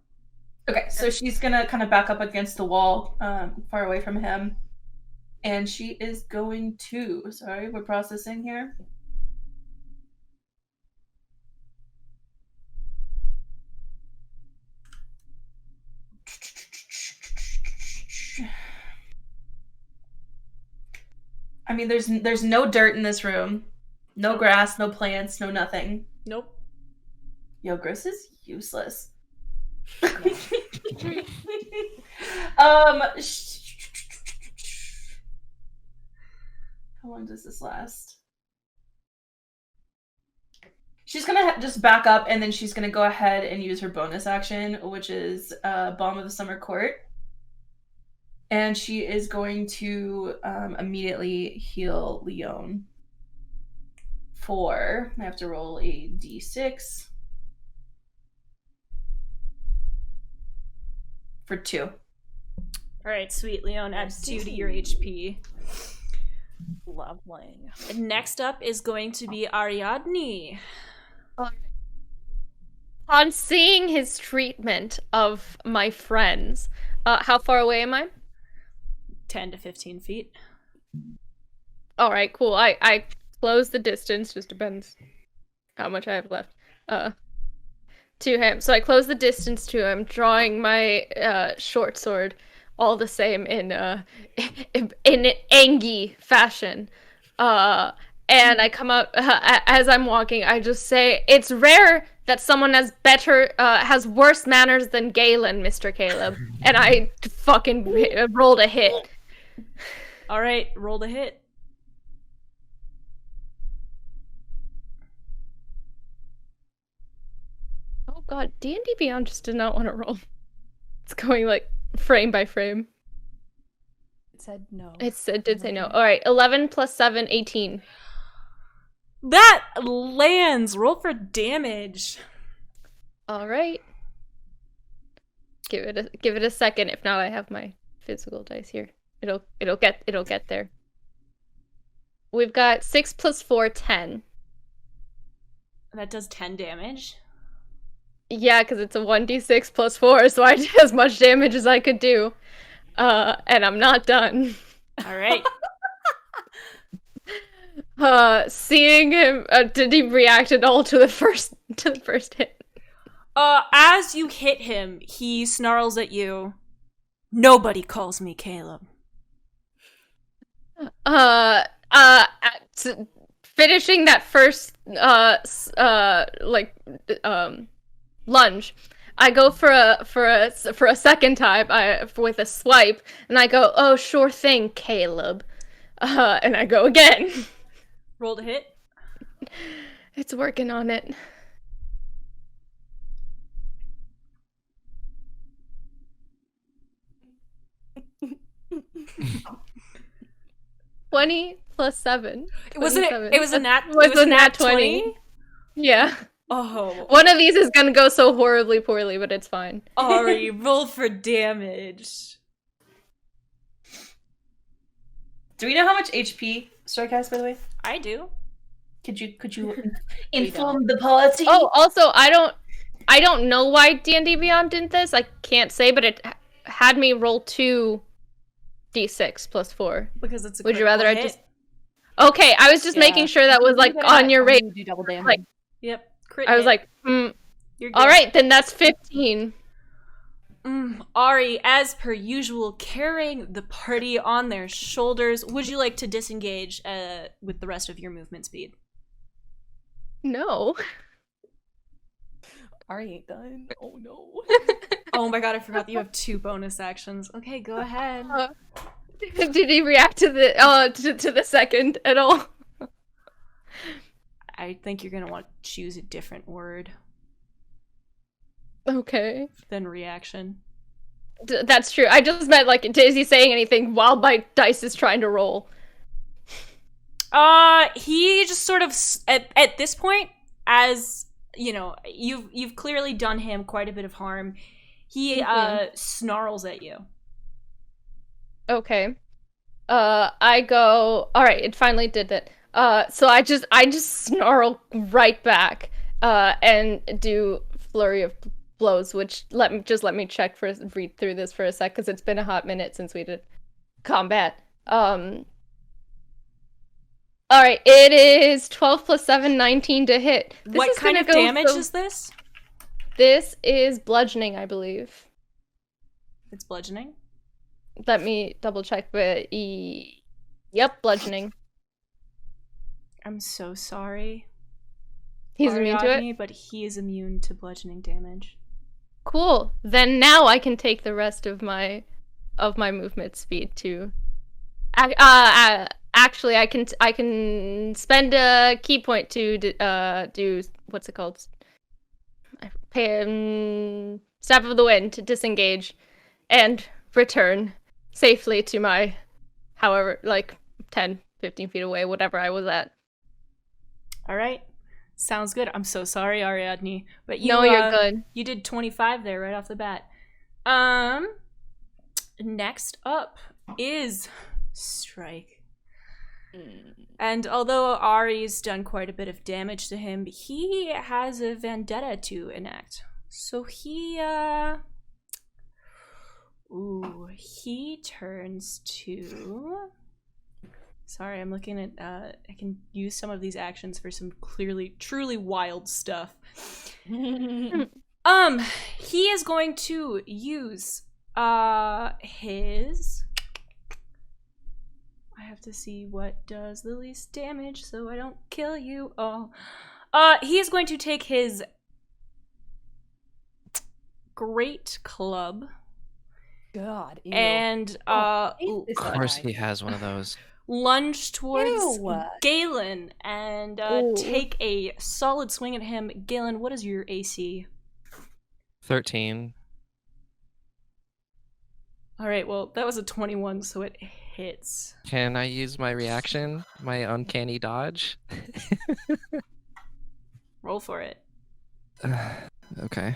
Okay, so she's gonna kind of back up against the wall, far away from him. And she is going to... Sorry, we're processing here. I mean, there's no dirt in this room. No grass, no plants, no nothing. Nope. Yo, Gris is useless. How long does this last? She's gonna just back up, and then she's gonna go ahead and use her bonus action, which is Balm of the Summer Court. And she is going to immediately heal Leon 4. I have to roll a d6 for 2. All right, sweet. Leon, add Nice. 2 to your HP. Lovely. And next up is going to be Ariadne. On seeing his treatment of my friends, how far away am I? 10 to 15 feet. All right, cool. I close the distance. Just depends how much I have left. To him. So I close the distance to him, drawing my short sword, all the same in Angie fashion. And I come up as I'm walking. I just say, "It's rare that someone has worse manners than Galen, Mr. Caleb." And I fucking rolled a hit. All right, roll the hit. Oh god, D&D Beyond just did not want to roll. It's going like frame by frame. It said no. It did say no. Alright, 11 plus 7, 18. That lands. Roll for damage. Alright. Give it a second. If not, I have my physical dice here. It'll get there. We've got 6 plus 4, 10. That does 10 damage. Yeah, because it's a 1d6 plus 4, so I did as much damage as I could do. And I'm not done. All right. Seeing him, did he react at all to the first hit? As you hit him, he snarls at you. Nobody calls me Caleb. Finishing that first lunge, I go for a second time with a swipe, and I go, "Oh, sure thing, Caleb," and I go again. Roll to hit. It's working on it. $20 plus 7. It was a nat. Was a nat 20. Yeah. Oh, One of these is gonna go so horribly poorly, but it's fine. Ari, roll for damage. Do we know how much HP Strike has, by the way? I do. Could you inform the party? Oh, also, I don't know why D&D Beyond did this. I can't say, but it had me roll 2d6 plus 4. Because it's a Would you rather I hit. just... Okay, I was just making sure that was, like, on your rate. Do double damage. Like, Yep. Crit I was hit. like, You're good. alright, then that's 15. Ari, as per usual, carrying the party on their shoulders. Would you like to disengage with the rest of your movement speed? No. Ari ain't done. Oh no. Oh my god, I forgot that you have 2 bonus actions. Okay, go ahead. Did he react to the second at all? I think you're gonna want to choose a different word Okay. than reaction. That's true. I just meant, like, is he saying anything while my dice is trying to roll? He just sort of at this point, as you know, you've clearly done him quite a bit of harm. He snarls at you. Okay. I go, alright, it finally did it. So I just snarl right back, and do flurry of blows, which let me read through this for a sec, because it's been a hot minute since we did combat. Alright, it is 12 plus 7, 19 to hit. What kind of damage is this? This is bludgeoning, I believe. It's bludgeoning. Let me double check, but yep, bludgeoning. I'm so sorry. He's immune to it? Ariadne, but he is immune to bludgeoning damage. Cool. Then now I can take the rest of my movement speed to. Actually, I can spend a key point to do what's it called? Staff of the Wind to disengage and return safely to my, however, like 10, 15 feet away, whatever I was at. All right. Sounds good. I'm so sorry, Ariadne, but you No, you're good. You did 25 there right off the bat. Next up is Strike. And although Ari's done quite a bit of damage to him, he has a vendetta to enact. So he turns to... Sorry, I'm looking at I can use some of these actions for some truly wild stuff. He is going to use his... I have to see what does the least damage so I don't kill you all. He is going to take his great club God. Ew. and I hate Of this course guy. he has one of those. lunge towards Ew. Galen and Ooh. take a solid swing at him. Galen, what is your AC? 13. All right, well, that was a 21, so it hits. Can I use my reaction? My uncanny dodge? Roll for it. Okay.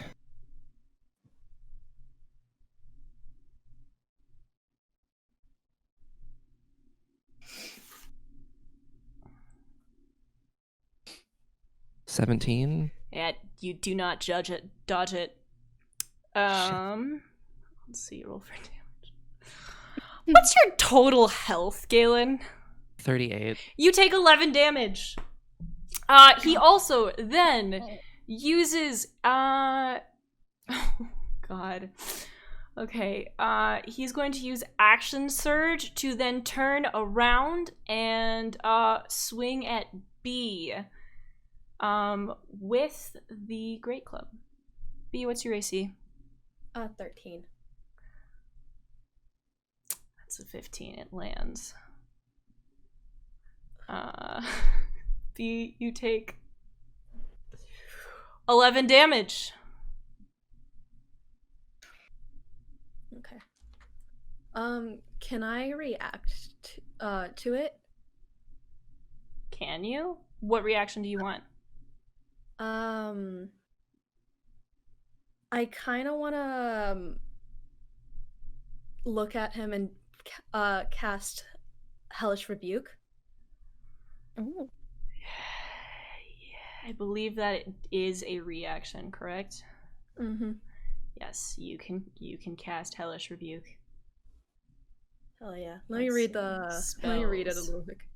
$17. Yeah, you do not dodge it. Let's see, roll for damage. What's your total health, Galen? 38. You take 11 damage. He also then uses oh god. Okay, he's going to use Action Surge to then turn around and swing at B with the Great Club. B, what's your AC? 13. That's a 15. It lands. B, you take 11 damage. Okay. Can I react to it? Can you? What reaction do you want? I kind of want to look at him and cast Hellish Rebuke. Ooh. I believe that it is a reaction, correct? Mm-hmm. Yes, you can cast Hellish Rebuke. Hell yeah. Let me Let's read see. Let me read it a Spells. little quick.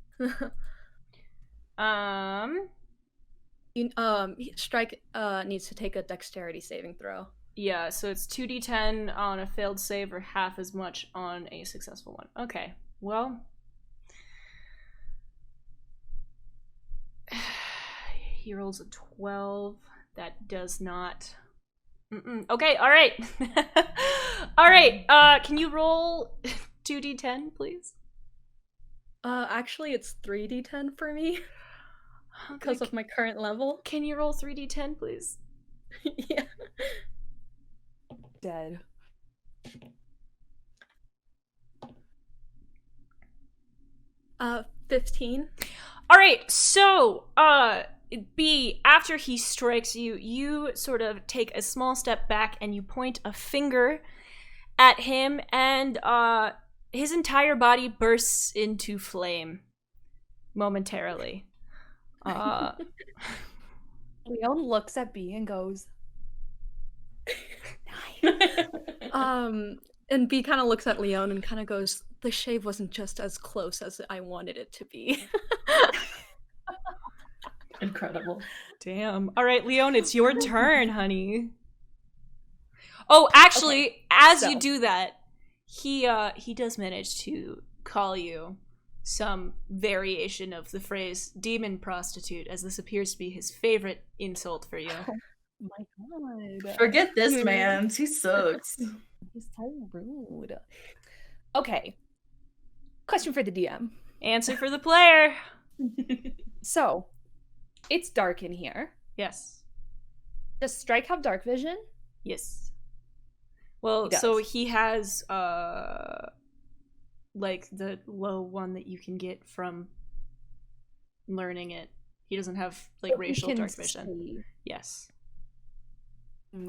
Strike needs to take a dexterity saving throw. Yeah, so it's 2d10 on a failed save or half as much on a successful one. Okay, well... He rolls a 12. That does not... Okay, alright. Alright, can you roll 2d10, please? Actually, it's 3d10 for me because of my current level. Can you roll 3d10, please? Yeah. Dead. Uh, 15. All right, so B, after he strikes you, you sort of take a small step back and you point a finger at him, and his entire body bursts into flame momentarily. Leon looks at B and goes, And B kind of looks at Leon and kind of goes, "The shave wasn't just as close as I wanted it to be." Incredible. Damn. All right, Leon, it's your turn, honey. Oh, actually, as you do that, he does manage to call you some variation of the phrase demon prostitute, as this appears to be his favorite insult for you. my god. Forget this man. He sucks. He's so rude. Okay. Question for the DM. Answer for the player. So, it's dark in here. Yes. Does Strike have dark vision? Yes. Well, He does. so he has like the low one that you can get from learning it He doesn't have like He racial can dark vision. see. Yes.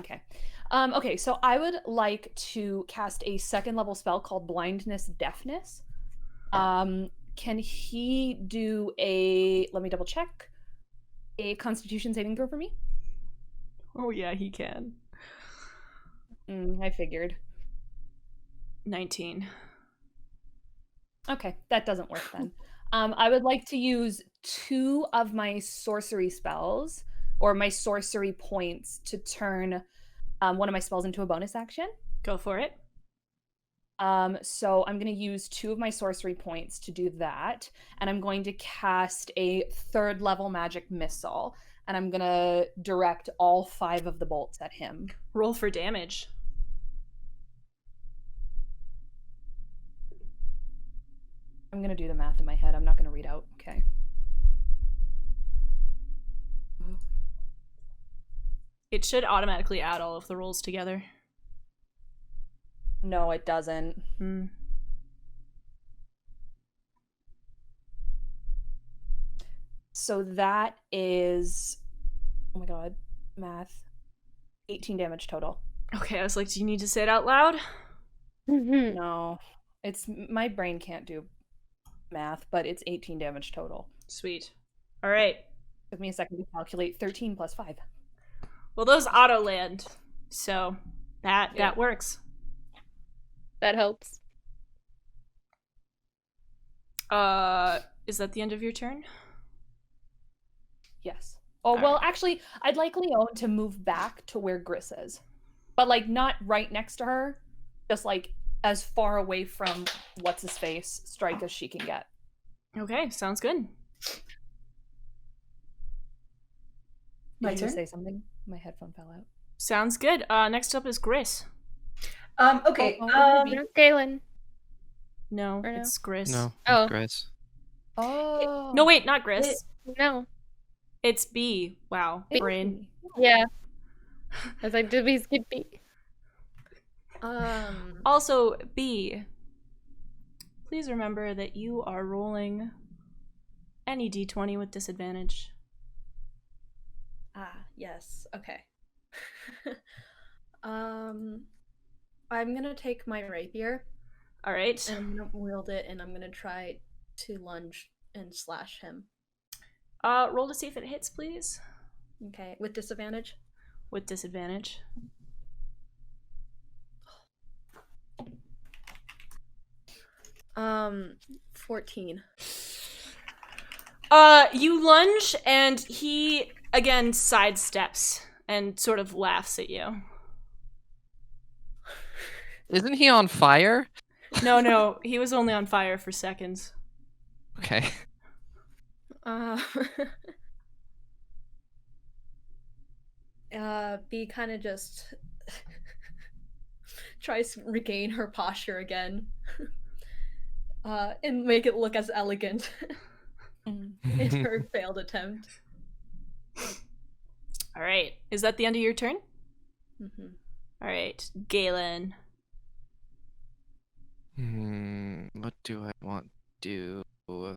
Okay. Okay, so I would like to cast a second level spell called Blindness Deafness. Can he do let me double check, a Constitution saving throw for me? Oh yeah, he can. I figured. 19. Okay, that doesn't work then. I would like to use 2 of my sorcery spells, or my sorcery points, to turn one of my spells into a bonus action. Go for it. So I'm going to use 2 of my sorcery points to do that, and I'm going to cast a 3rd level magic missile, and I'm going to direct all 5 of the bolts at him. Roll for damage. I'm going to do the math in my head. I'm not going to read out. Okay. It should automatically add all of the rolls together. No, it doesn't. So that is, oh my god, math, 18 damage total. Okay, I was like, do you need to say it out loud? No, my brain can't do math, but it's 18 damage total. Sweet. All right. Took me a second to calculate. 13 plus 5. Well, those auto land, so that works. That helps. Is that the end of your turn? Yes. Oh, well, actually, I'd like Leon to move back to where Gris is. But, like, not right next to her. Just, like, as far away from what's-his-face strike as she can get. Okay, sounds good. My Did you turn? say something? My headphone fell out. Sounds good. Next up is Gris. Okay. Galen. No, Or no? it's Gris. No, Oh. Grace. Oh. No, wait, not Gris. No. It's B. Wow, brain. Yeah. I was like, did we skip B? Also, B. Please remember that you are rolling any d20 with disadvantage. Yes. Okay. I'm gonna take my rapier All right. and I'm gonna wield it, and I'm gonna try to lunge and slash him. Roll to see if it hits, please. Okay, with disadvantage. With disadvantage. Um, 14. You lunge and he again sidesteps and sort of laughs at you. Isn't he on fire? No, he was only on fire for seconds. Okay. B kind of just tries to regain her posture again, and make it look as elegant in her failed attempt. All right. Is that the end of your turn? Mm-hmm. All right, Galen. What do I want to do? Are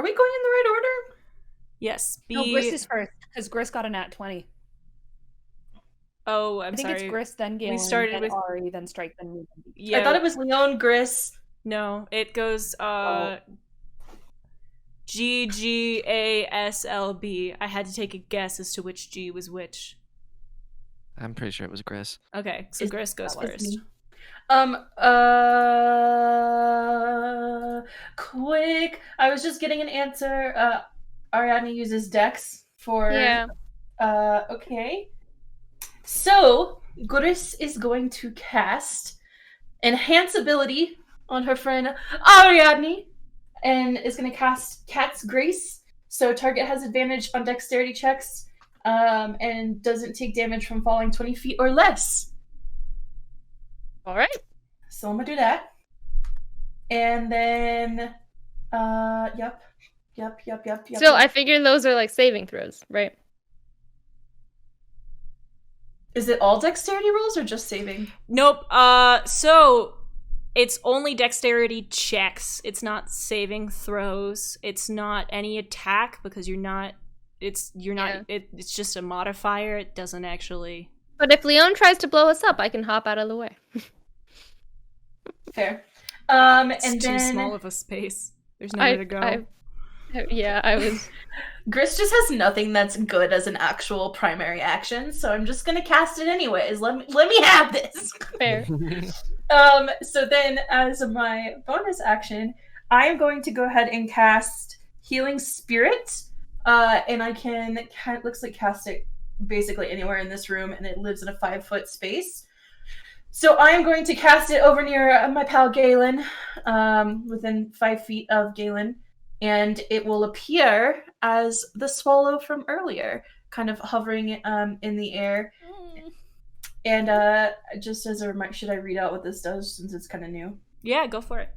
we going in the right order? Yes, B. No, Gris is first, because Gris got a nat 20. Oh, I I'm think sorry. it's Gris, then Galen, started then with- Ari, then Strike, then me. Then B. Yeah. I thought it was Leon, Gris. No, it goes G G A S L B. I had to take a guess as to which G was which. I'm pretty sure it was Grace. Okay, so Gris goes that was first. me. Quick. I was just getting an answer. Ariadne uses Dex for. Yeah. Okay. So Gris is going to cast Enhance Ability on her friend Ariadne, and is going to cast Cat's Grace. So target has advantage on dexterity checks, and doesn't take damage from falling 20 feet or less. All right. So I'm gonna do that. And then, yep. Still, I figure those are like saving throws, right? Is it all dexterity rolls or just saving? Nope. So It's only dexterity checks. It's not saving throws. It's not any attack because you're not. It's just a modifier. It doesn't actually. But if Leon tries to blow us up, I can hop out of the way. Fair. It's And too then small of a space. There's nowhere to go. I was. Gris just has nothing that's good as an actual primary action, so I'm just gonna cast it anyways. Let me have this. Fair. So then, as my bonus action, I am going to go ahead and cast Healing Spirit, and I can. It looks like cast it basically anywhere in this room, and it lives in a 5-foot space. So I am going to cast it over near my pal Galen, within 5 feet of Galen, and it will appear as the swallow from earlier, kind of hovering in the air. And just as a reminder, should I read out what this does since it's kind of new? Yeah, go for it.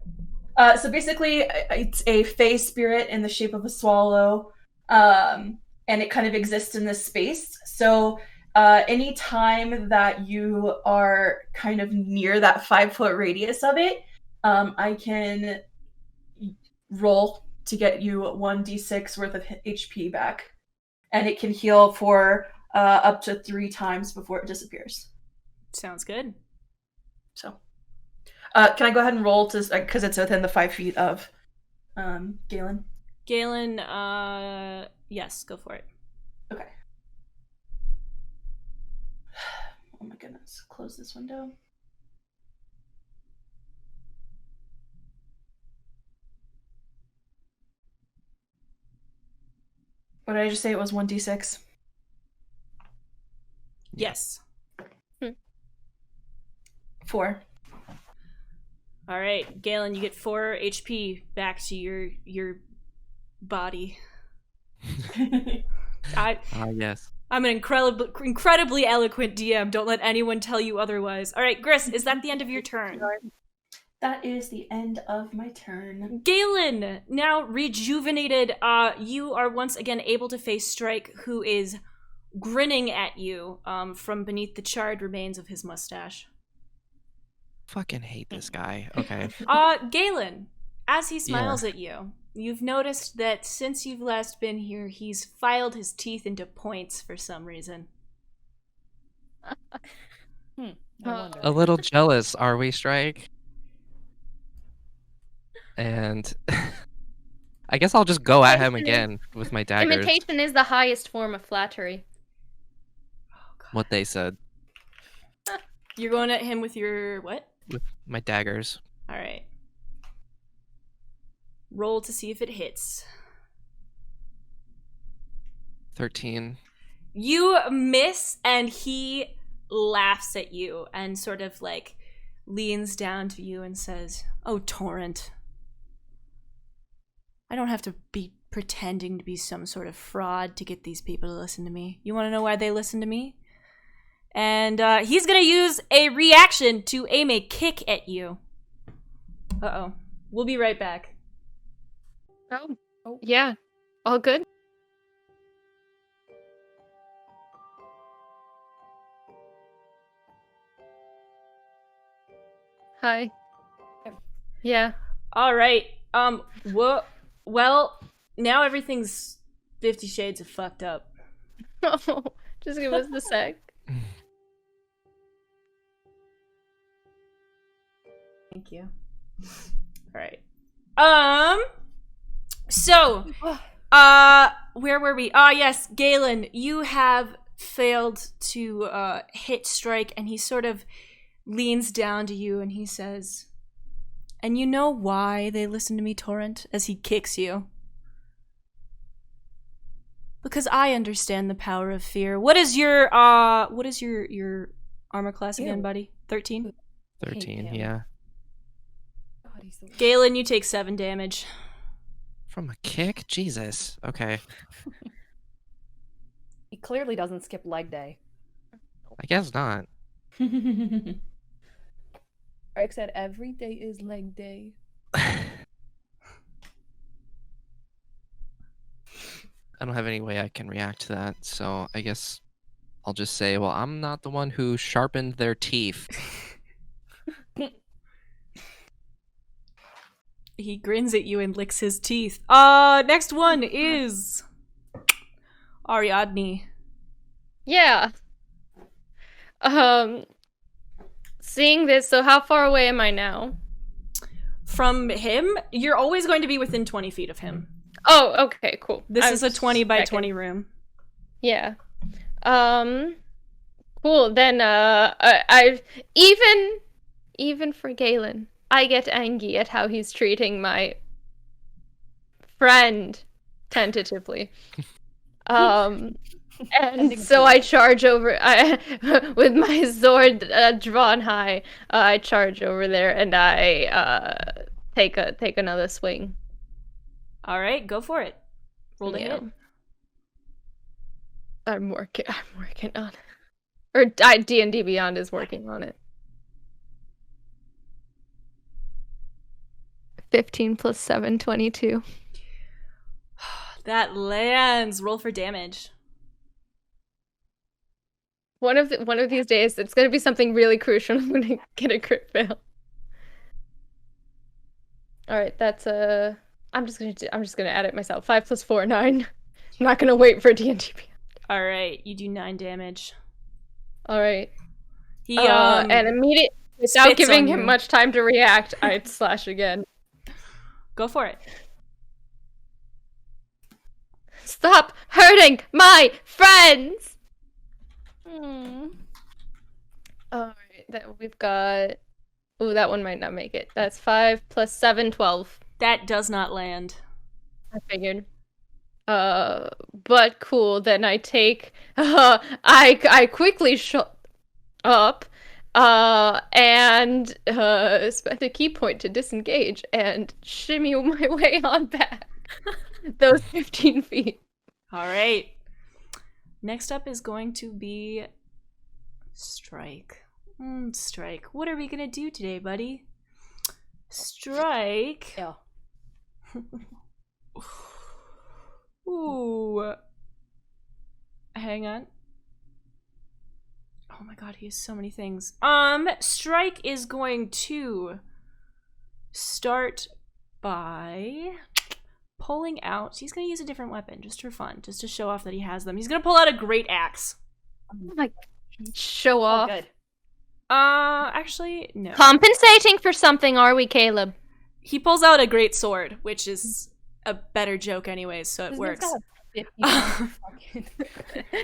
So basically, it's a fey spirit in the shape of a swallow, and it kind of exists in this space. So any time that you are kind of near that 5-foot radius of it, I can roll to get you 1d6 worth of HP back, and it can heal for up to 3 times before it disappears. Sounds good. So, can I go ahead and roll to because it's within the 5 feet of Galen? Galen, yes, go for it. Okay. Oh my goodness! Close this window. What did I just say? It was 1d6. Yes. 4. All right, Galen, you get 4 HP back to your body. Yes. I'm an incredibly eloquent DM. Don't let anyone tell you otherwise. All right, Gris, is that the end of your turn? That is the end of my turn. Galen, now rejuvenated, you are once again able to face Strike, who is grinning at you from beneath the charred remains of his mustache. Fucking hate this guy. Okay. Galen, as he smiles at you, you've noticed that since you've last been here, he's filed his teeth into points for some reason. I wonder. A little jealous, are we, Strike? And I guess I'll just go at him again with my daggers. Imitation is the highest form of flattery. What they said. You're going at him with your what? With my daggers. All right. Roll to see if it hits. 13. You miss, and he laughs at you and sort of like leans down to you and says, "Oh, Torrent. I don't have to be pretending to be some sort of fraud to get these people to listen to me. You want to know why they listen to me?" And he's going to use a reaction to aim a kick at you. Uh-oh. We'll be right back. Oh. Yeah. All good? Hi. Yeah. All right. Well, now everything's 50 Shades of fucked up. Just give us the sec. Thank you. All right. So, where were we? Yes, Galen, you have failed to hit Strike, and he sort of leans down to you and he says, "And you know why they listen to me, Torrent?" As he kicks you. "Because I understand the power of fear." What is your armor class again, buddy? 13? 13, him. yeah. God, he's the- Galen, you take 7 damage. From a kick? Jesus. Okay. He clearly doesn't skip leg day. I guess not. Rick said every day is leg day. I don't have any way I can react to that, so I guess I'll just say, well, I'm not the one who sharpened their teeth. He grins at you and licks his teeth. Next one is Ariadne. Yeah. Seeing this, so how far away am I now? From him, you're always going to be within 20 feet of him. Oh, okay, cool. This I is a was 20 by checking. 20 room. Yeah. Cool. Then I even for Galen, I get angry at how he's treating my friend tentatively. And so I charge over with my sword drawn high. I charge over there and I take another swing. All right, go for it. Roll to Yeah. hit. I'm working on it. Or D&D Beyond is working on it. 15 plus 7, 22. That lands. Roll for damage. One of these days, it's gonna be something really crucial. I'm gonna get a crit fail. All right, that's I'm just gonna add it myself. 5 plus 4, 9. I'm not gonna wait for D&D Beyond. All right, you do 9 damage. All right. He And immediately, without spits giving on him you. much time to react, I'd slash again. Go for it. Stop hurting my friends! Alright, then we've got... Ooh, that one might not make it. That's 5 plus 7, 12. That does not land. I figured. But cool, then I take... I quickly shut up, and spend a key point to disengage, and shimmy my way on back. Those 15 feet. All right. Next up is going to be Strike. Strike. What are we gonna do today, buddy? Strike. Yeah. Ooh. Hang on. Oh my god, he has so many things. Strike is going to start by pulling out. He's gonna use a different weapon just for fun, just to show off that he has them. He's gonna pull out a great axe. Like, show Oh, off. good. Actually, no. Compensating for something, are we, Caleb? He pulls out a great sword, which is a better joke anyways, so it This works. man's got a 50-pound fucking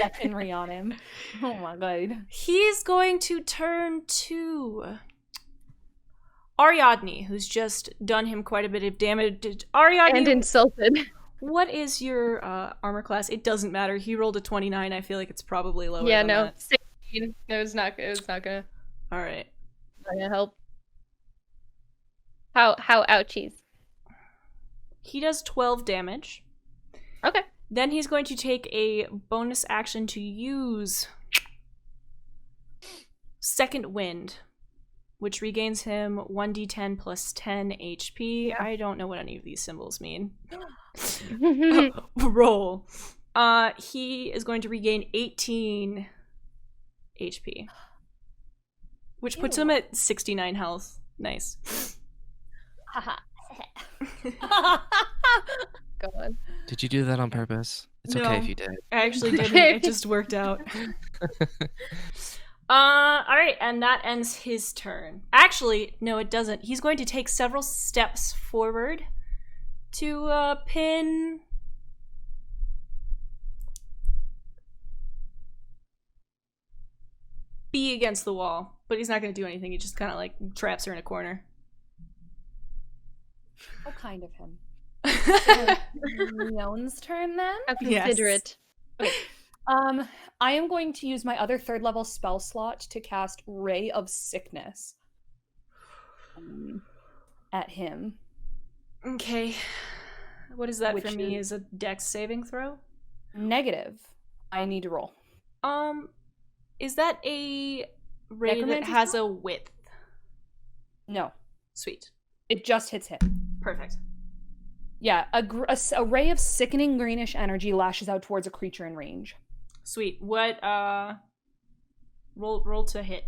weaponry on him. Oh my god. He's going to turn to Ariadne, who's just done him quite a bit of damage. Ariadne, And insulted. what is your armor class? It doesn't matter. He rolled a 29. I feel like it's probably lower Yeah, than no. that. 16. It was not gonna All right. help. How ouchies. He does 12 damage. Okay. Then he's going to take a bonus action to use Second Wind, which regains him 1d10 plus 10 HP. I don't know what any of these symbols mean. Roll. He is going to regain 18 HP, which puts him at 69 health. Nice. God. Did you do that on purpose? It's No. okay if you did. I actually didn't. It just worked out. Alright, and that ends his turn. Actually, no, it doesn't. He's going to take several steps forward to pin B against the wall. But he's not going to do anything. He just kind of like traps her in a corner. How kind of him. Leon's turn then. How Yes. considerate. I am going to use my other 3rd level spell slot to cast Ray of Sickness at him. Okay. What is that Which for me? is- Is a dex saving throw? Negative. I need to roll. Is that a ray that Necromancy has spell? a width? No, Sweet. it just hits him. Perfect. Yeah, a ray of sickening greenish energy lashes out towards a creature in range. Sweet. What roll to hit.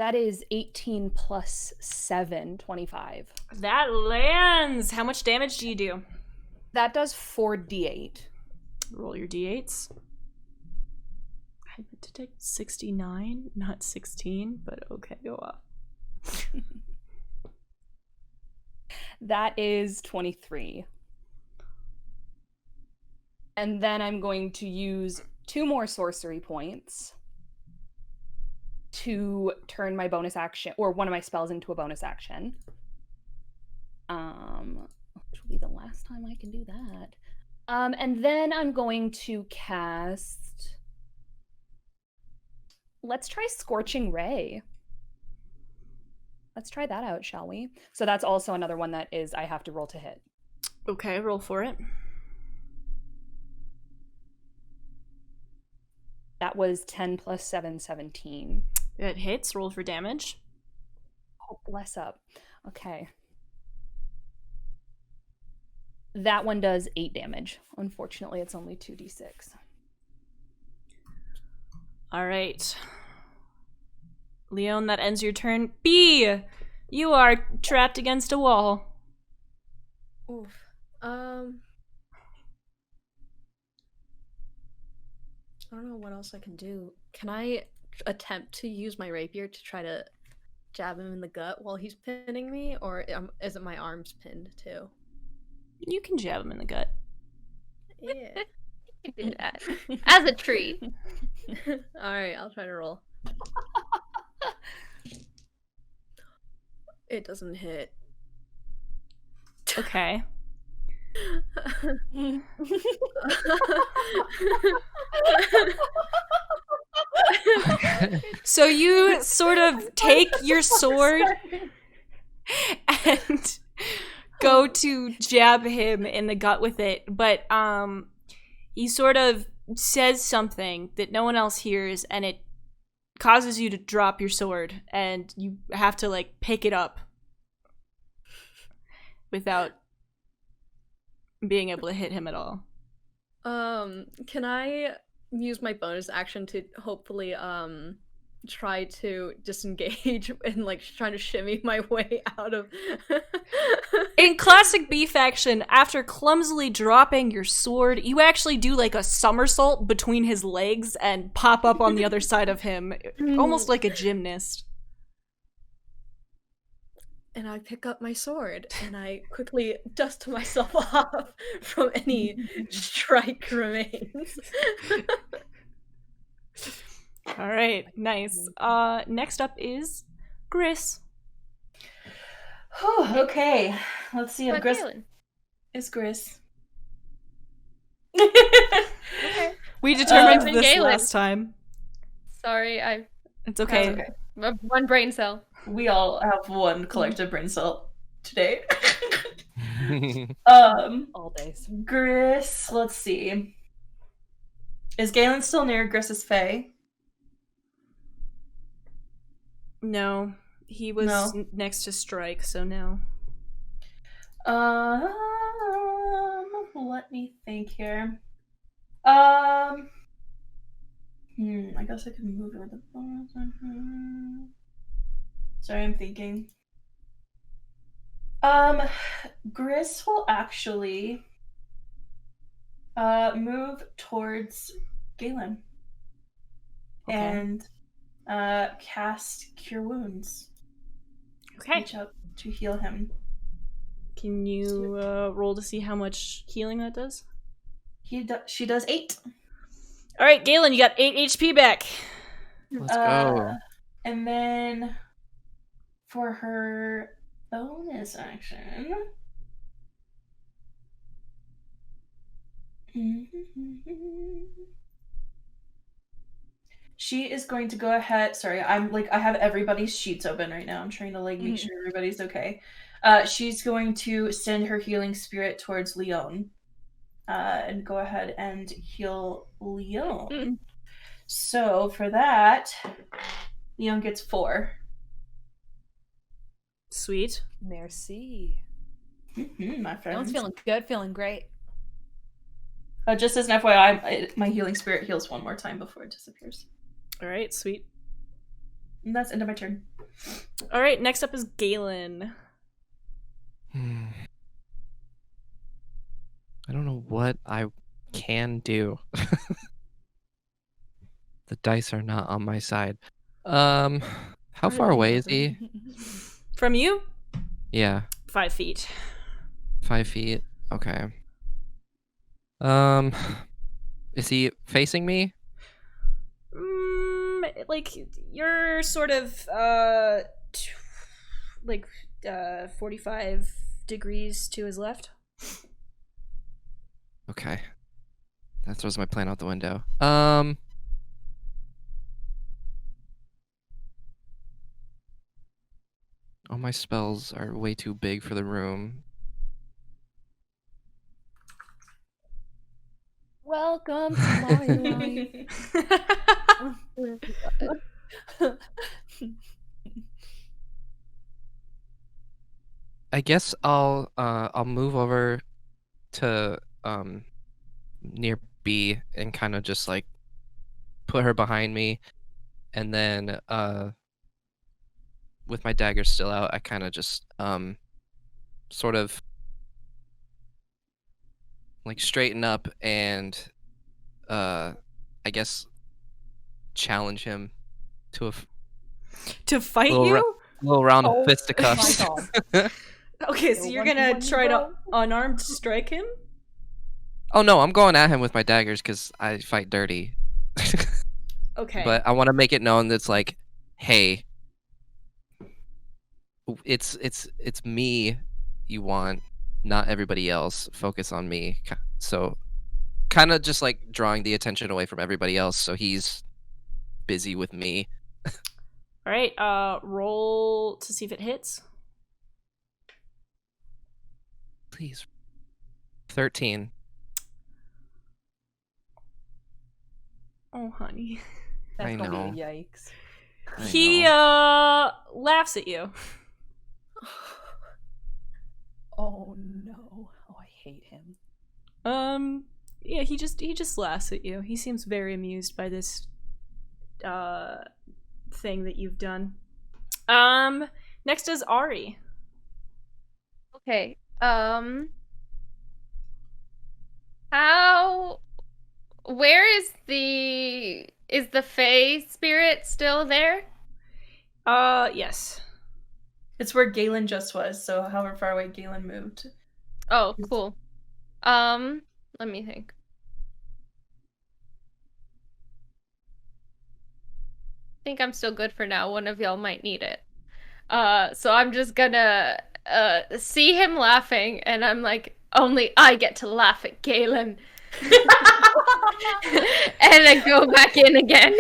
That is 18 plus 7, 25. That lands. How much damage do you do? That does 4d8. Roll your d8s. I meant to take 69, not 16, but okay, go off. That is 23. And then I'm going to use 2 more sorcery points to turn my bonus action, or one of my spells, into a bonus action. Which will be the last time I can do that. And then I'm going to cast... Let's try Scorching Ray. Let's try that out, shall we? So that's also another one that is I have to roll to hit. Okay, roll for it. That was 10 plus 7, 17. It hits. Roll for damage. Oh, bless up. Okay. That one does 8 damage. Unfortunately, it's only 2d6. All right. Leon, that ends your turn. B, you are trapped against a wall. Oof. I don't know what else I can do. Can I attempt to use my rapier to try to jab him in the gut while he's pinning me, or is it my arms pinned too? You can jab him in the gut. Yeah. You can do that. As a treat. Alright, I'll try to roll. It doesn't hit. Okay. So you sort of take your sword and go to jab him in the gut with it, but he sort of says something that no one else hears, and it causes you to drop your sword, and you have to like pick it up without being able to hit him at all. Can I use my bonus action to hopefully try to disengage and like trying to shimmy my way out of In classic beef action, after clumsily dropping your sword, you actually do like a somersault between his legs and pop up on the other side of him, almost like a gymnast. and I pick up my sword and I quickly dust myself off from any strike remains. All right, nice. Next up is Gris. Whew, okay, let's see if But Gris Galen, is Gris. okay. We determined Even this Galen. last time. Sorry, I It's okay. That's okay. one brain cell. We all have one collective brain cell today. Um, All days. Gris, let's see. Is Galen still near Gris's Fae? No, he was No. next to Strike, so no. Let me think here. I guess I could move over the bonus. Sorry, I'm thinking. Gris will actually move towards Galen Okay. and cast Cure Wounds. Okay. Reach out to heal him. Can you roll to see how much healing that does? She does 8. All right, Galen, you got 8 HP back. Let's go. And then for her bonus action, she is going to go ahead. Sorry, I have everybody's sheets open right now. I'm trying to make sure everybody's okay. She's going to send her healing spirit towards Leon, and go ahead and heal Leon. So for that, Leon gets 4. Sweet. Merci. My friend. Everyone's feeling good, feeling great. Just as an FYI, my healing spirit heals one more time before it disappears. All right, sweet. And that's the end of my turn. All right, next up is Galen. I don't know what I can do. The dice are not on my side. How far away is he? From you, Yeah, 5 feet. 5 feet. Okay. Is he facing me? Like you're sort of 45 degrees to his left. Okay. That throws my plan out the window. All my spells are way too big for the room. Welcome to my life. I guess I'll move over to near B and kind of just like put her behind me, and then with my dagger still out, I kind of just sort of like straighten up and I guess challenge him to To fight little you? little round of Oh fisticuffs. my god. Okay, so you're gonna try to unarmed strike him? Oh no, I'm going at him with my daggers because I fight dirty. Okay. But I want to make it known that's like, hey, it's me you want, not everybody else. Focus on me. So kind of just like drawing the attention away from everybody else so he's busy with me. All right, roll to see if it hits. Please. 13. Oh, honey. That's I gonna know. be a yikes. I He know. laughs at you. Oh no. Oh, I hate him. Yeah, he just laughs at you. He seems very amused by this thing that you've done. Next is Ari. Okay. How? Where is the Fae spirit still there? Yes. It's where Galen just was, so however far away Galen moved. Oh, cool. Let me think. I think I'm still good for now. One of y'all might need it. So I'm just gonna see him laughing, and I'm like, only I get to laugh at Galen. And I go back in again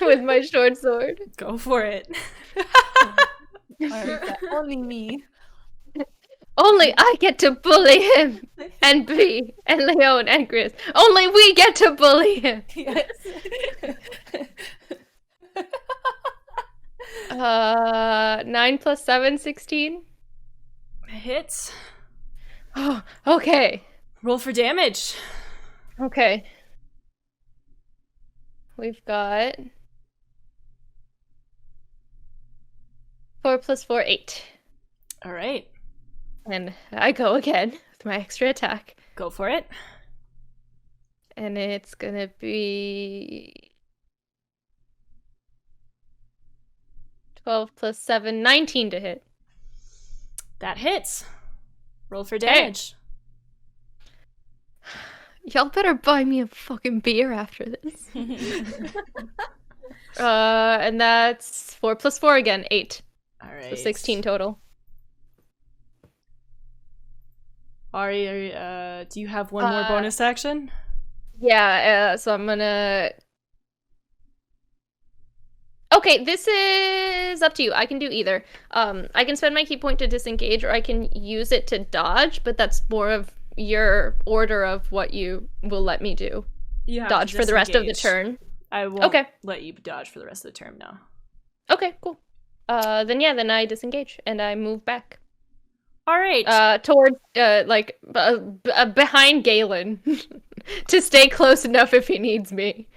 with my short sword. Go for it. Only me. Only I get to bully him, and B, and Leon, and Chris. Only we get to bully him. Yes. 9 plus 7, 16. Hits. Oh, okay. Roll for damage. Okay. We've got 4 plus 4, 8. All right. And I go again with my extra attack. Go for it. And it's gonna be 12 plus 7, 19 to hit. That hits. Roll for damage. Y'all better buy me a fucking beer after this. And that's 4 plus 4 again, 8. All right. So 16 total. Ari, do you have one more bonus action? Yeah, so I'm gonna... Okay, this is up to you. I can do either. I can spend my key point to disengage, or I can use it to dodge, but that's more of your order of what you will let me do. You have Dodge to for the rest of the disengage. turn. I won't Okay. let you dodge for the rest of the term now. Okay, cool. Then I disengage, and I move back. All right. Towards, behind Galen. To stay close enough if he needs me.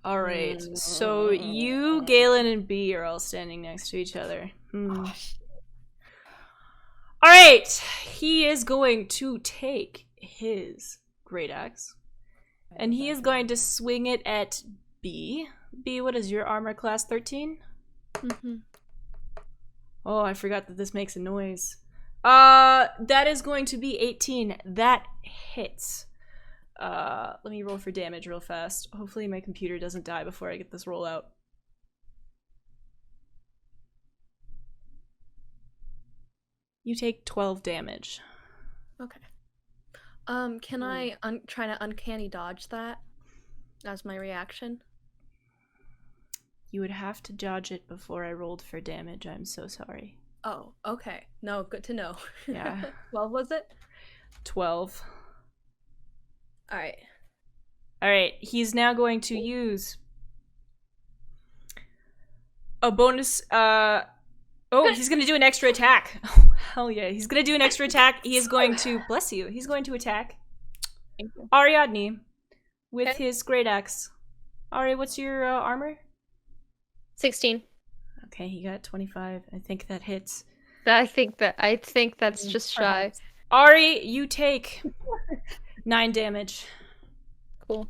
All right. So you, Galen, and B are all standing next to each other. All right. He is going to take his great axe, and he is going to swing it at B. B, what is your armor class? 13? Mm-hmm. Oh, I forgot that this makes a noise. That is going to be 18. That hits. Let me roll for damage real fast. Hopefully my computer doesn't die before I get this roll out. You take 12 damage. Okay. Can I try to uncanny dodge that as my reaction? You would have to dodge it before I rolled for damage. I'm so sorry. Oh, okay. No, good to know. Yeah. 12 was it? 12. All right. All right. He's now going to use a bonus. He's going to do an extra attack. Oh, hell yeah. He's going to do an extra attack. He is going to, bless you, he's going to attack Ariadne with his great axe. Ari, what's your armor? 16. Okay, he got 25. I think that hits. I think that's just shy. Ari, you take 9 damage. Cool.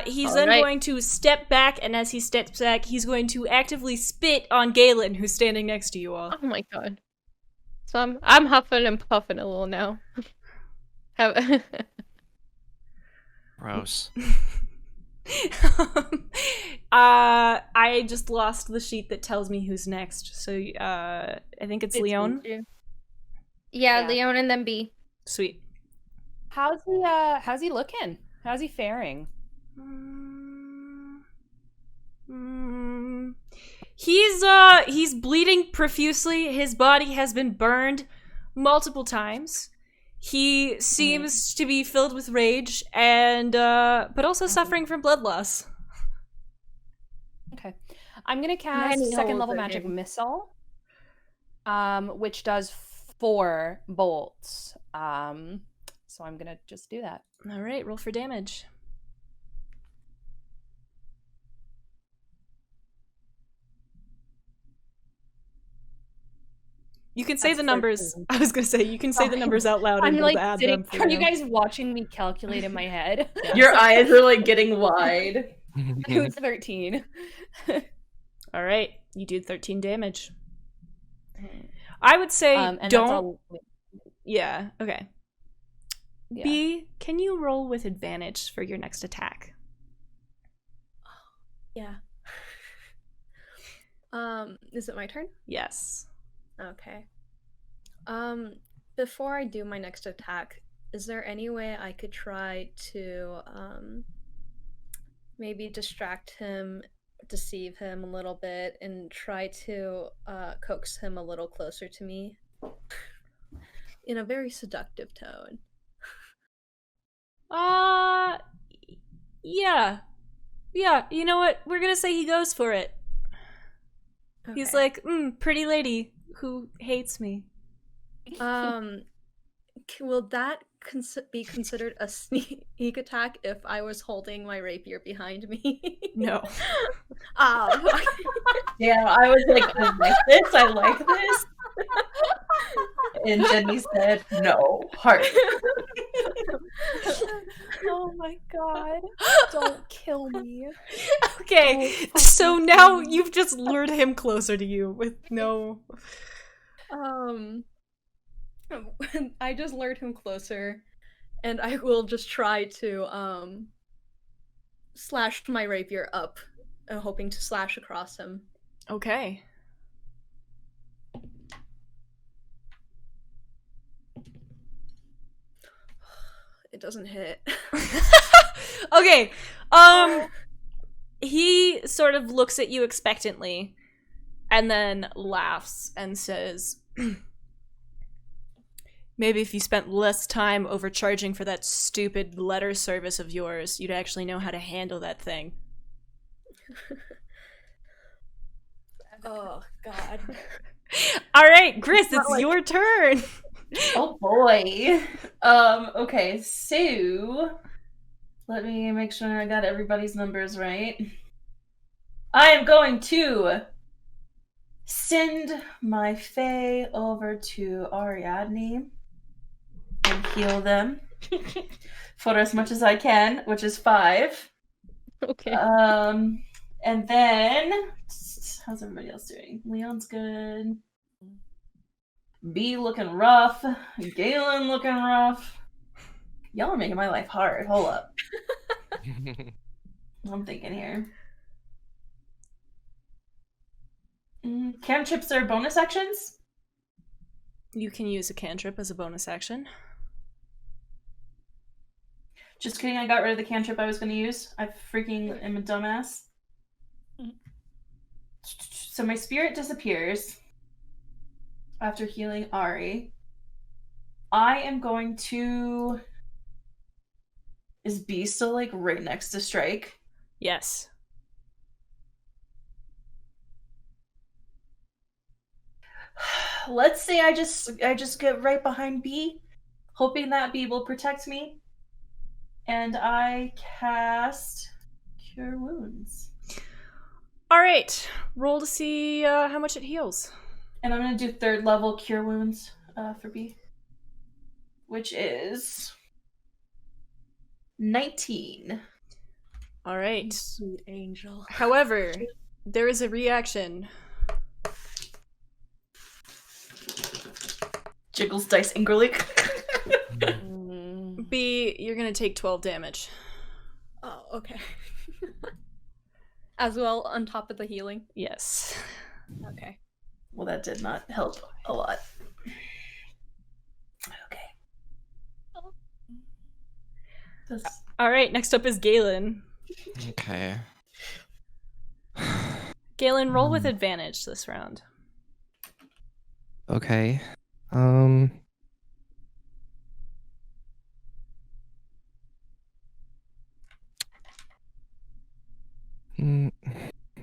He's then going to step back, and as he steps back, he's going to actively spit on Galen, who's standing next to you all. Oh my god. So I'm huffing and puffing a little now. Gross. I just lost the sheet that tells me who's next. So I think it's Leon. Yeah, Leon and then B. Sweet. How's he looking? How's he faring? He's bleeding profusely. His body has been burned multiple times. He seems to be filled with rage and but also suffering from blood loss. Okay. I'm gonna cast second level magic missile. Which does 4 bolts. So I'm gonna just do that. All right, roll for damage. You can say the numbers. 13. I was gonna say you can say the numbers out loud. I'm and like add sitting. them Are you guys watching me calculate in my head? Your eyes are like getting wide. It's 13. All right, you did 13 damage. I would say and don't. Yeah. Okay. Yeah. B, can you roll with advantage for your next attack? Yeah. Is it my turn? Yes. Okay. Before I do my next attack, is there any way I could try to maybe distract him, deceive him a little bit, and try to coax him a little closer to me in a very seductive tone? Yeah. Yeah, you know what? We're gonna say he goes for it. Okay. He's like, pretty lady who hates me. Will that be considered a sneak attack if I was holding my rapier behind me? No. Yeah, I was like, I like this. And Jenny said, no, heart. Oh my god. Don't kill me. Okay, so now you've just lured him closer to you with no... I just lured him closer, and I will just try to, slash my rapier up, hoping to slash across him. Okay. It doesn't hit. Okay. He sort of looks at you expectantly and then laughs and says, maybe if you spent less time overcharging for that stupid letter service of yours, you'd actually know how to handle that thing. Oh, God. All right, Gris, it's your turn. Oh boy. Okay, so Let me make sure I got everybody's numbers right. I am going to send my Fae over to Ariadne and heal them for as much as I can, which is 5. Okay. And then how's everybody else doing? Leon's good. B looking rough. Galen looking rough. Y'all are making my life hard. Hold up. I'm thinking here. Cantrips are bonus actions? You can use a cantrip as a bonus action. Just kidding, I got rid of the cantrip I was going to use. I freaking am a dumbass. So my spirit disappears after healing Ari. I am going to... Is B still, like, right next to Strike? Yes. Let's say I just get right behind B, hoping that B will protect me. And I cast Cure Wounds. All right. Roll to see how much it heals. And I'm going to do 3rd level Cure Wounds for B. Which is 19. All right. Sweet angel. However, there is a reaction. Jiggles dice angrily. B, you're gonna take 12 damage. Oh, okay. As well, on top of the healing. Yes. Okay. Well, that did not help a lot. Okay. All right. Next up is Galen. Okay. Galen, roll with advantage this round. Okay.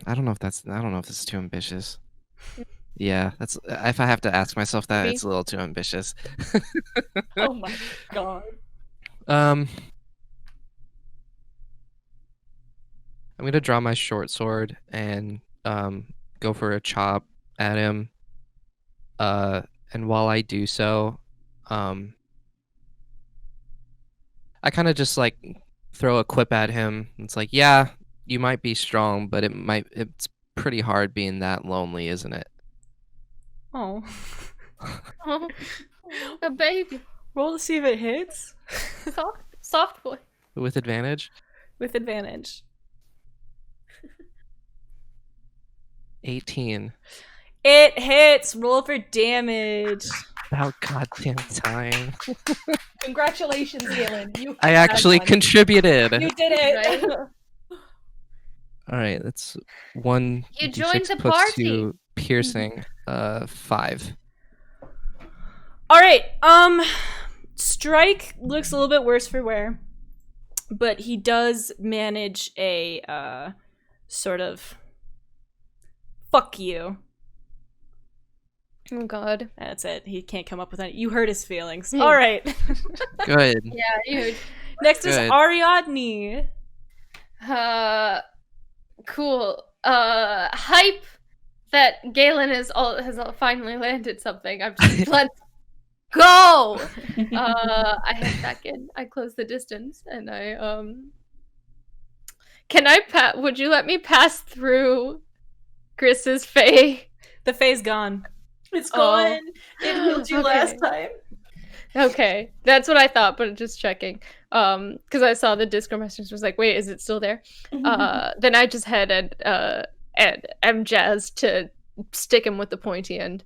I don't know if this is too ambitious. Yeah, that's if I have to ask myself that, it's a little too ambitious. Oh my god. I'm gonna draw my short sword and go for a chop at him. And while I do so, I kind of just like throw a quip at him. It's like, yeah, you might be strong, but it's pretty hard being that lonely, isn't it? Oh. Oh, a baby. Roll to see if it hits. Soft boy. With advantage? With advantage. 18. It hits. Roll for damage. About goddamn time. Congratulations, Galen. You I had actually one. contributed. You did it. Right? All right, that's 1. You D6 joined the plus party. 2 piercing. 5. All right. Strike looks a little bit worse for wear, but he does manage a sort of fuck you. Oh god. That's it. He can't come up with any. You hurt his feelings. Hmm. All right. Good. Yeah, you. Next is Good. Ariadne. Cool. Hype that Galen has finally landed something. I'm just let's go. I head back in. I close the distance, and I Can I would you let me pass through Chris's Fae? The Fae's gone. It's gone. It healed you Okay. last time. Okay, that's what I thought, but just checking. Because I saw the Discord message was like, wait, is it still there? Then I just head and am jazzed to stick him with the pointy end.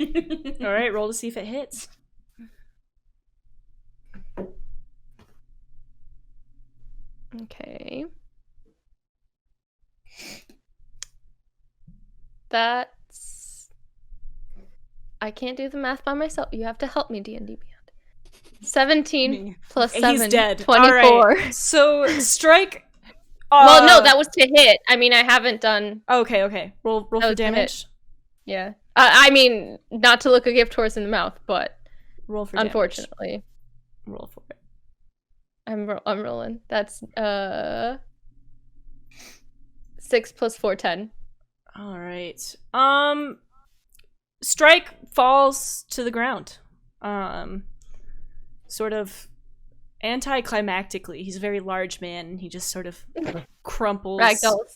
All right, roll to see if it hits. Okay. That's... I can't do the math by myself. You have to help me, D&D Beyond. 17 plus 7, He's dead. 24. All right. So, strike... Well, no, that was to hit. I mean, I haven't done... Okay. Roll That for was to damage. Yeah. I mean, not to look a gift horse in the mouth, but Roll for damage. unfortunately. Roll for it. I'm rolling. That's 6 plus 4, 10. All right. Strike falls to the ground. Sort of anticlimactically. He's a very large man, and he just sort of crumples. Ragdolls.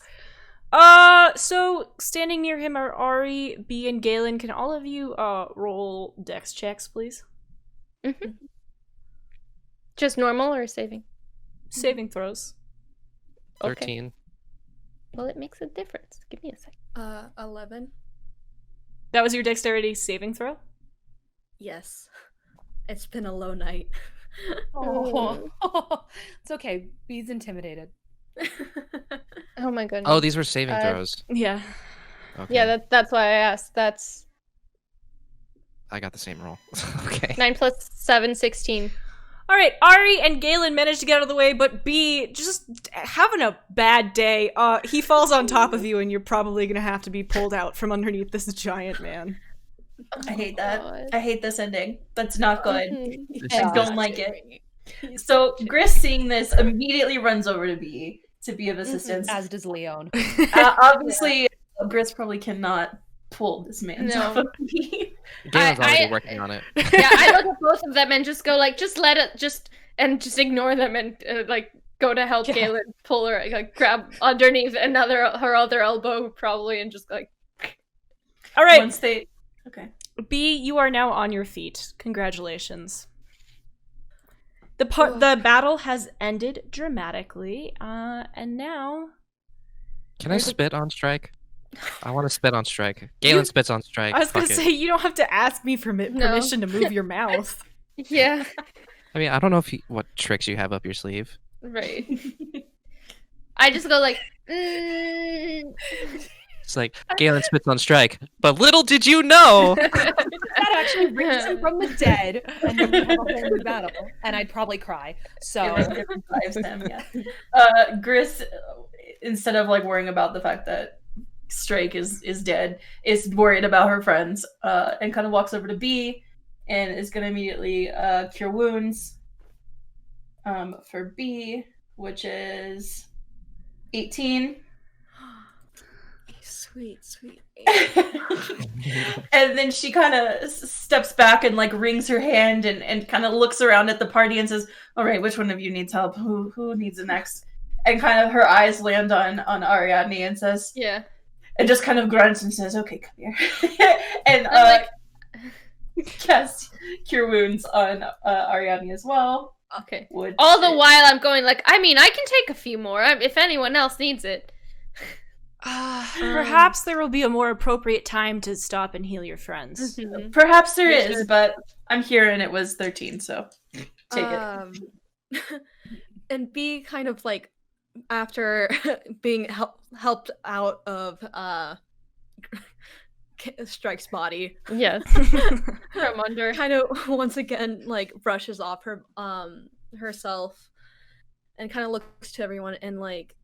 So standing near him are Ari, B, and Galen. Can all of you roll dex checks, please? Mm-hmm. Just normal or saving? Saving throws. 13. Well, it makes a difference. Give me a sec. 11. That was your dexterity saving throw? Yes. It's been a low night. Oh. It's okay. Bee's intimidated. Oh my goodness. Oh, these were saving throws. Yeah. Okay. Yeah, that's why I asked. That's I got the same roll. Okay. 9 plus 7, 16. All right, Ari and Galen managed to get out of the way, but B just having a bad day. He falls on top of you, and you're probably gonna have to be pulled out from underneath this giant man. I hate that. God. I hate this ending. That's not good. Mhm. I don't like it. So Gris, seeing this, immediately runs over to B to be of assistance. As does Leon. Obviously, Gris probably cannot pull this man No. off of me. Galen's already I- working on it. Yeah, I look at both of them and just go like, just let it, just ignore them and like go to help Yeah. Galen pull her, like grab underneath her other elbow probably and just like. All right, Once they, okay. B, you are now on your feet. Congratulations. The battle has ended dramatically, and now Can I spit on Strike? I want to spit on Strike. Galen spits on Strike. I was gonna Fuck it. say you don't have to ask me for No. permission to move your mouth. Yeah. I mean, I don't know what tricks you have up your sleeve. Right. I just go like. It's like Galen spits on Strike, but little did you know. That actually brings him from the dead, and then we have a whole new battle, and I'd probably cry. So It revives them, yeah. Gris, instead of like worrying about the fact that Strike is dead, is worried about her friends, and kind of walks over to B, and is gonna immediately cure wounds. For B, which is 18. Sweet. And then she kind of steps back and like wrings her hand and kind of looks around at the party and says, "All right, which one of you needs help? Who needs it next?" And kind of her eyes land on Ariadne and says, Yeah. and just kind of grunts and says, "Okay, come here." And I'm cast cure wounds on Ariadne as well. Okay. Which All the while I'm going like, I mean, I can take a few more if anyone else needs it. Perhaps there will be a more appropriate time to stop and heal your friends. Mhm. perhaps there Yes, is, sir. but I'm here and it was 13, so take it. And B kind of like after being helped out of Strike's body, Yes. From under. kind of once again like brushes off her herself and kind of looks to everyone and like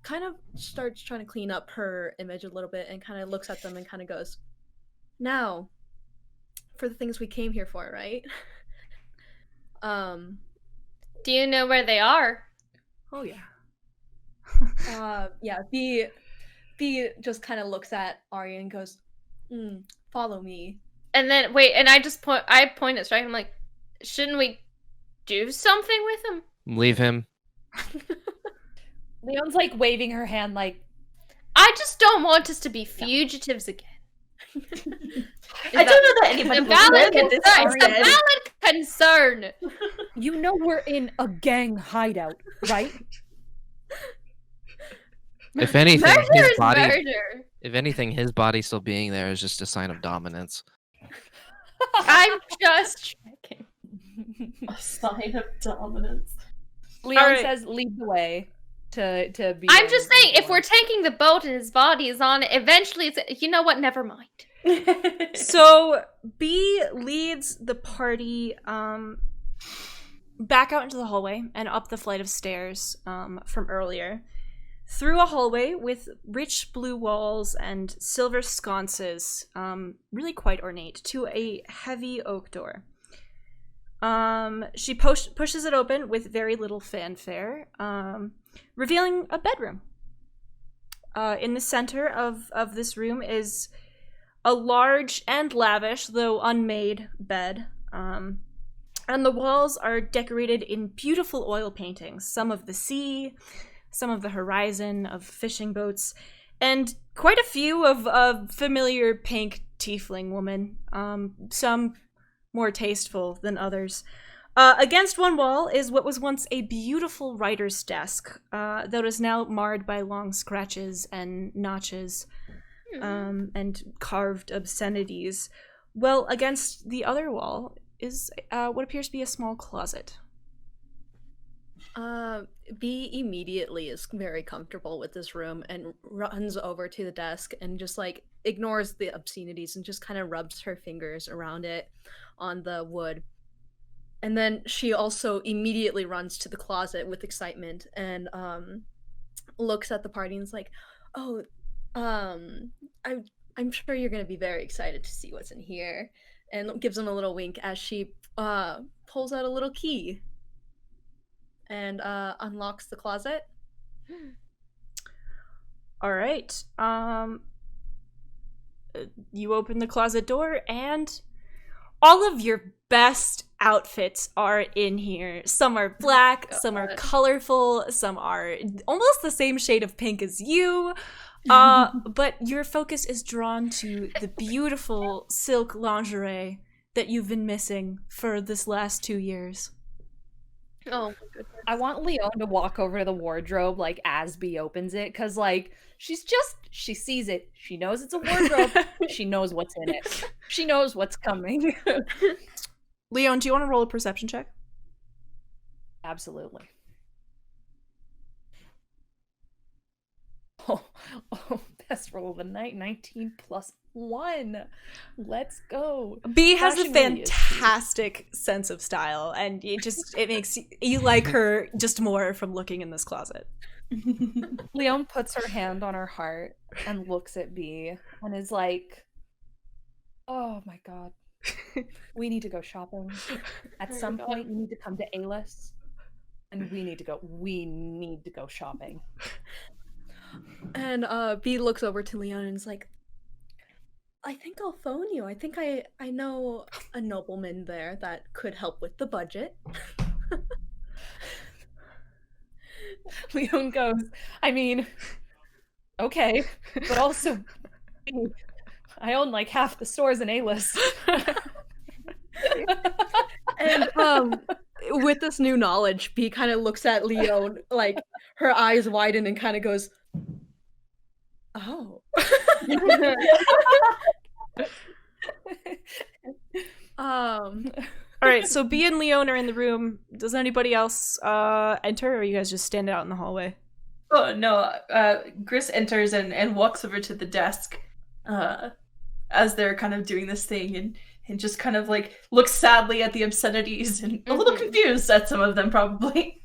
kind of starts trying to clean up her image a little bit and kind of looks at them and kind of goes, "Now for the things we came here for, right?" Do you know where they are? Oh yeah. Yeah, B just kind of looks at Arya and goes, "Follow me." And then wait, and I point at Strike. I'm like, shouldn't we do something with him? Leave him. Leon's like waving her hand, like I just don't want us to be fugitives again. I don't know that anybody It's a would valid look at this concern. It's a instead. valid concern. you know we're in a gang hideout, right? If anything, Murder his is body. murder. If anything, his body still being there is just a sign of dominance. I'm just checking. A sign of dominance. Leon Alright. says, "Lead the way." To be. I'm just saying, if we're taking the boat and his body is on it, eventually it's. You know what? Never mind. So B leads the party back out into the hallway and up the flight of stairs from earlier, through a hallway with rich blue walls and silver sconces, really quite ornate, to a heavy oak door. She pushes it open with very little fanfare, revealing a bedroom. In the center of this room is a large and lavish, though unmade, bed. And the walls are decorated in beautiful oil paintings, some of the sea, some of the horizon, of fishing boats, and quite a few of a familiar pink tiefling woman, some more tasteful than others. Against one wall is what was once a beautiful writer's desk, that is now marred by long scratches and notches, and carved obscenities. Well, against the other wall is what appears to be a small closet. B immediately is very comfortable with this room and runs over to the desk and just like ignores the obscenities and just kind of rubs her fingers around it on the wood. And then she also immediately runs to the closet with excitement and looks at the party and is like, "Oh, I'm sure you're gonna be very excited to see what's in here," and gives them a little wink as she pulls out a little key and unlocks the closet. All right. You open the closet door, and all of your best outfits are in here. Some are black, some are colorful, some are almost the same shade of pink as you. But your focus is drawn to the beautiful silk lingerie that you've been missing for this last 2 years. Oh my goodness. I want Leon to walk over to the wardrobe like as B opens it, because like she sees it. She knows it's a wardrobe. She knows what's in it. She knows what's coming. Leon, do you want to roll a perception check? Absolutely. Oh, best roll of the night, 19 plus 1. Let's go. B has a Fashion really is fantastic sense of style, and it makes you like her just more from looking in this closet. Leon puts her hand on her heart and looks at B and is like, "Oh my god. We need to go shopping. At some point you need to come to Alis and we need to go shopping." And B looks over to Leon and is like, "I think I'll phone you. I think I know a nobleman there that could help with the budget." Leon goes, "I mean, okay, but also I own like half the stores in Alis." And with this new knowledge, B kind of looks at Leon, like her eyes widen and kind of goes, "Oh." All right, so B and Leon are in the room. Does anybody else enter, or are you guys just stand out in the hallway? Oh no, Gris enters and walks over to the desk as they're kind of doing this thing and just kind of like looks sadly at the obscenities and a little confused at some of them probably.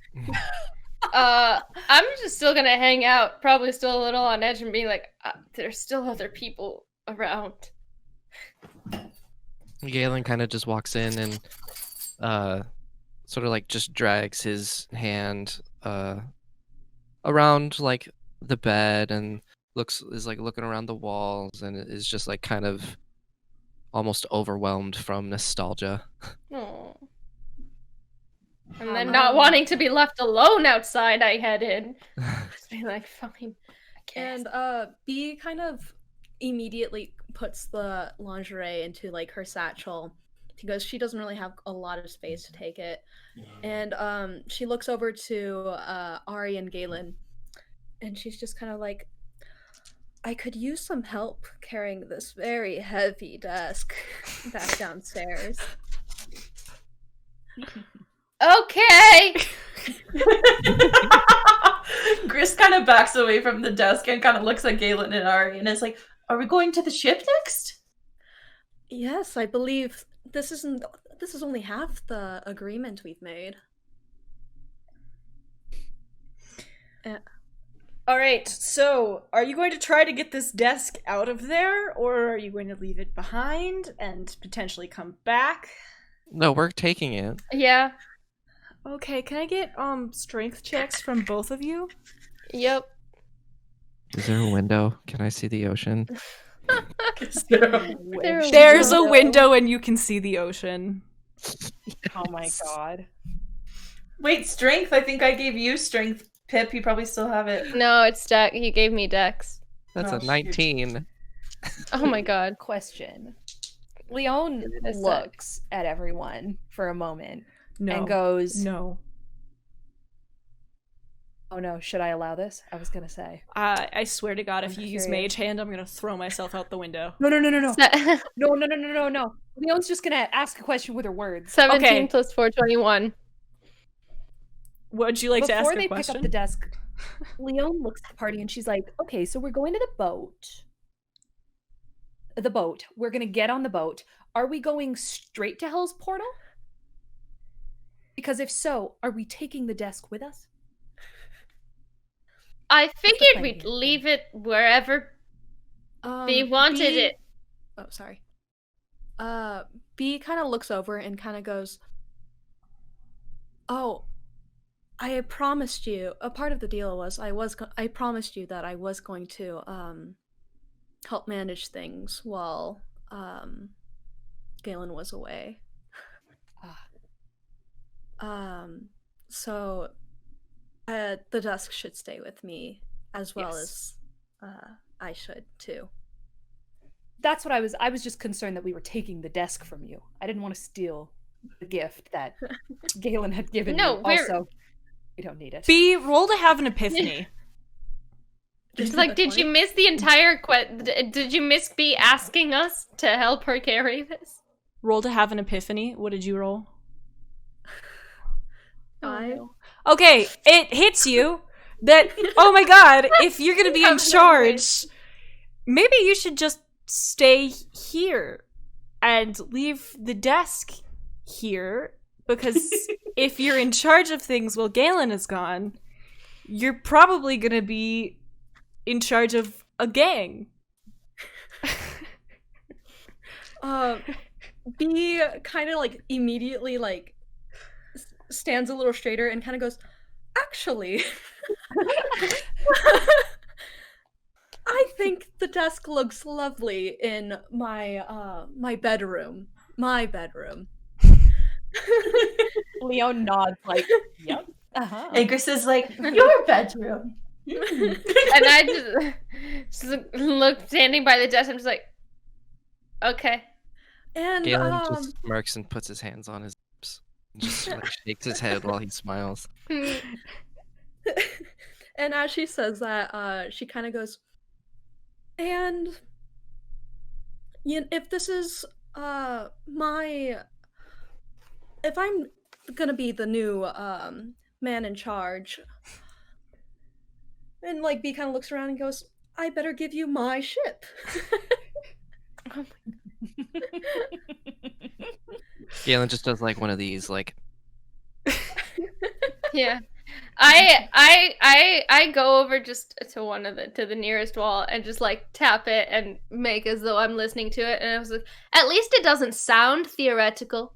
I'm just still gonna hang out, probably still a little on edge and being like, there's still other people around. Galen kind of just walks in and sort of like just drags his hand around like the bed and is like looking around the walls and is just like kind of almost overwhelmed from nostalgia. Oh. And then not wanting to be left alone outside, I head in. Just be like, fine, I guess. And B kind of immediately puts the lingerie into like her satchel because she doesn't really have a lot of space to take it. And she looks over to Ari and Galen, and she's just kind of like, "I could use some help carrying this very heavy desk back downstairs." Okay. Gris kind of backs away from the desk and kind of looks at Galen and Ari and is like, "Are we going to the ship next?" "Yes, I believe this is only half the agreement we've made." All right, so are you going to try to get this desk out of there, or are you going to leave it behind and potentially come back? No, we're taking it. Yeah. Okay, can I get strength checks from both of you? Yep. Is there a window? Can I see the ocean? Wish. There's a window and you can see the ocean. Oh my god. Wait, strength? I think I gave you strength, Pip. You probably still have it. No, it's Dex. He gave me Dex. That's Oh, a shoot. 19. Oh my god. Question. Leon It is looks at everyone for a moment No. and goes, No. "Oh no, should I allow this?" I was gonna say, I swear to God, if I'm you use curious. Mage Hand, I'm gonna throw myself out the window. "No, no, no, no, no, Se- no, no, no, no, no, no." Leon's just gonna ask a question with her words. 17 Okay. plus 4, 21. Would you like to ask Before a they question? pick up the desk, Leon looks at the party and she's like, "Okay, so we're going to the boat. The boat. We're gonna get on the boat. Are we going straight to Hell's Portal? Because if so, are we taking the desk with us?" I figured plan we'd here? leave it wherever they wanted B- it. Oh, sorry. B kind of looks over and kind of goes, "Oh, I promised you. A part of the deal was I promised you that I was going to help manage things while Galen was away. So the desk should stay with me as well Yes. as I should too." That's what I was just concerned that we were taking the desk from you. I didn't want to steal the gift that Galen had given No, you. we're- Also, we don't need it. B, roll to have an epiphany. It's like, did you miss the entire did you miss B asking us to help her carry this? Roll to have an epiphany. What did you roll? 5? Okay, it hits you that, oh my god, if you're gonna be in Have no charge, maybe you should just stay here and leave the desk here, because if you're in charge of things while Galen is gone, you're probably gonna be in charge of a gang. B kind of like immediately like stands a little straighter and kind of goes, "Actually, I think the desk looks lovely in my bedroom. My bedroom." Leon nods like, "Yep, uh-huh." And Gris is like, "Your bedroom." And I just look standing by the desk. I'm just like, okay. And Galen just smirks and puts his hands on his lips. And just like shakes his head while he smiles. and as she says that, she kind of goes, "And if this is if I'm gonna be the new man in charge," and like B kind of looks around and goes, "I better give you my ship." Galen just does like one of these, like, Yeah. I go over just to the nearest wall and just like tap it and make as though I'm listening to it, and I was like, at least it doesn't sound theoretical.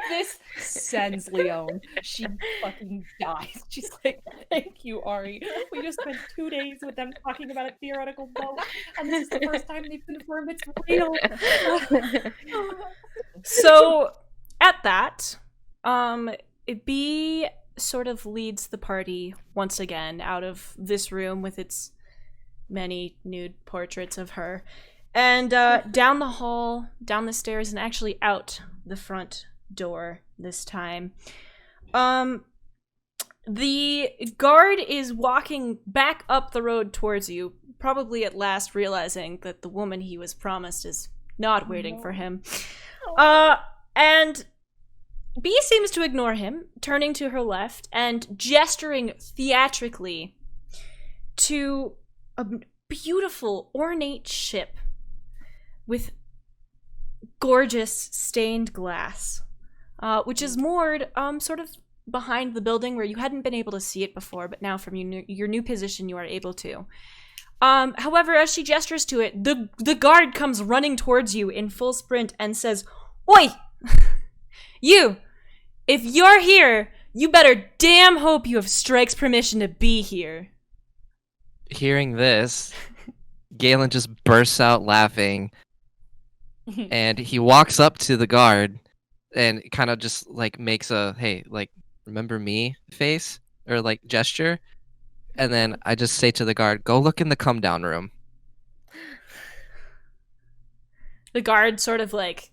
This sends Leon. She fucking dies. She's like, "Thank you, Ari. We just spent 2 days with them talking about a theoretical boat, and this is the first time they've confirmed it's real." So, at that, B sort of leads the party once again out of this room with its many nude portraits of her, and down the hall, down the stairs, and actually out the front door this time. The guard is walking back up the road towards you, probably at last realizing that the woman he was promised is not waiting for him. And B seems to ignore him, turning to her left and gesturing theatrically to a beautiful, ornate ship with gorgeous stained glass, which is moored sort of behind the building where you hadn't been able to see it before, but now from your new position you are able to. However, as she gestures to it, the guard comes running towards you in full sprint and says, "Oi! You! If you're here, you better damn hope you have Strike's permission to be here." Hearing this, Galen just bursts out laughing, and he walks up to the guard and kind of just like makes a "hey, like, remember me" face or like gesture, and then I just say to the guard, "Go look in the come down room." The guard sort of like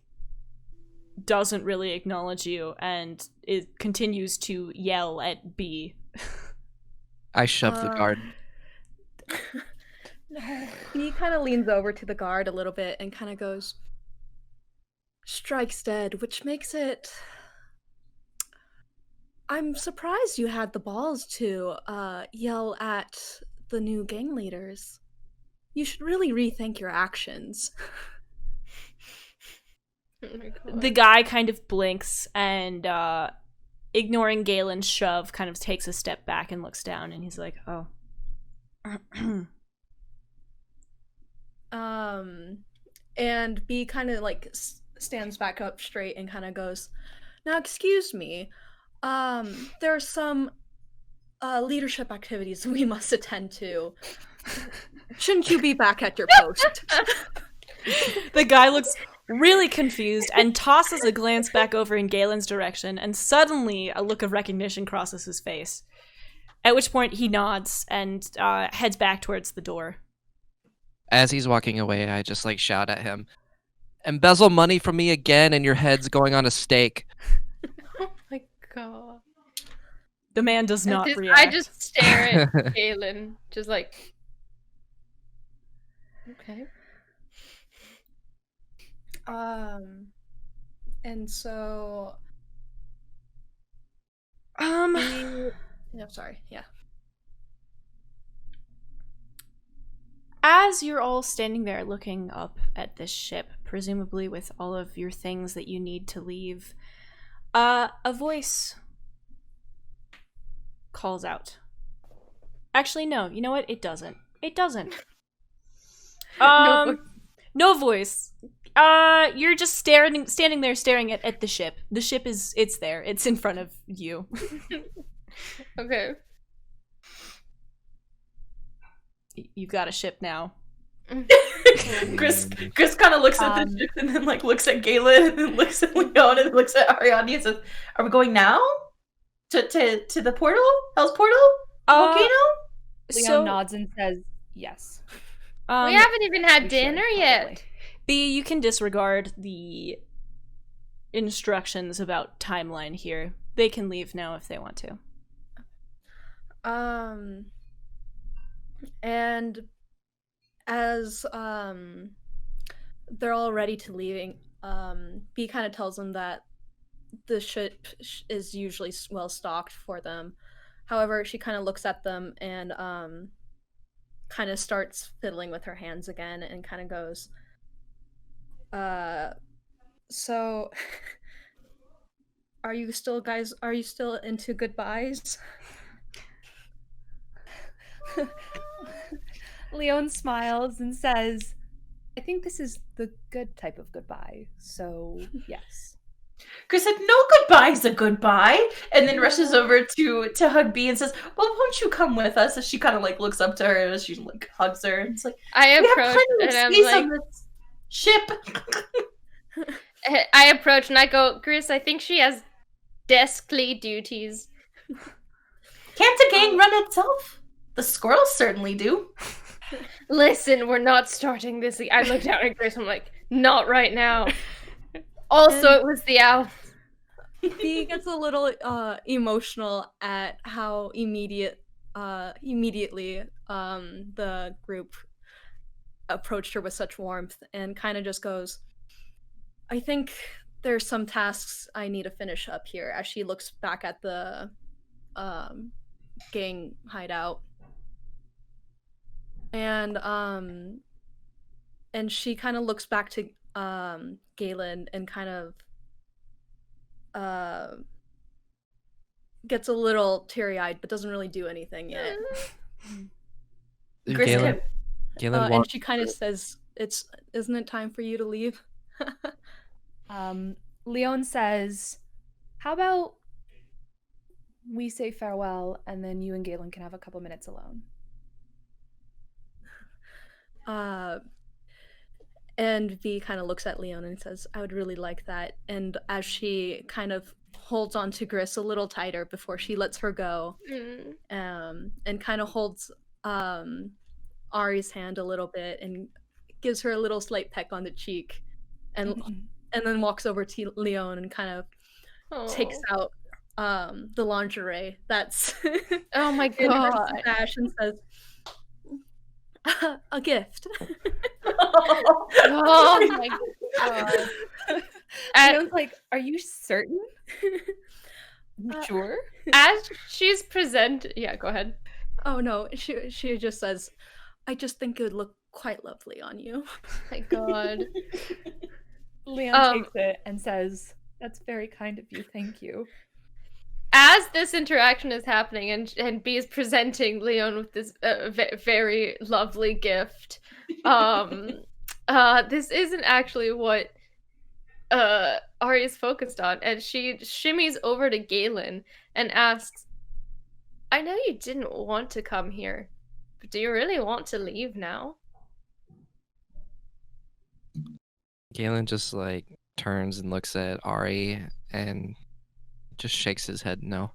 doesn't really acknowledge you, and it continues to yell at B. I shove the guard. He kind of leans over to the guard a little bit and kind of goes, "Strike's dead," which makes it... I'm surprised you had the balls to yell at the new gang leaders. You should really rethink your actions. Oh my God. The guy kind of blinks and, ignoring Galen's shove, kind of takes a step back and looks down, and he's like, "Oh." And B kind of like stands back up straight and kind of goes, "Now, excuse me. There are some leadership activities we must attend to. Shouldn't you be back at your post?" The guy looks really confused and tosses a glance back over in Galen's direction, and suddenly a look of recognition crosses his face. At which point he nods and heads back towards the door. As he's walking away, I just like shout at him, "Embezzle money from me again, and your head's going on a stake." Oh my God. The man does not I react. just stare at Galen, just like, okay. And so yeah, sorry, yeah. As you're all standing there looking up at this ship, presumably with all of your things that you need to leave, a voice calls out. Actually, no. You know what? It doesn't. It doesn't. No voice. You're just standing there staring at the ship. The ship it's there. It's in front of you. Okay. You've got a ship now. Chris kind of looks at the ship and then like looks at Galen and then looks at Leon and looks at Ariadne and says, "Are we going now? To the portal? Hell's portal? Volcano?" Leon nods and says, "Yes." We haven't even had We should, dinner probably. yet. B, you can disregard the instructions about timeline here. They can leave now if they want to. And as they're all ready to leaving, B kind of tells them that the ship is usually well stocked for them. However, she kind of looks at them and kind of starts fiddling with her hands again and kind of goes, so are you still into goodbyes?" Leon smiles and says, "I think this is the good type of goodbye, so yes." Chris said, "No goodbye's a goodbye," and then rushes over to hug B and says, "Well, won't you come with us?" As she kind of like looks up to her as she like hugs her and it's like, I "We have approach plenty of and I'm space like, on this ship." I approach and I go, "Chris, I think she has deskly duties." Can't a gang run itself? The squirrels certainly do. Listen, we're not starting this. I looked out at Chris. I'm like, not right now. Also, it was the owl. He gets a little emotional at how immediately the group approached her with such warmth and kind of just goes, "I think there's some tasks I need to finish up here," as she looks back at the gang hideout. And she kind of looks back to Galen and kind of gets a little teary-eyed but doesn't really do anything yet. Chris Galen, Galen And walks. she kind of says, isn't it time for you to leave?" Leon says, "How about we say farewell and then you and Galen can have a couple minutes alone?" And V kind of looks at Leon and says, "I would really like that." And as she kind of holds on to Gris a little tighter before she lets her go, and kind of holds Ari's hand a little bit and gives her a little slight peck on the cheek, and then walks over to Leon and kind of takes out the lingerie that's Oh my in her god. stash and says, "A gift." Oh my god. And I was like, "Are you certain? Sure?" As she's yeah, go ahead. Oh no, she just says, "I just think it would look quite lovely on you." My god. Leon takes it and says, "That's very kind of you. Thank you." As this interaction is happening and B is presenting Leon with this very lovely gift, this isn't actually what Ari is focused on, and she shimmies over to Galen and asks, "I know you didn't want to come here, but do you really want to leave now?" Galen just like turns and looks at Ari and just shakes his head no.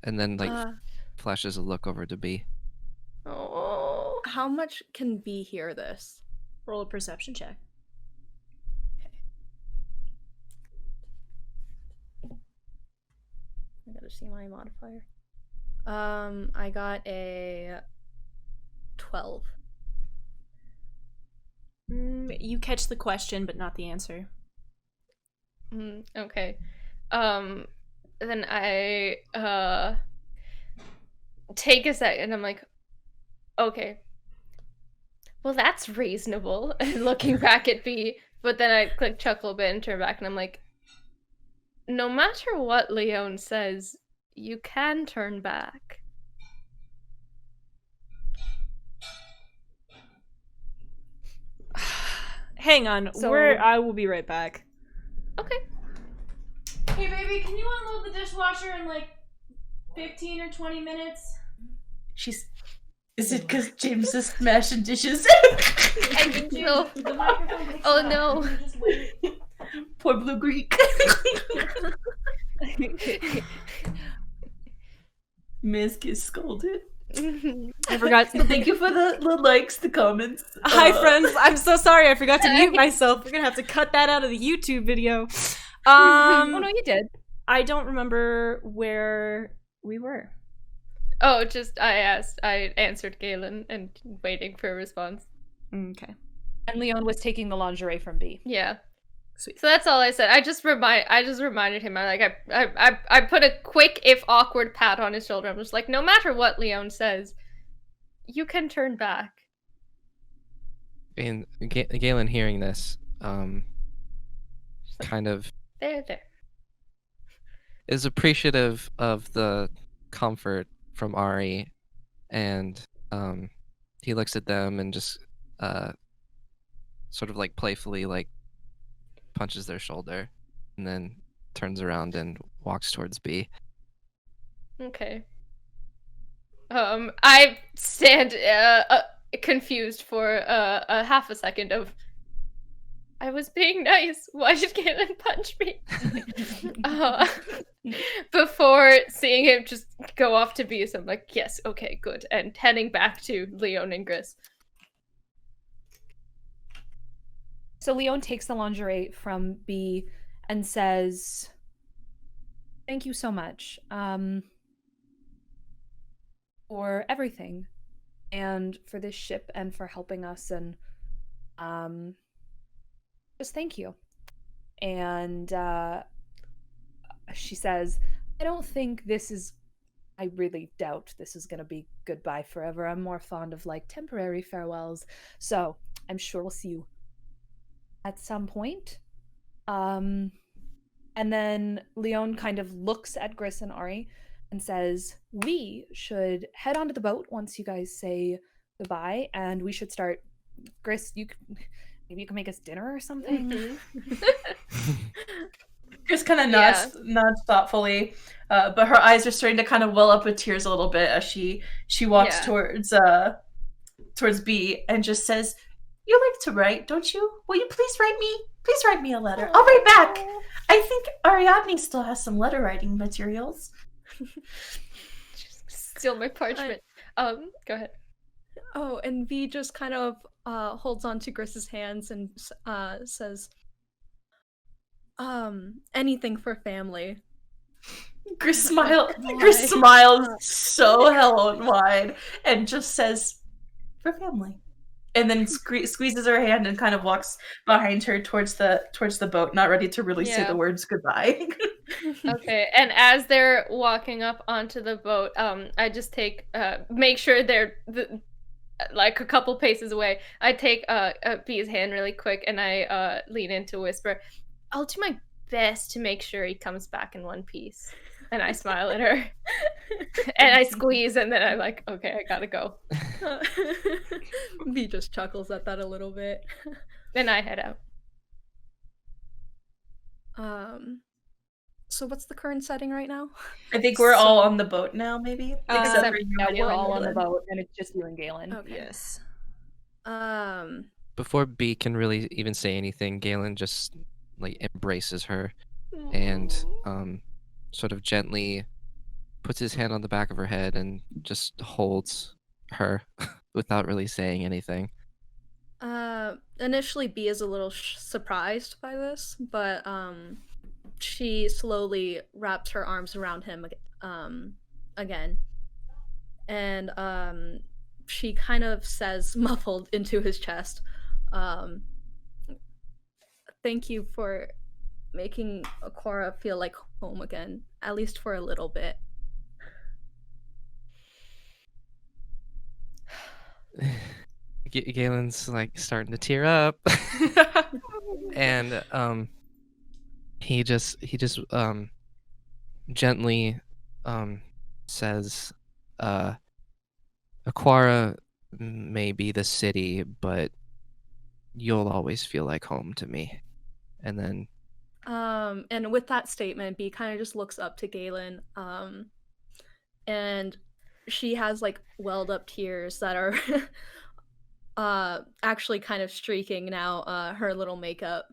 And then like flashes a look over to B. Oh. How much can B hear this? Roll a perception check. I gotta see my modifier. I got a 12. You catch the question, but not the answer. Okay. Then I take a second and I'm like, okay. Well, that's reasonable. And looking back at B, but then I chuckle a bit and turn back and I'm like, no matter what Leon says, you can turn back. Hang on, I will be right back. Okay. Hey baby, can you unload the dishwasher in like 15 or 20 minutes? Is it because James is smashing dishes? I think so. Oh no. Poor Blue Greek. Miss gets scolded. I forgot. Thank you for the likes, the comments. Hi friends, I'm so sorry I forgot to mute myself. We're gonna have to cut that out of the YouTube video. Oh no, you did. I don't remember where we were. Oh, I answered Galen and waiting for a response. Okay. And Leon was taking the lingerie from B. Yeah. Sweet. So that's all I said. I just reminded him. I put a quick, if awkward, pat on his shoulder. I'm just like, no matter what Leon says, you can turn back. And Galen hearing this, kind of There. is appreciative of the comfort from Ari, and he looks at them and just sort of like playfully like punches their shoulder, and then turns around and walks towards B. Okay. I stand confused for a half a second of, I was being nice. Why did Galen punch me? Before seeing him just go off to B, so I'm like, yes, okay, good. And heading back to Leon and Gris. So Leon takes the lingerie from B and says, "Thank you so much for everything, and for this ship, and for helping us, and just thank you." And she says, I really doubt this is going to be goodbye forever. I'm more fond of like temporary farewells. So I'm sure we'll see you at some point." And then Leon kind of looks at Gris and Ari and says, we should head onto the boat once you guys say goodbye, and we should start. Gris, maybe you can make us dinner or something. Chris kind of nods thoughtfully, but her eyes are starting to kind of well up with tears a little bit as she walks towards B and just says, "You like to write, don't you? Will you please write me? Please write me a letter. I'll write back. I think Ariadne still has some letter writing materials." Steal my parchment. Go ahead. Oh, and V just kind of holds on to Gris's hands and says, anything for family. Gris smiles so hell and wide and just says, "For family." And then squeezes her hand and kind of walks behind her towards the boat, not ready to really say the words goodbye. Okay, and as they're walking up onto the boat, I just make sure they're like a couple paces away. I take B's hand really quick and I lean in to whisper, "I'll do my best to make sure he comes back in one piece." And I smile at her. And I squeeze, and then I'm like, okay, I gotta go. V just chuckles at that a little bit. Then I head out. So what's the current setting right now? I think we're all on the boat now, maybe? Except for we're all on the boat, and it's just you and Galen. Okay. Yes. Before B can really even say anything, Galen just like embraces her and sort of gently puts his hand on the back of her head and just holds her without really saying anything. Initially B is a little surprised by this, but she slowly wraps her arms around him again. And she kind of says, muffled into his chest, "Thank you for making Aquara feel like home again, at least for a little bit." Galen's like starting to tear up. And he just gently says, "Aquara may be the city, but you'll always feel like home to me." And then and with that statement, B kind of just looks up to Galen, and she has like welled up tears that are actually kind of streaking now her little makeup.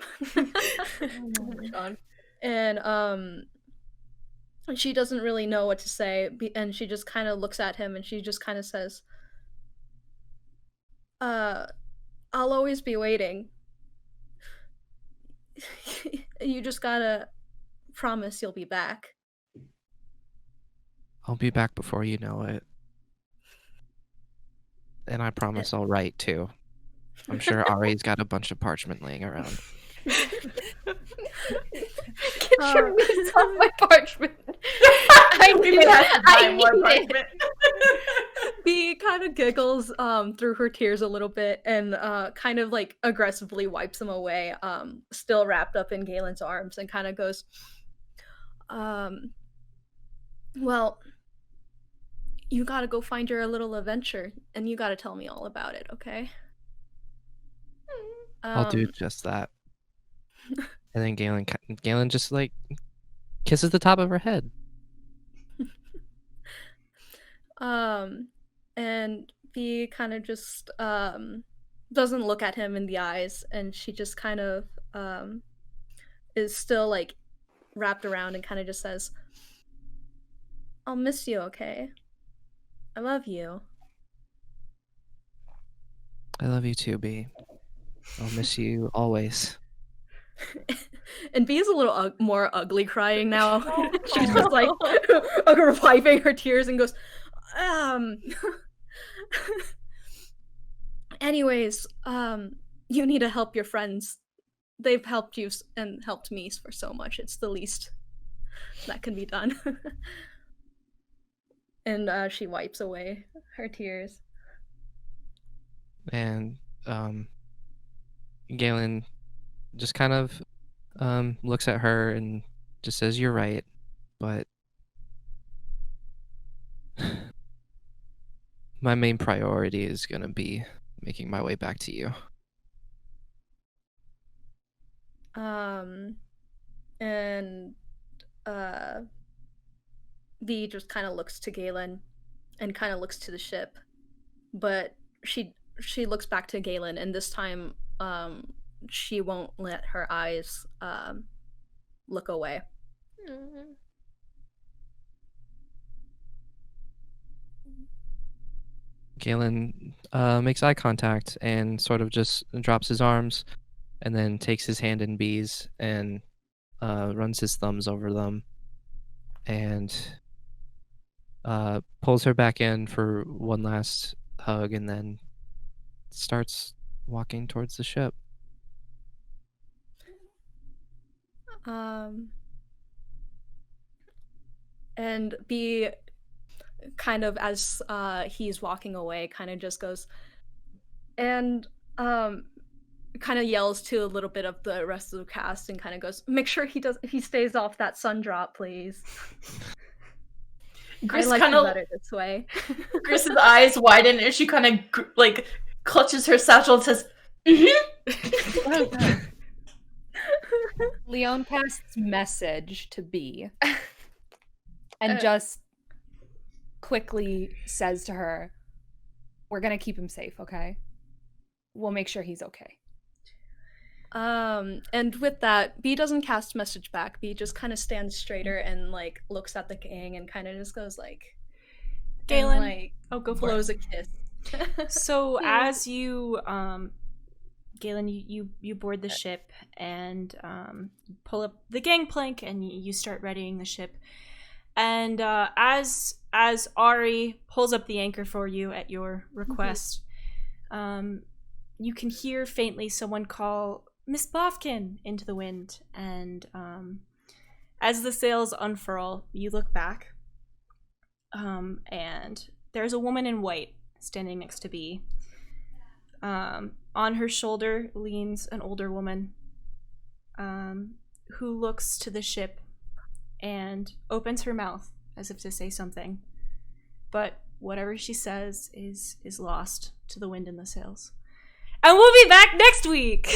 And she doesn't really know what to say, and she just kind of looks at him and she just kind of says, "I'll always be waiting. You just gotta promise you'll be back." I'll be back before you know it. And I promise I'll write too. I'm sure Ari's got a bunch of parchment laying around. Get your knees off my parchment. I need it. B kind of giggles through her tears a little bit and kind of like aggressively wipes them away, still wrapped up in Galen's arms, and kind of goes, "Well, you gotta go find your little adventure, and you gotta tell me all about it, okay?" I'll do just that. And then Galen just like kisses the top of her head. And B kind of just doesn't look at him in the eyes, and she just kind of is still like wrapped around and kind of just says, "I'll miss you, okay? I love you." I love you too, B. I'll miss you always. And B is a little more ugly crying now. She's just like wiping her tears and goes, "Anyways, you need to help your friends. They've helped you and helped me for so much. It's the least that can be done." And she wipes away her tears. And Galen just kind of looks at her and just says, "You're right, but my main priority is going to be making my way back to you. And V just kind of looks to Galen and kind of looks to the ship, but she looks back to Galen, and this time she won't let her eyes look away. Mhm. Galen makes eye contact and sort of just drops his arms and then takes his hand in B's and runs his thumbs over them and pulls her back in for one last hug and then starts walking towards the ship. And B, kind of as he's walking away, kind of just goes and kind of yells to a little bit of the rest of the cast and kind of goes, "Make sure he stays off that sun drop, please." Gris I like kind him of better this way. Gris's eyes widen and she kind of like clutches her satchel and says, "Mhm." Leon casts message to B and just quickly says to her, "We're gonna keep him safe, okay? We'll make sure he's okay." And with that, B doesn't cast message back. B just kind of stands straighter and like looks at the gang and kind of just goes like, Galen, and, like, go for blows it. a kiss. So as you, Galen, you board the ship and pull up the gangplank and you start readying the ship. And as Ari pulls up the anchor for you at your request, you can hear faintly someone call Miss Bofkin into the wind. And as the sails unfurl, you look back, and there's a woman in white standing next to B. On her shoulder leans an older woman who looks to the ship and opens her mouth as if to say something. But whatever she says is lost to the wind and the sails. And we'll be back next week!